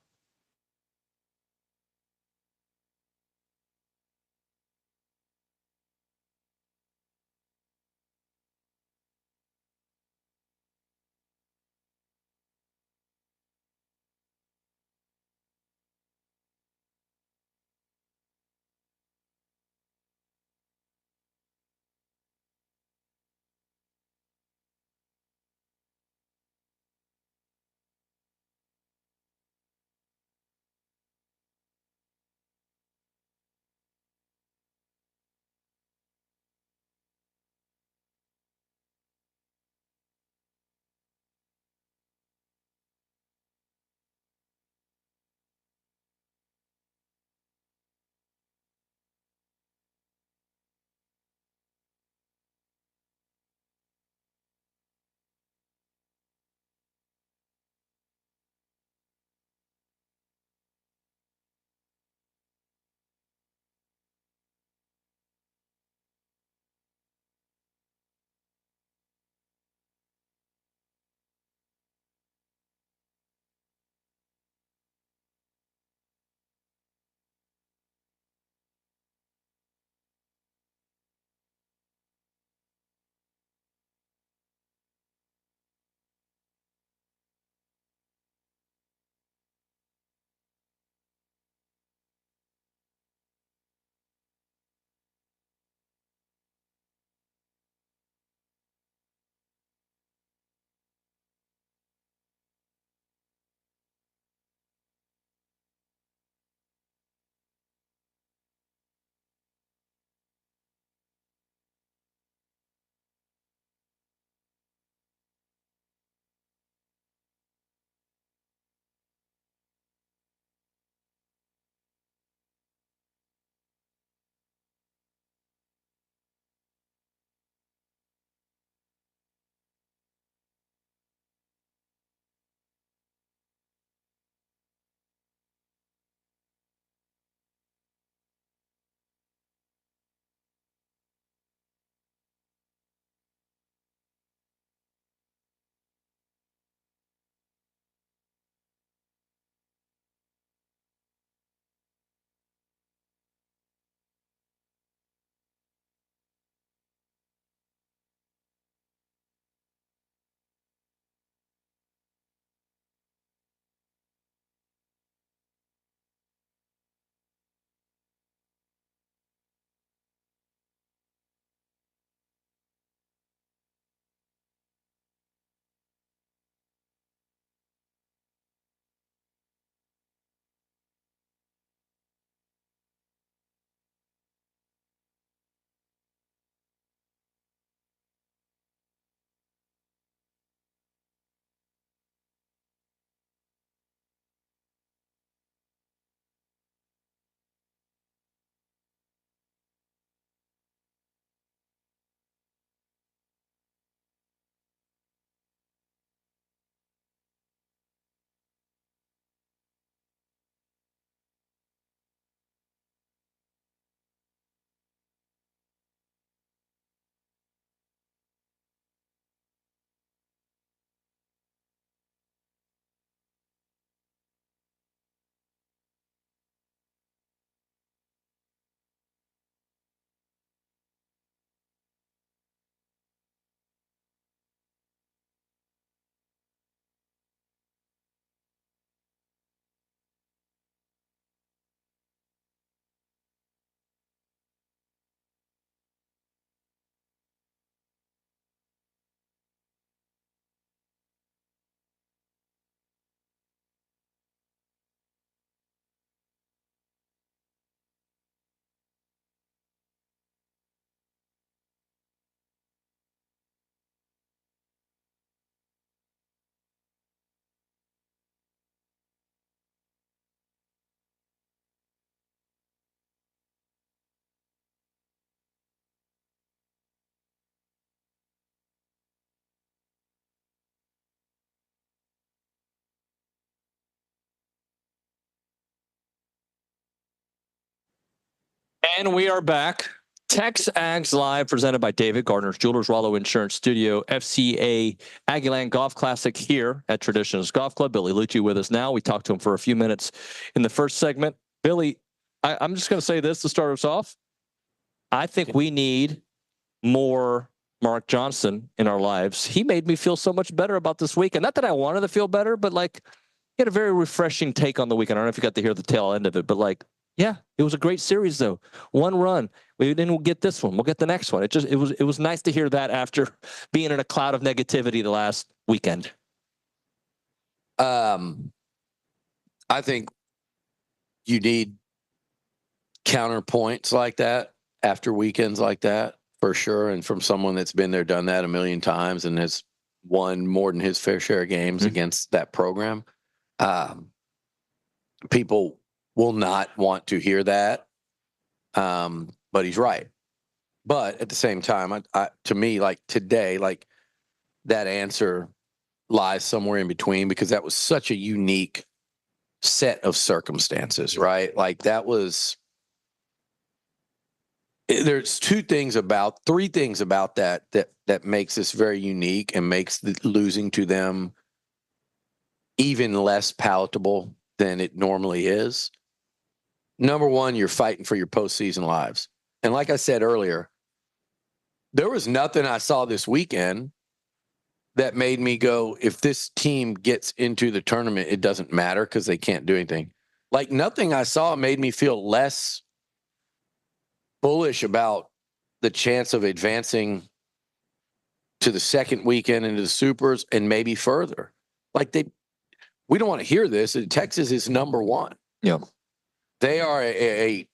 And we are back. TexAgs Live, presented by David Gardner's Jewelers, Rollo Insurance Studio, FCA Aggieland Golf Classic here at Traditions Golf Club. Billy Liucci with us now. We talked to him for a few minutes in the first segment. Billy, I'm just going to say this to start us off. I think we need more Mark Johnson in our lives. He made me feel so much better about this weekend. Not that I wanted to feel better, but like he had a very refreshing take on the weekend. I don't know if you got to hear the tail end of it, but like, yeah, it was a great series though. One run. We'll get this one. We'll get the next one. It was nice to hear that after being in a cloud of negativity the last weekend. I think you need counterpoints like that after weekends like that, for sure. And from someone that's been there, done that a million times and has won more than his fair share of games against that program. People will not want to hear that. But he's right. But at the same time, to me, like today, like that answer lies somewhere in between, because that was such a unique set of circumstances, right? Like that was, there's three things about that makes this very unique and makes the losing to them even less palatable than it normally is. Number one, you're fighting for your postseason lives. And like I said earlier, there was nothing I saw this weekend that made me go, if this team gets into the tournament, it doesn't matter because they can't do anything. Like nothing I saw made me feel less bullish about the chance of advancing to the second weekend into the Supers and maybe further. Like we don't want to hear this. Texas is number one. Yeah. They are a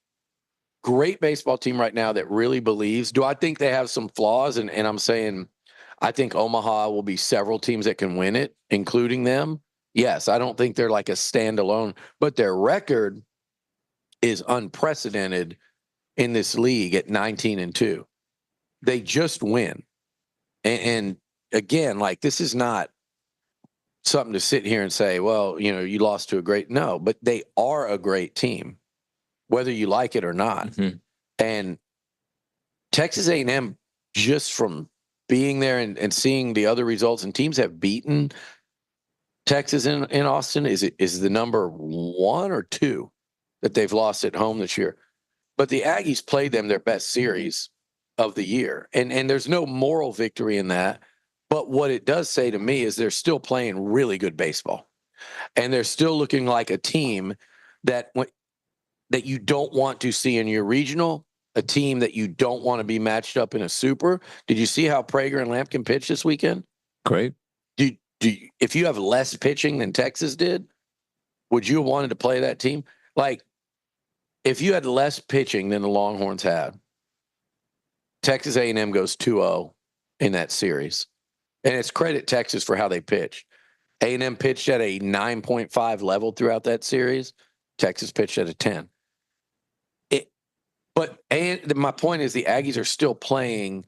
great baseball team right now that really believes. Do I think they have some flaws? And I'm saying I think Omaha will be several teams that can win it, including them. Yes, I don't think they're like a standalone, but their record is unprecedented in this league at 19-2. They just win. And again, like this is not something to sit here and say, well, you know, you lost to a great, no, but they are a great team, whether you like it or not. And Texas A&M, just from being there and seeing the other results, and teams have beaten Texas in Austin, is the number 1 or 2 that they've lost at home this year. But the Aggies played them their best series of the year. And there's no moral victory in that. But what it does say to me is they're still playing really good baseball. And they're still looking like a team that you don't want to see in your regional, a team that you don't want to be matched up in a super. Did you see how Prager and Lampkin pitched this weekend? Great. If you have less pitching than Texas did, would you have wanted to play that team? Like, if you had less pitching than the Longhorns had, Texas A&M goes 2-0 in that series. And it's credit Texas for how they pitched. A&M pitched at a 9.5 level throughout that series. Texas pitched at a 10. My point is the Aggies are still playing,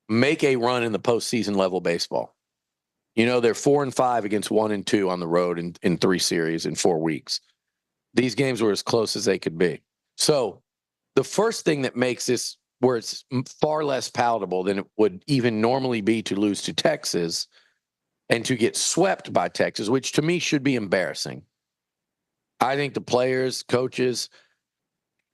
make a run in the postseason level baseball. You know, they're 4-5 against 1-2 on the road in 3 series in 4 weeks. These games were as close as they could be. So the first thing that makes this where it's far less palatable than it would even normally be to lose to Texas and to get swept by Texas, which to me should be embarrassing. I think the players, coaches,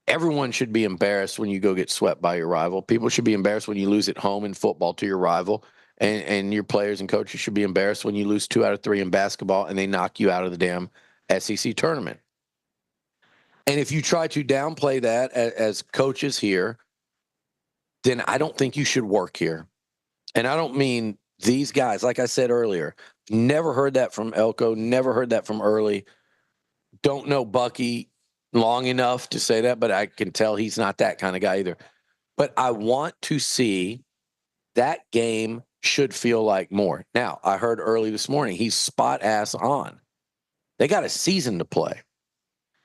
everyone should be embarrassed when you go get swept by your rival. People should be embarrassed when you lose at home in football to your rival. And your players and coaches should be embarrassed when you lose 2 out of 3 in basketball and they knock you out of the damn SEC tournament. And if you try to downplay that as coaches here, then I don't think you should work here. And I don't mean these guys. Like I said earlier, never heard that from Elko, never heard that from Earley. Don't know Bucky long enough to say that, but I can tell he's not that kind of guy either. But I want to see that game should feel like more. Now, I heard Early this morning, he's spot ass on. They got a season to play.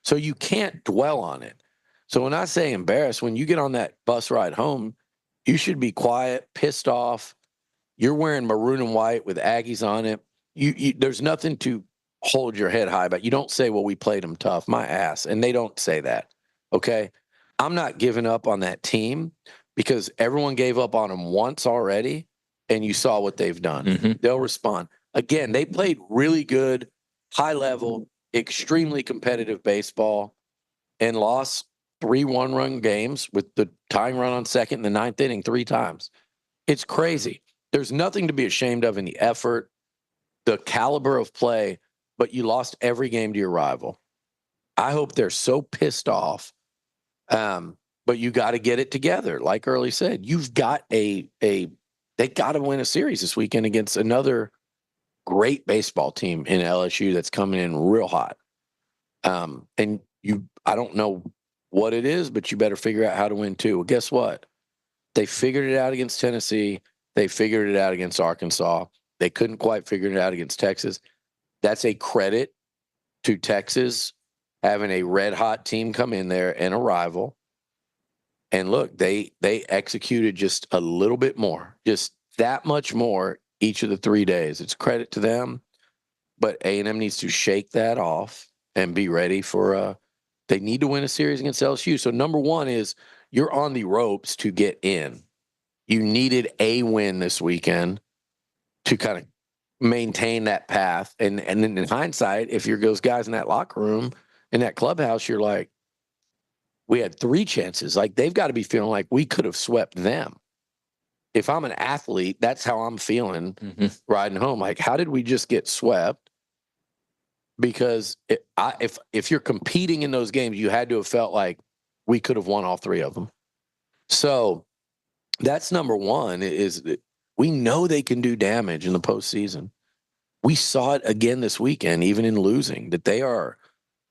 So you can't dwell on it. So when I say embarrassed, when you get on that bus ride home, you should be quiet, pissed off. You're wearing maroon and white with Aggies on it. There's nothing to hold your head high about. You don't say, well, we played them tough. My ass. And they don't say that. Okay? I'm not giving up on that team because everyone gave up on them once already, and you saw what they've done. They'll respond. Again, they played really good, high level, extremely competitive baseball and lost 3 one-run games with the tying run on second in the 9th inning 3 times. It's crazy. There's nothing to be ashamed of in the effort, the caliber of play, but you lost every game to your rival. I hope they're so pissed off. But you got to get it together. Like Early said, you've got they got to win a series this weekend against another great baseball team in LSU that's coming in real hot. And I don't know what it is, but you better figure out how to win too. Well, guess what? They figured it out against Tennessee. They figured it out against Arkansas. They couldn't quite figure it out against Texas. That's a credit to Texas having a red hot team come in there and a rival. And look, they executed just a little bit more, just that much more each of the 3 days. It's credit to them, but A&M needs to shake that off and be ready for they need to win a series against LSU. So number one is you're on the ropes to get in. You needed a win this weekend to kind of maintain that path. And then in hindsight, if you're those guys in that locker room, in that clubhouse, you're like, we had 3 chances. Like, they've got to be feeling like we could have swept them. If I'm an athlete, that's how I'm feeling riding home. Like, how did we just get swept? Because if you're competing in those games, you had to have felt like we could have won all 3 of them. So that's number one, is that we know they can do damage in the postseason. We saw it again this weekend, even in losing, that they are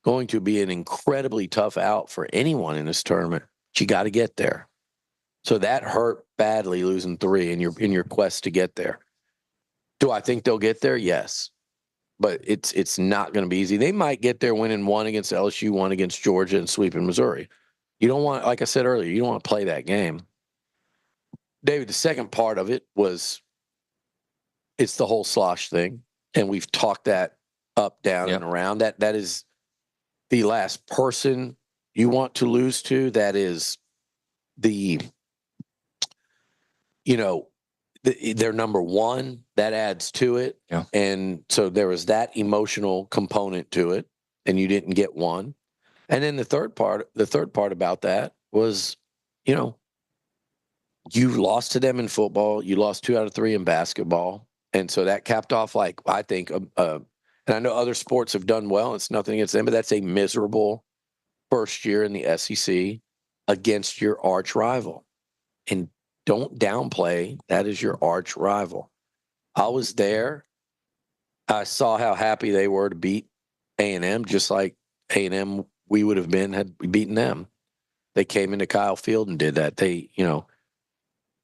going to be an incredibly tough out for anyone in this tournament. But you got to get there. So that hurt badly, losing 3 in your quest to get there. Do I think they'll get there? Yes. But it's not going to be easy. They might get there winning 1 against LSU, 1 against Georgia, and sweeping Missouri. You don't want, like I said earlier, you don't want to play that game. David, the second part of it was it's the whole slosh thing. And we've talked that up, down, and around. That is the last person you want to lose to. That is they're number one. That adds to it. Yeah. And so there was that emotional component to it, and you didn't get one. And then the third part about that was, you lost to them in football. You lost 2 out of 3 in basketball. And so that capped off, like, I think, and I know other sports have done well. It's nothing against them, but that's a miserable first year in the SEC against your arch rival. And don't downplay that is your arch rival. I was there. I saw how happy they were to beat A&M, just like A&M we would have been had we beaten them. They came into Kyle Field and did that. They,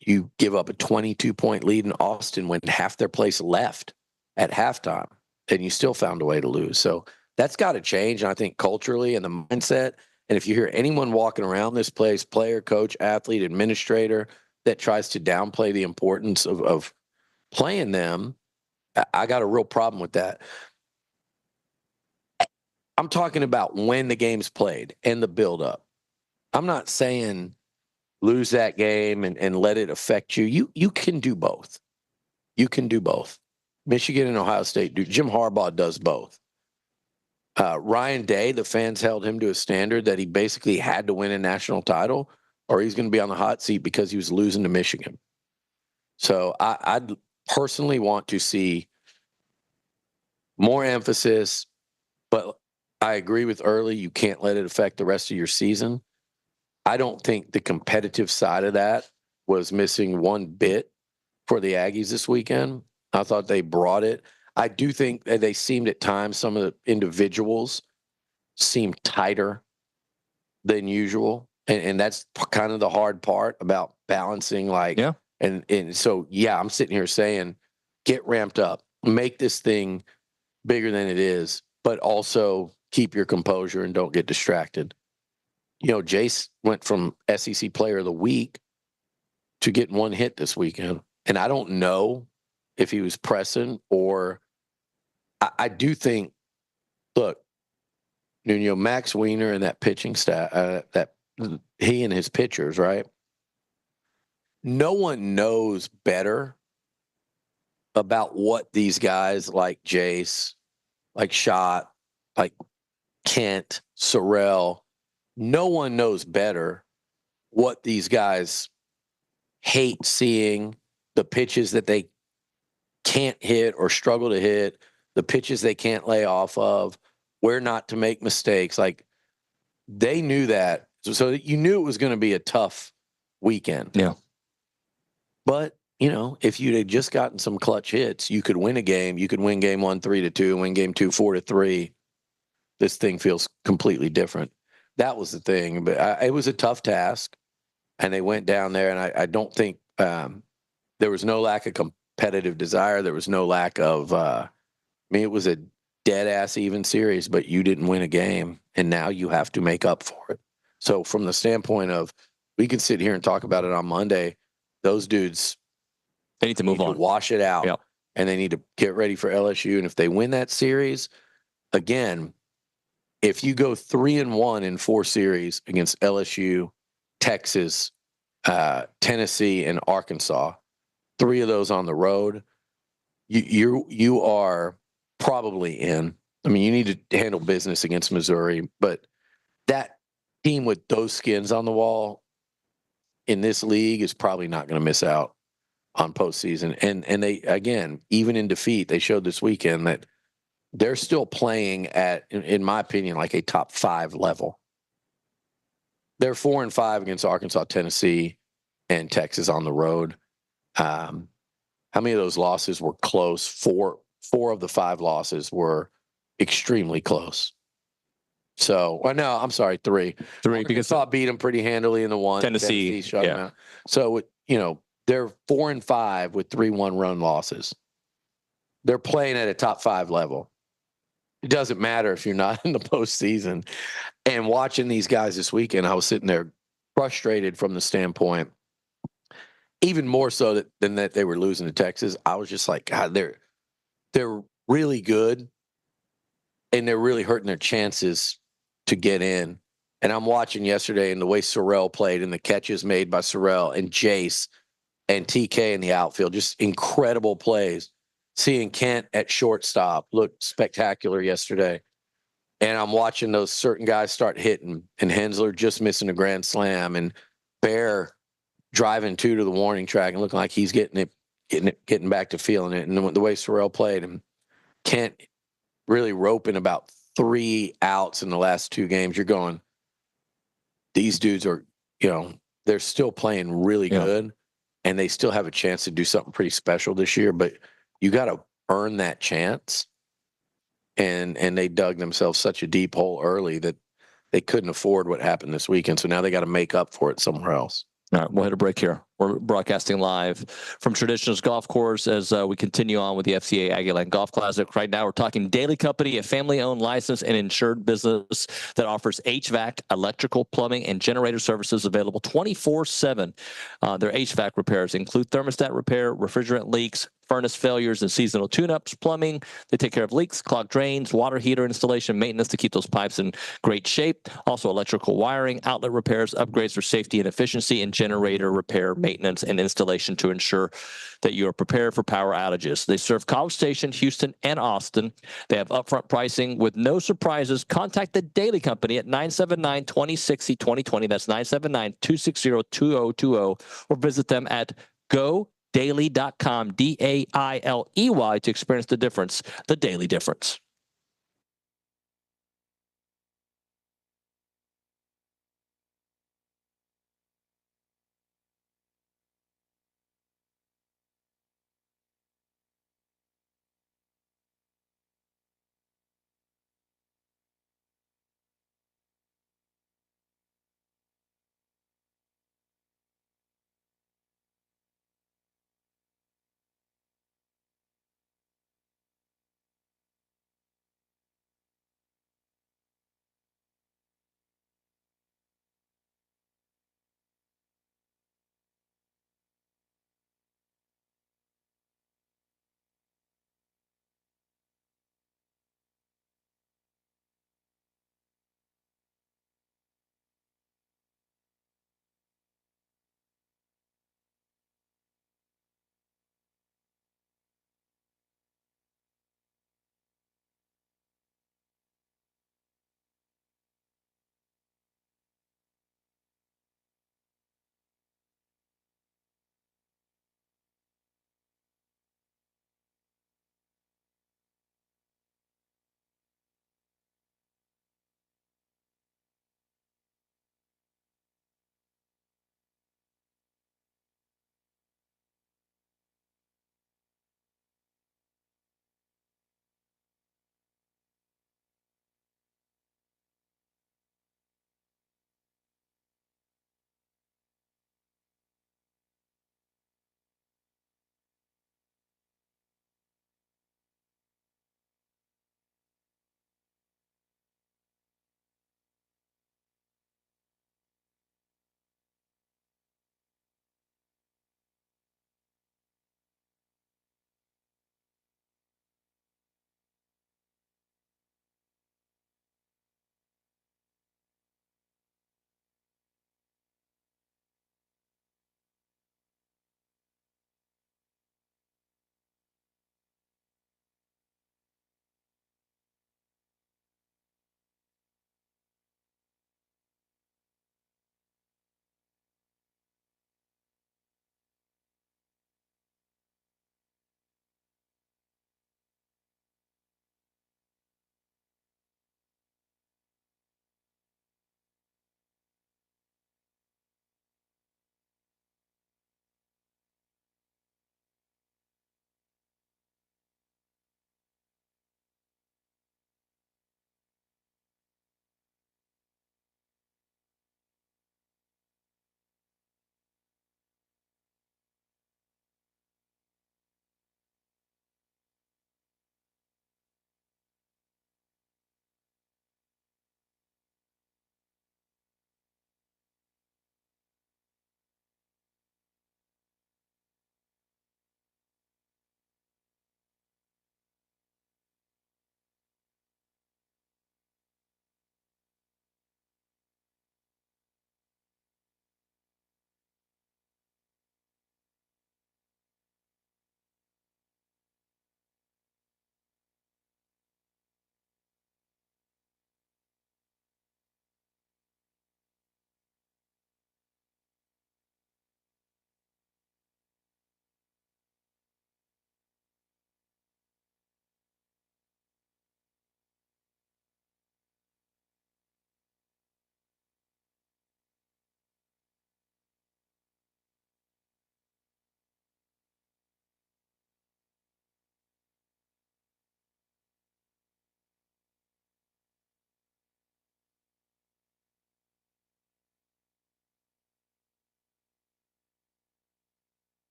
you give up a 22-point lead in Austin when half their place left at halftime, and you still found a way to lose. So that's got to change, and I think culturally and the mindset. And if you hear anyone walking around this place, player, coach, athlete, administrator, that tries to downplay the importance of playing them, I got a real problem with that. I'm talking about when the game's played and the build-up. I'm not saying lose that game and let it affect you. You can do both. You can do both. Michigan and Ohio State do. Jim Harbaugh does both. Ryan Day, the fans held him to a standard that he basically had to win a national title or he's going to be on the hot seat because he was losing to Michigan. So I'd personally want to see more emphasis, but I agree with Early. You can't let it affect the rest of your season. I don't think the competitive side of that was missing one bit for the Aggies this weekend. I thought they brought it. I do think that they seemed at times, some of the individuals seemed tighter than usual. And that's kind of the hard part about balancing, and so, I'm sitting here saying, get ramped up, make this thing bigger than it is, but also keep your composure and don't get distracted. Jace went from SEC Player of the Week to getting 1 hit this weekend. And I don't know if he was pressing or I do think, look, Nuño, Max Weiner and that pitching staff, that he and his pitchers, right? No one knows better about what these guys like Jace, like Schott, like Kent, Sorrell, no one knows better what these guys hate seeing, the pitches that they can't hit or struggle to hit, the pitches they can't lay off of, where not to make mistakes. Like, they knew that. So you knew it was going to be a tough weekend. Yeah. But, you know, if you'd had just gotten some clutch hits, you could win a game. You could win game 1 3-2, win game 2 4-3. This thing feels completely different. That was the thing. But it was a tough task. And they went down there, and I don't think there was no lack of competitive desire. There was no lack of I mean, it was a dead-ass even series, but you didn't win a game, and now you have to make up for it. So from the standpoint of, we can sit here and talk about it on Monday, those dudes, they need to move on. Wash it out, and they need to get ready for LSU. And if they win that series, again, if you go 3-1 in 4 series against LSU, Texas, Tennessee, and Arkansas, 3 of those on the road, you are probably in. I mean, you need to handle business against Missouri, but that team with those skins on the wall in this league is probably not going to miss out on postseason. And they, again, even in defeat, they showed this weekend that they're still playing at, in my opinion, like a top 5 level. They're 4-5 against Arkansas, Tennessee, and Texas on the road. How many of those losses were close? Four of the 5 losses were extremely close. So, well, no, I'm sorry, 3. 3 because Arkansas beat them pretty handily in the one. Tennessee shut them out. So, you know, they're 4-5 with 3 1-run losses. They're playing at a top 5 level. It doesn't matter if you're not in the postseason. And watching these guys this weekend, I was sitting there frustrated from the standpoint, even more so than that they were losing to Texas. I was just like, God, they're really good, and they're really hurting their chances to get in. And I'm watching yesterday, and the way Sorrell played and the catches made by Sorrell and Jace and TK in the outfield, just incredible plays. Seeing Kent at shortstop looked spectacular yesterday. And I'm watching those certain guys start hitting, and Hensler just missing a grand slam, and Bear driving 2 to the warning track and looking like he's getting back to feeling it. And the way Sorrell played, and Kent really roping about 3 outs in the last 2 games. You're going, these dudes are, you know, they're still playing really good, and they still have a chance to do something pretty special this year. But you got to earn that chance. And they dug themselves such a deep hole early that they couldn't afford what happened this weekend. So now they got to make up for it somewhere else. All right, we'll hit a break here. We're broadcasting live from Traditionals Golf Course as we continue on with the FCA Aggieland Golf Classic. Right now, we're talking Daily Company, a family-owned, licensed, and insured business that offers HVAC, electrical, plumbing, and generator services available 24/7. Their HVAC repairs include thermostat repair, refrigerant leaks, furnace failures, and seasonal tune-ups, plumbing. They take care of leaks, clogged drains, water heater installation, maintenance to keep those pipes in great shape. Also, electrical wiring, outlet repairs, upgrades for safety and efficiency, and generator repair, maintenance, and installation to ensure that you are prepared for power outages. They serve College Station, Houston, and Austin. They have upfront pricing with no surprises. Contact the Daily Company at 979-2060-2020. That's 979-260-2020. Or visit them at GoDaily.com, DAILEY, to experience the difference, the daily difference.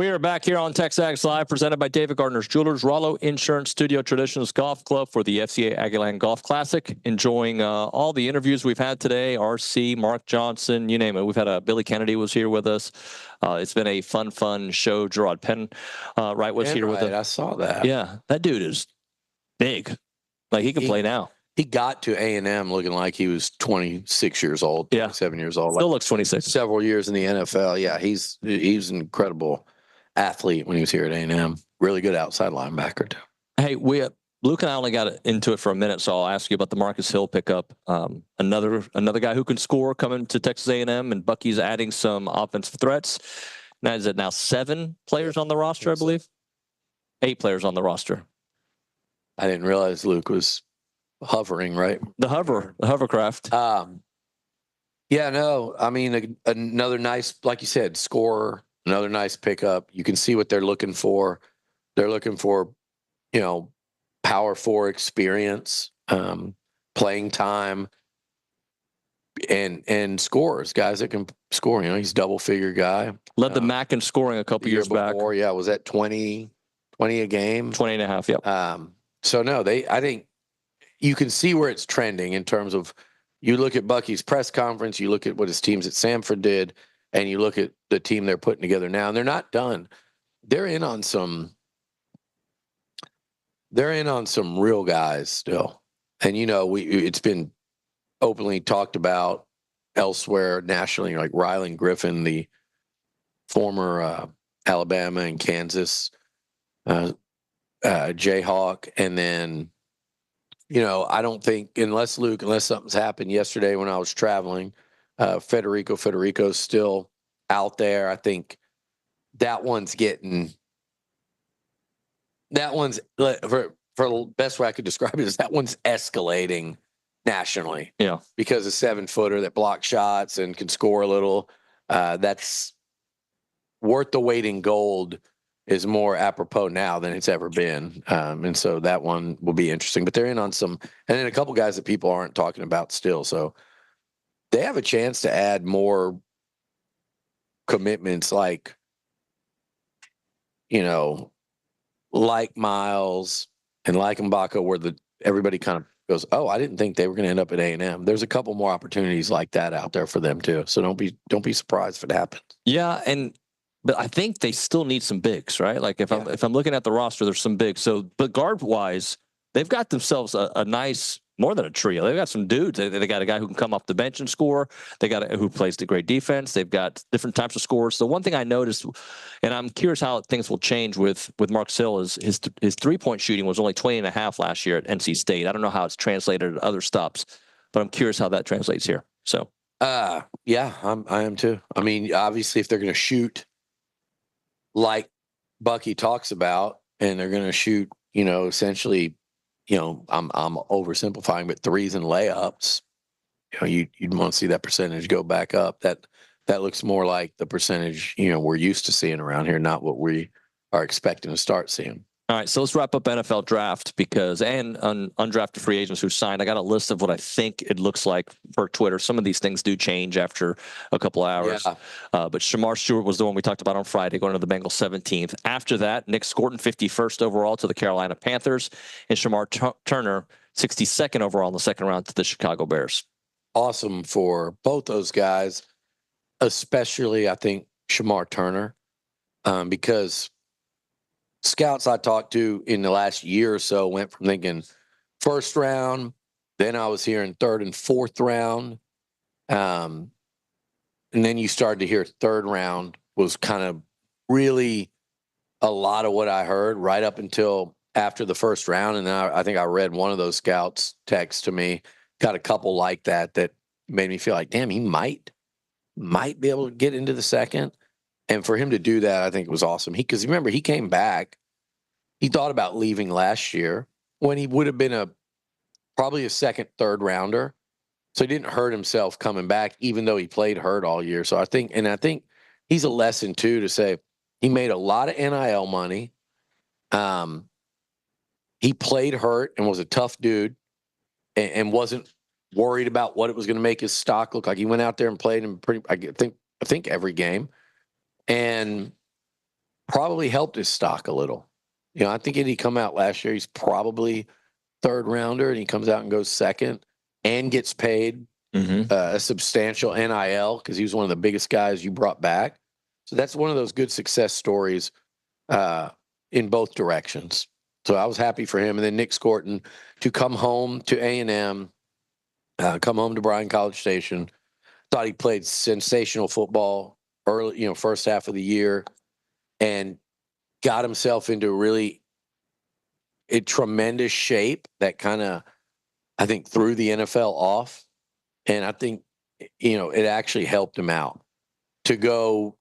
We are back here on TexAgs Live, presented by David Gardner's Jewelers, Rollo Insurance, Studio Traditions Golf Club for the FCA Aggieland Golf Classic. Enjoying all the interviews we've had today. RC, Mark Johnson, you name it. We've had Billy Kennedy was here with us. It's been a fun show. Jarrod Penright was here with us. I saw that. Yeah, that dude is big. Like he can play now. He got to A&M looking like he was 26 years old, 27 years old. Still looks 26. Several years in the NFL. Yeah, he's an incredible athlete when he was here at A&M. Really good outside linebacker too. Hey, Luke and I only got into it for a minute, so I'll ask you about the Marcus Hill pickup. Another guy who can score coming to Texas A&M, and Bucky's adding some offensive threats. Now is it now 7 players on the roster? I believe 8 players on the roster. I didn't realize Luke was hovering, right? The hovercraft. Yeah, no, I mean another nice, like you said, scorer. Another nice pickup. You can see what they're looking for. They're looking for, Power 4 experience, playing time, and scorers, guys that can score. He's double-figure guy. Led the MAC in scoring a couple years back. Yeah, was that 20 a game? 20 and a half, yep. So, no, I think you can see where it's trending in terms of you look at Bucky's press conference, you look at what his teams at Samford did, and you look at the team they're putting together now, and they're not done. They're in on some real guys still. And, it's been openly talked about elsewhere nationally, like Rylan Griffin, the former Alabama and Kansas Jayhawk. And then, I don't think, unless something's happened yesterday when I was traveling, Federico's still out there. I think that one's for the best way I could describe it is that one's escalating nationally. Yeah. Because a 7-footer that blocks shots and can score a little, that's worth the weight in gold is more apropos now than it's ever been. And so that one will be interesting, but they're in on some, and then a couple guys that people aren't talking about still. So they have a chance to add more commitments like Miles and like Mbaka, where everybody kind of goes, oh, I didn't think they were going to end up at A&M. There's a couple more opportunities like that out there for them too. So don't be surprised if it happens. Yeah, but I think they still need some bigs, right? Like if I'm looking at the roster, there's some bigs. So, but guard wise, they've got themselves a nice, more than a trio. They've got some dudes. They got a guy who can come off the bench and score. They got who plays the great defense. They've got different types of scores. So one thing I noticed, and I'm curious how things will change with Mark Hill, is his 3-point shooting was only 20.5 last year at NC State. I don't know how it's translated at other stops, but I'm curious how that translates here. So, yeah, I am too. I mean, obviously, if they're going to shoot like Bucky talks about, and they're going to shoot, essentially, I'm oversimplifying, but threes and layups, you'd want to see that percentage go back up. That looks more like the percentage, we're used to seeing around here, not what we are expecting to start seeing. All right, so let's wrap up NFL draft and undrafted free agents who signed. I got a list of what I think it looks like for Twitter. Some of these things do change after a couple hours. Yeah. But Shamar Stewart was the one we talked about on Friday, going to the Bengals 17th. After that, Nick Scorton, 51st overall to the Carolina Panthers, and Shamar Turner, 62nd overall in the second round to the Chicago Bears. Awesome for both those guys, especially I think Shamar Turner, because scouts I talked to in the last year or so went from thinking first round, then I was hearing third and fourth round. And then you started to hear third round was kind of really a lot of what I heard right up until after the first round. And then I think I read one of those scouts text to me, got a couple like that made me feel like, damn, he might be able to get into the second. And for him to do that, I think it was awesome. Because remember, he came back. He thought about leaving last year when he would have been probably a second, third rounder. So he didn't hurt himself coming back, even though he played hurt all year. So I think he's a lesson too, to say he made a lot of NIL money. He played hurt and was a tough dude and wasn't worried about what it was going to make his stock look like. He went out there and played in I think every game. And probably helped his stock a little. You know, I think if he come out last year, he's probably third rounder, and he comes out and goes second and gets paid a substantial NIL because he was one of the biggest guys you brought back. So that's one of those good success stories in both directions. So I was happy for him. And then Nick Scorton to come home to A&M, come home to Bryan College Station. Thought he played sensational football early, you know, first half of the year, and got himself into really a tremendous shape that kind of, I think, threw the NFL off. And I think, you know, it actually helped him out to go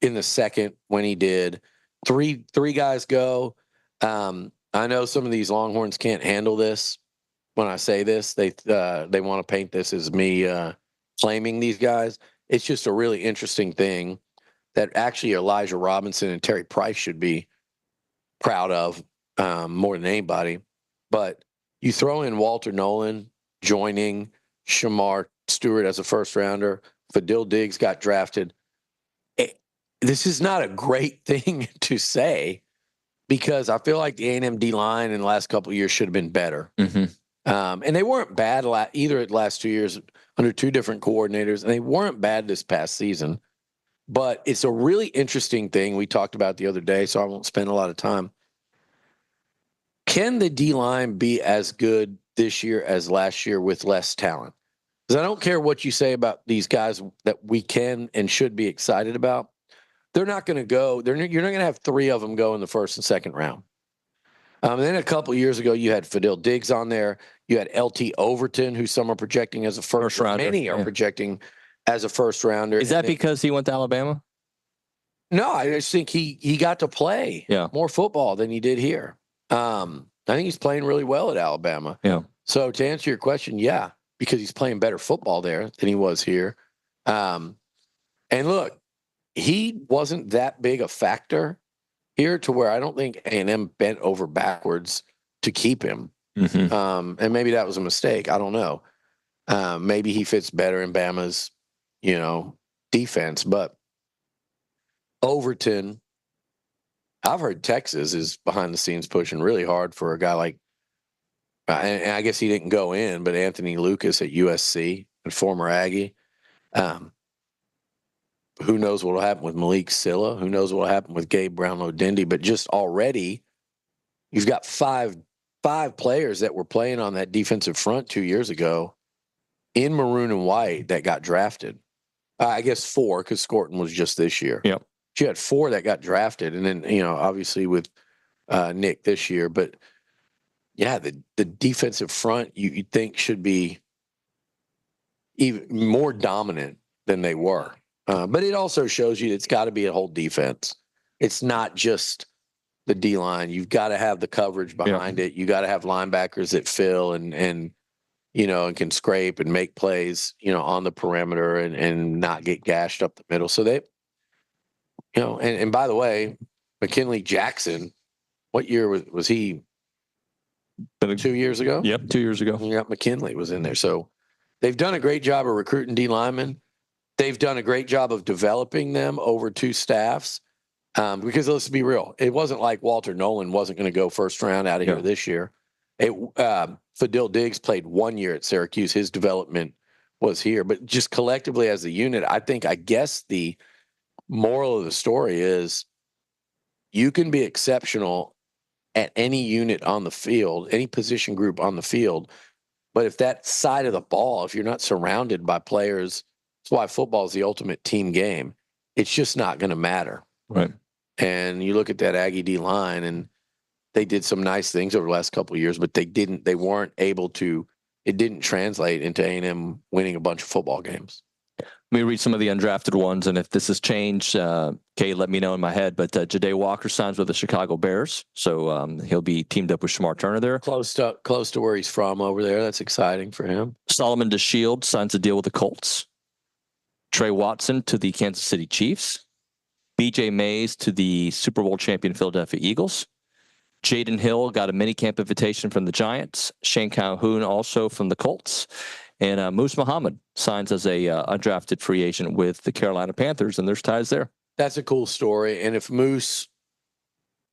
in the second when he did. Three guys go. I know some of these Longhorns can't handle this. When I say this, they want to paint this as me claiming these guys. It's just a really interesting thing that actually Elijah Robinson and Terry Price should be proud of more than anybody. But you throw in Walter Nolan joining Shamar Stewart as a first rounder. Fadil Diggs got drafted. This is not a great thing to say because I feel like the A&M D-line in the last couple of years should have been better. And they weren't bad either at the last 2 years under two different coordinators, and they weren't bad this past season. But it's a really interesting thing we talked about the other day, so I won't spend a lot of time. Can the D-line be as good this year as last year with less talent? Because I don't care what you say about these guys that we can and should be excited about. They're not going to go. You're not going to have three of them go in the first and second round. Then a couple of years ago, you had Fadil Diggs on there. You had LT Overton, who some are projecting as a first rounder. Many are projecting as a first rounder. Is that because he went to Alabama? No, I just think he got to play more football than he did here. I think he's playing really well at Alabama. Yeah. So to answer your question, yeah, because he's playing better football there than he was here. And look, he wasn't that big a factor here to where I don't think A&M bent over backwards to keep him. And maybe that was a mistake. I don't know. Maybe he fits better in Bama's, defense. But Overton, I've heard Texas is behind the scenes pushing really hard for a guy like, and I guess he didn't go in, but Anthony Lucas at USC, and former Aggie. Who knows what will happen with Malik Silla? Who knows what will happen with Gabe Brownlow-Dindy? But just already, you've got five players that were playing on that defensive front 2 years ago in Maroon and White that got drafted. I guess four, because Scorton was just this year. Yep. You had four that got drafted, and then obviously with Nick this year. But yeah, the defensive front you'd think should be even more dominant than they were. But it also shows you it's got to be a whole defense. It's not just the D-line. You've got to have the coverage behind it. You got to have linebackers that fill and can scrape and make plays, on the perimeter and not get gashed up the middle. So they, and by the way, McKinley Jackson, what year was he? 2 years ago? Yep, 2 years ago. Yeah, McKinley was in there. So they've done a great job of recruiting D linemen. They've done a great job of developing them over two staffs. Because let's be real, it wasn't like Walter Nolan wasn't going to go first round out of here this year. Fadil Diggs played 1 year at Syracuse. His development was here. But just collectively as a unit, I guess the moral of the story is you can be exceptional at any unit on the field, any position group on the field. But if that side of the ball, if you're not surrounded by players, that's why football is the ultimate team game. It's just not going to matter. Right. And you look at that Aggie D line, and they did some nice things over the last couple of years, but they weren't able to, it didn't translate into A&M winning a bunch of football games. Let me read some of the undrafted ones, and if this has changed, Kay, let me know in my head. But Ja'Day Walker signs with the Chicago Bears, so he'll be teamed up with Shamar Turner there. Close to where he's from over there. That's exciting for him. Solomon DeShield signs a deal with the Colts. Trey Watson to the Kansas City Chiefs. BJ Mays to the Super Bowl champion Philadelphia Eagles. Jaden Hill got a minicamp invitation from the Giants. Shane Calhoun also from the Colts. And Moose Muhammad signs as a undrafted free agent with the Carolina Panthers, and there's ties there. That's a cool story. And if Moose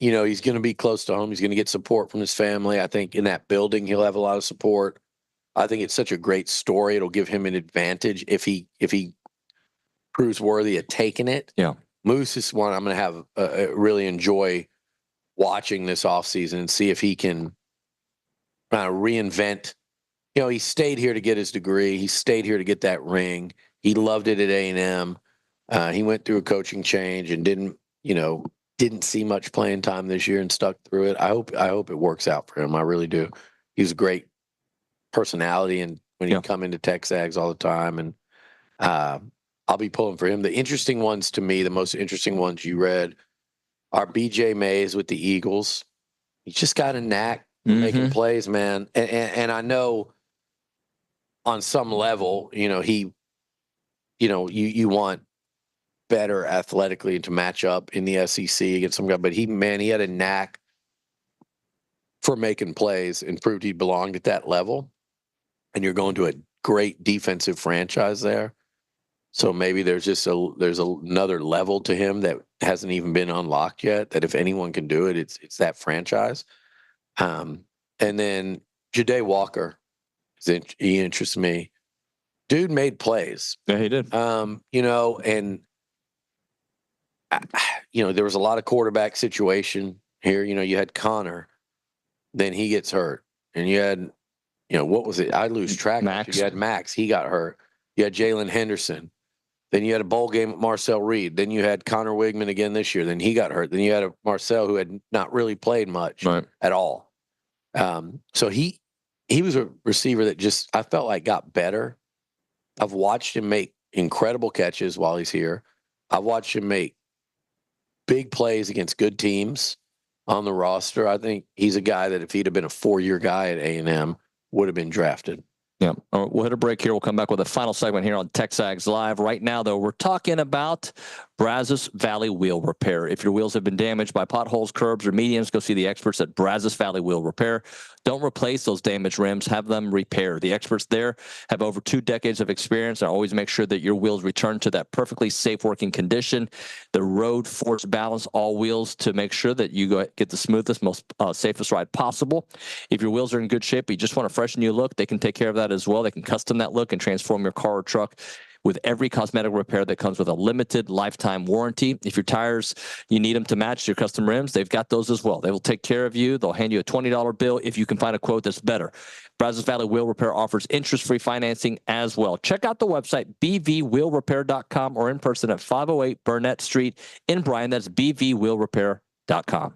you know, he's going to be close to home. He's going to get support from his family. I think in that building, he'll have a lot of support. I think it's such a great story. It'll give him an advantage if he proves worthy of taking it. Yeah. Moose is one I'm going to have really enjoy watching this offseason and see if he can reinvent. You know, he stayed here to get his degree. He stayed here to get that ring. He loved it at A&M. He went through a coaching change and didn't see much playing time this year and stuck through it. I hope it works out for him. I really do. He's a great personality, and when he come into TexAgs all the time, and I'll be pulling for him. The interesting ones to me, the most interesting ones you read, are BJ Mays with the Eagles. He's just got a knack for making plays, man. And I know on some level, you want better athletically to match up in the SEC against some guy, but he had a knack for making plays and proved he belonged at that level. And you're going to a great defensive franchise there. So maybe there's another level to him that hasn't even been unlocked yet, that if anyone can do it, it's that franchise. And then Ja'Day Walker, he interests me. Dude made plays. Yeah, he did. And there was a lot of quarterback situation here. You had Connor, then he gets hurt. And you had, what was it? I lose track. Max. You had Max, he got hurt. You had Jalen Henderson. Then you had a bowl game with Marcel Reed. Then you had Connor Wigman again this year. Then he got hurt. Then you had a Marcel who had not really played much at all. So he was a receiver that I felt like got better. I've watched him make incredible catches while he's here. I've watched him make big plays against good teams on the roster. I think he's a guy that if he'd have been a 4-year guy at A&M, would have been drafted. Yeah. All right, we'll hit a break here. We'll come back with a final segment here on TexAgs Live. Right now, though, we're talking about Brazos Valley Wheel Repair. If your wheels have been damaged by potholes, curbs, or medians, go see the experts at Brazos Valley Wheel Repair. Don't replace those damaged rims. Have them repaired. The experts there have over 2 decades of experience. I always make sure that your wheels return to that perfectly safe working condition. The road force balance all wheels to make sure that you get the smoothest, most safest ride possible. If your wheels are in good shape, but you just want a fresh new look, they can take care of that as well. They can custom that look and transform your car or truck with every cosmetic repair that comes with a limited lifetime warranty. If your tires, you need them to match your custom rims, they've got those as well. They will take care of you. They'll hand you a $20 bill if you can find a quote that's better. Brazos Valley Wheel Repair offers interest-free financing as well. Check out the website, bvwheelrepair.com, or in person at 508 Burnett Street in Bryan. That's bvwheelrepair.com.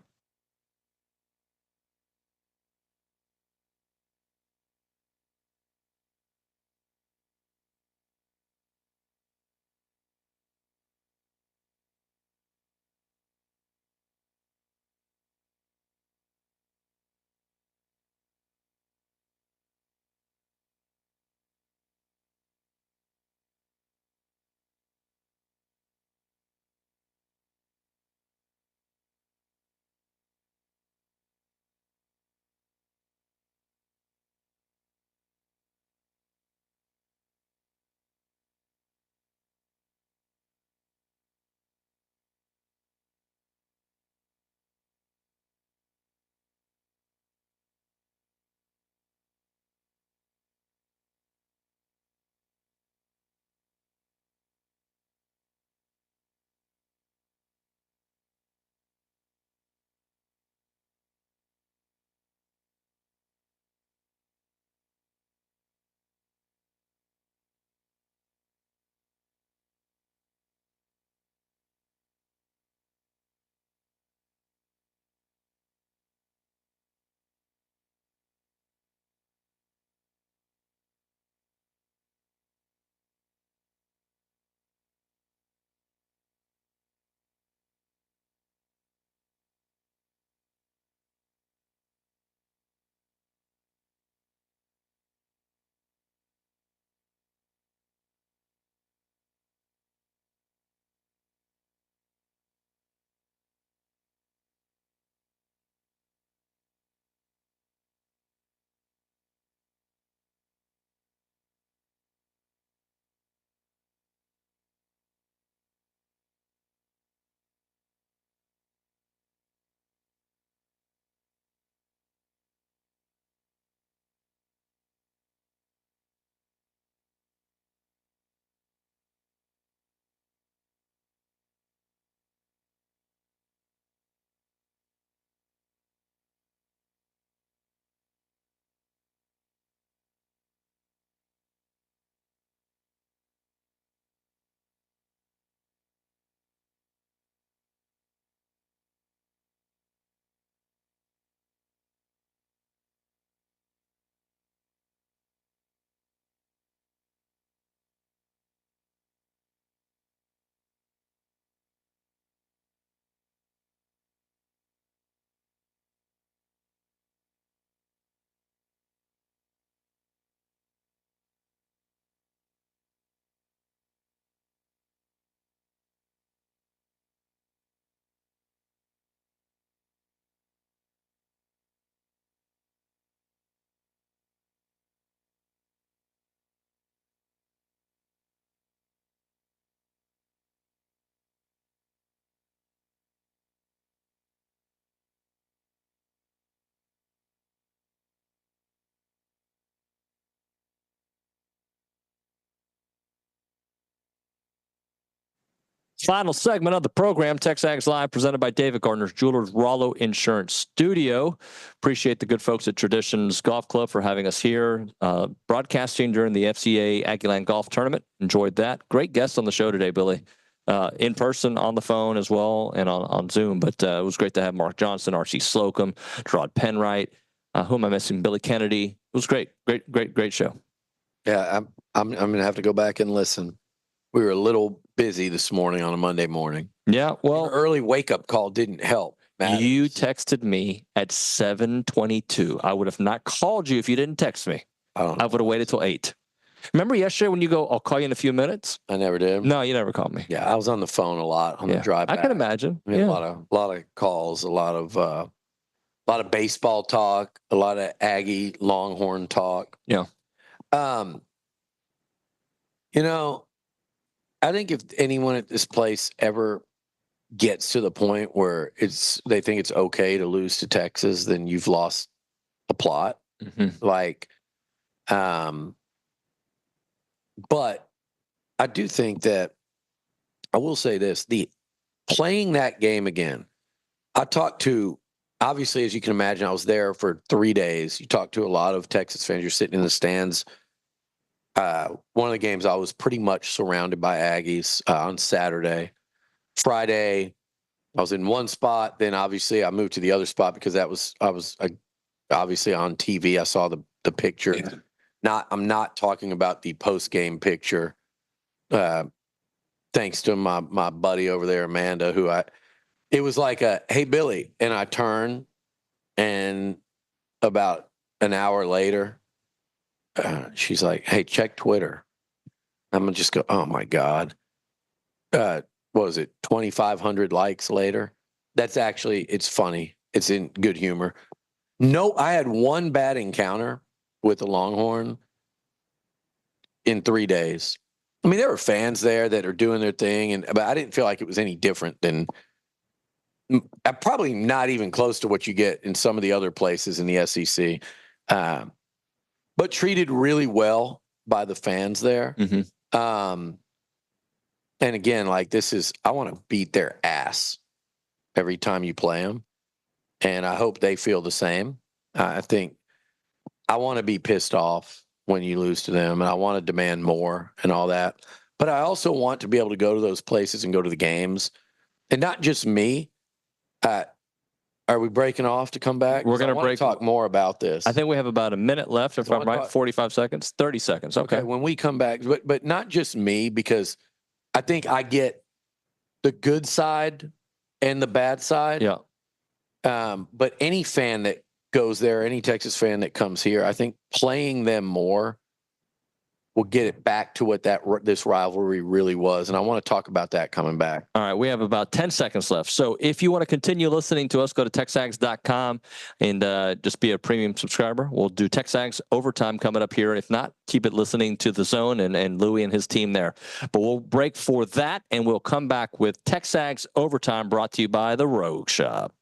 Final segment of the program, TexAgs Live, presented by David Gardner's Jewelers, Rollo Insurance Studio. Appreciate the good folks at Traditions Golf Club for having us here, broadcasting during the FCA Aggieland Golf Tournament. Enjoyed that. Great guests on the show today, Billy. In person, on the phone as well, and on Zoom. But it was great to have Mark Johnson, R.C. Slocum, Jarrod Penright. Who am I missing? Billy Kennedy. It was great. Great show. Yeah, I'm going to have to go back and listen. We were a little busy this morning on a Monday morning. Yeah, well, your early wake-up call didn't help. You texted me at 7:22. I would have not called you if you didn't text me. I would have waited till 8. Remember yesterday when you go, I'll call you in a few minutes? I never did. No, you never called me. Yeah, I was on the phone a lot on the drive back. I can imagine. We had a lot of calls, a lot of baseball talk, a lot of Aggie Longhorn talk. Yeah. You know, I think if anyone at this place ever gets to the point where they think it's okay to lose to Texas, then you've lost the plot. Like, but I do think that I will say this: playing that game again. I talked to, obviously, as you can imagine, I was there for 3 days. You talk to a lot of Texas fans. You're sitting in the stands. One of the games I was pretty much surrounded by Aggies on Saturday. Friday, I was in one spot. Then obviously I moved to the other spot because I was obviously on TV. I saw the picture. Yeah. I'm not talking about the post-game picture. Thanks to my buddy over there, Amanda, it was like hey, Billy. And I turn, and about an hour later, she's like, hey, check Twitter. I'm going to just go, oh, my God. What was it, 2,500 likes later? That's actually, it's funny. It's in good humor. No, I had one bad encounter with a Longhorn in 3 days. I mean, there were fans there that are doing their thing, but I didn't feel like it was any different than probably not even close to what you get in some of the other places in the SEC. But treated really well by the fans there. And again, like I want to beat their ass every time you play them. And I hope they feel the same. I think I want to be pissed off when you lose to them, and I want to demand more and all that. But I also want to be able to go to those places and go to the games. And not just me. Are we breaking off to come back? We're going to talk more about this. I think we have about a minute left, if I'm right. 45 seconds, 30 seconds. Okay. When we come back, but not just me, because I think I get the good side and the bad side. Yeah. But any fan that goes there, any Texas fan that comes here, I think playing them more will get it back to what this rivalry really was. And I want to talk about that coming back. All right. We have about 10 seconds left. So if you want to continue listening to us, go to TexAgs.com and just be a premium subscriber. We'll do TexAgs Overtime coming up here. If not, keep it listening to The Zone and Louie and his team there. But we'll break for that, and we'll come back with TexAgs Overtime, brought to you by The Rogue Shop.